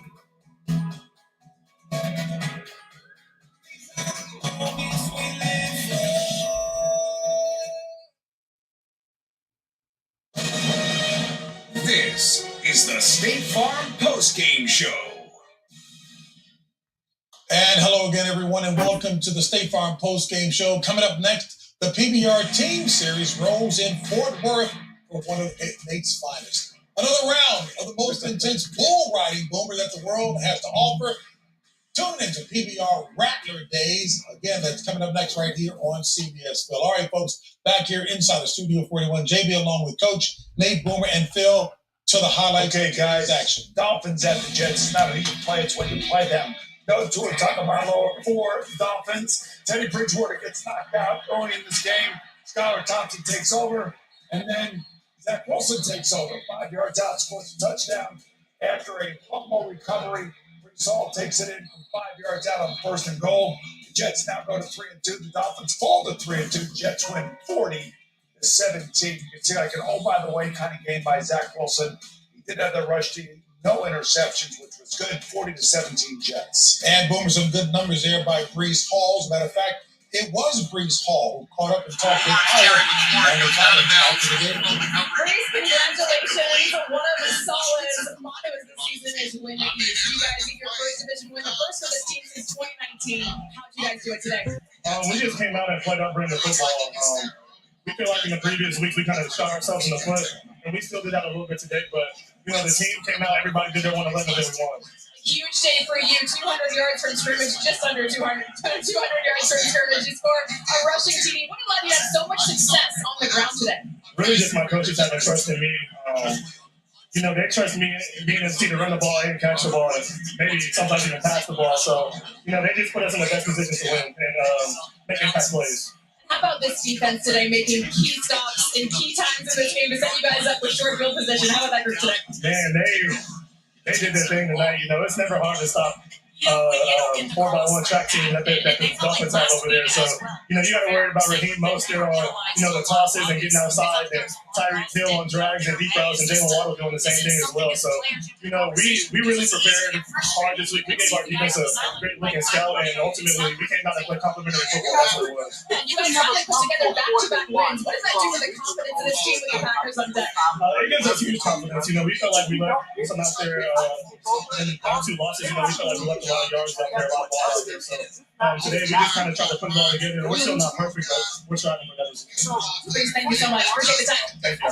This is the State Farm Postgame Show. And hello again, everyone, and welcome to the State Farm Postgame Show. Coming up next, the PBR Team Series rolls in Fort Worth for one of Nate's finest. Another round of the most intense bull riding, Boomer, that the world has to offer. Tune into PBR Rattler Days. Again, that's coming up next right here on CBS Phil. All right, folks, back here inside the Studio 41, JB along with Coach Nate, Boomer, and Phil to the highlights. Okay, guys. Action. Dolphins at the Jets. It's not an even play. It's when you play them. No Tua Tagovailoa for Dolphins. Teddy Bridgewater gets knocked out early in this game. Skylar Thompson takes over, and then Zach Wilson takes over. 5 yards out, scores a touchdown after a fumble recovery. Saul takes it in from 5 yards out on 1st and goal. The Jets now go to 3-2. The Dolphins fall to 3-2. The Jets win 40-17. You can see like an by the way kind of game by Zach Wilson. He did have the rush team, no interceptions, which was good. 40-17 Jets. And Boomer, some good numbers there by Breece Hall. As a matter of fact, it was Breece Hall who caught up and talked it Breece, congratulations. One of the solid mottos this season is win it. You guys get your first division win, the first for this team since 2019. How'd you guys do it today? We just came out and played our brand of football. We feel like in the previous weeks we kind of shot ourselves in the foot, and we still did that a little bit today. But the team came out, everybody did their 111, and we won. Huge day for you. 200 yards from scrimmage, just under 200 yards from scrimmage. You scored a rushing TD. What allowed you to have so much success on the ground today? Really, just my coaches having trust in me. They trust me being able to run the ball and catch the ball, and maybe sometimes even pass the ball. So, they just put us in the best position to win and make impact plays. How about this defense today, making key stops in key times in this game to set you guys up with short field position? How about that group today? Man, they did their thing tonight. It's never hard to stop 4x1 track team that the Dolphins have over there. So, you got to worry about Raheem Mostert on, the tosses and getting outside, and Tyreek Hill on drags and deep routes, and Jalen Waddle doing the same thing as well. So, we really prepared hard this week. We gave our defense a great look and scout, and ultimately we came out and played complimentary football. That's what it was. You guys finally put together back-to-back wins. What does that do for the confidence of this team with the Packers on deck? It gives us huge confidence. We felt like we left some out there in our 2 losses. We felt like we left a lot of yards out there, a lot of balls out there. So today we just kind of tried to put it all together. We're still not perfect, but we're trying for that. Please, thank you so much. Appreciate the time. Thank you.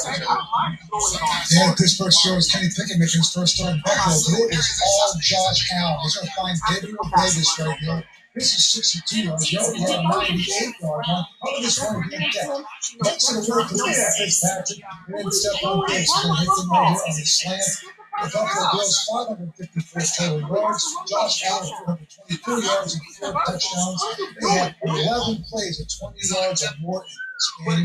And Pittsburgh Steelers Kenny Pickett making his first start in Buffalo. It is all Josh Allen. He's going to find Gabriel Davis right here. This is 62 yards. He only had a 98-yard run. How did this one get that? Makes it a work to Fitzpatrick. And then Stephon Diggs can hit them right here on the slant. The Buffalo Bills 554 total yards. Josh Allen 424 yards and 4 touchdowns. They had 11 plays of 20 yards or more in this game.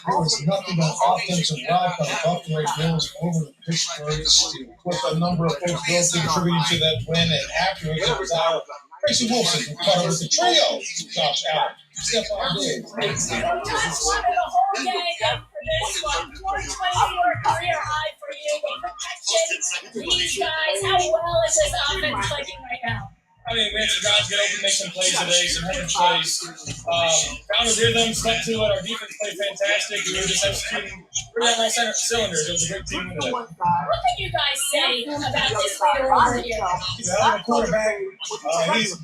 There was nothing but offensive route by the Buffalo Bills over the Pittsburgh Steelers. With a number of folks both contributing to that win, and afterwards it was out. Tracy Wilson who caught up with the trio. Josh Allen, Stephon Diggs. Just wanted a whole gang up for this one. 424 career high for you. The protection. These guys, how well is this offense clicking right now? We had some guys get open, make some plays today, some headed plays. Found a rhythm, stuck to it. Our defense played fantastic. We were just executing really on all cylinders. It was a great team today. What can you guys say about this leader over here? He's a hell of a quarterback.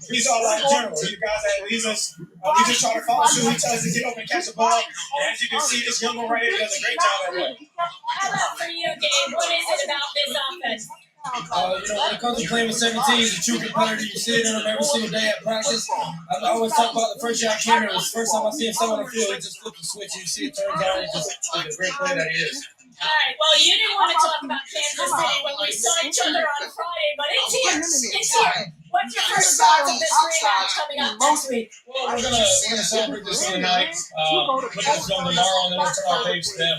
He's all out general. He's the guys that leads us. We just try to follow suit. He tells us to get up and catch the ball. And as you can see, this young one right here does a great job at it. How about for you, Gabe? What is it about this offense? When it comes to playing with 17, he's a true competitor. You see it in him every single day at practice. I always talk about the first year I came here. It was the first time I see him step on the field. He just flipped the switch. You see it turns on. He's just a great player that he is. All right, well, you didn't want to talk about Kansas City when we saw each other on Friday, but it's here. It's here. What's your first thoughts of this rematch coming up next week? Well, we're gonna celebrate this tonight. Look at this one tomorrow, and then we'll turn our page to them.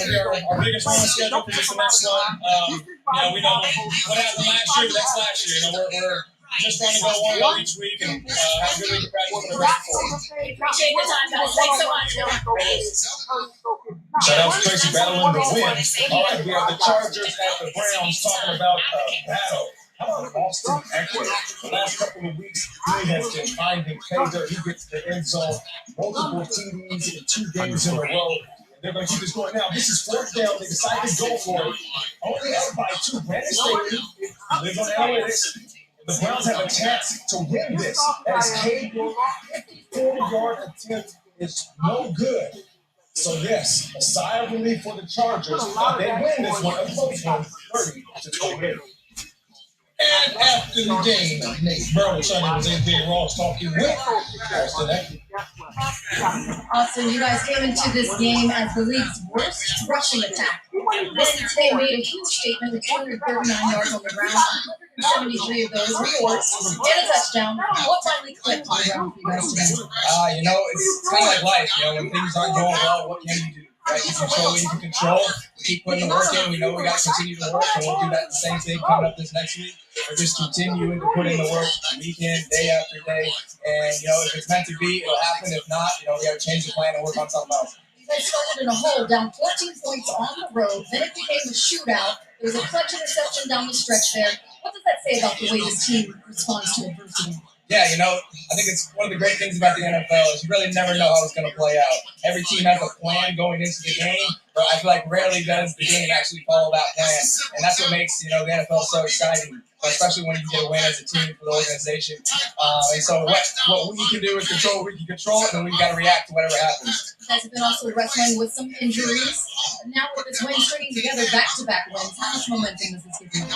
It'll be our biggest one on schedule for this next one. We know what happened last year, but that's last year. We're just trying to go one goal each week and have a good week of practice for the rest of the Appreciate the time, guys. Thanks so much. Shout out to Tracy battling the win. All right, we have the Chargers at the Browns talking about a battle. How about Austin Eckler? The last couple of weeks, he has been finding favor. He gets the end zone, multiple TDs in 2 games in a row. They're going to keep this going now. This is 4th down. They decided to go for it. Only up by 2. Brandon Staley lives on analytics. The Browns have a chance to win this. As Cade, 54-yard attempt is no good. So yes, a sigh of relief for the Chargers. They win this one, a close one, 30-28. And after the game, Nate Burleson was NBA Ross talking with Austin Eckler. Austin, you guys came into this game as the league's worst rushing attack. Then today made a huge statement with 239 yards on the ground, 173 of those were yours, and a touchdown. What finally clicked on the ground for you guys today? It's kind of like life. When things aren't going well, what can you do? Right? You control what you can control. Keep putting the work in. We know we got to continue to work, and we'll do that the same thing coming up this next week. We're just continuing to put in the work week in, day after day. And, if it's meant to be, it'll happen. If not, we got to change the plan and work on something else. You guys started in a hole, down 14 points on the road. Then it became a shootout. There was a clutch interception down the stretch there. What does that say about the way this team responds to adversity? Yeah, I think it's one of the great things about the NFL is you really never know how it's going to play out. Every team has a plan going into the game, but I feel like rarely does the game actually follow that plan. And that's what makes, the NFL so exciting, especially when you get a win as a team for the organization. And so what we can do is control what we can control, and then we got to react to whatever happens. You guys have been also wrestling with some injuries. Now with this win stringing together back-to-back wins, how much momentum does this give you?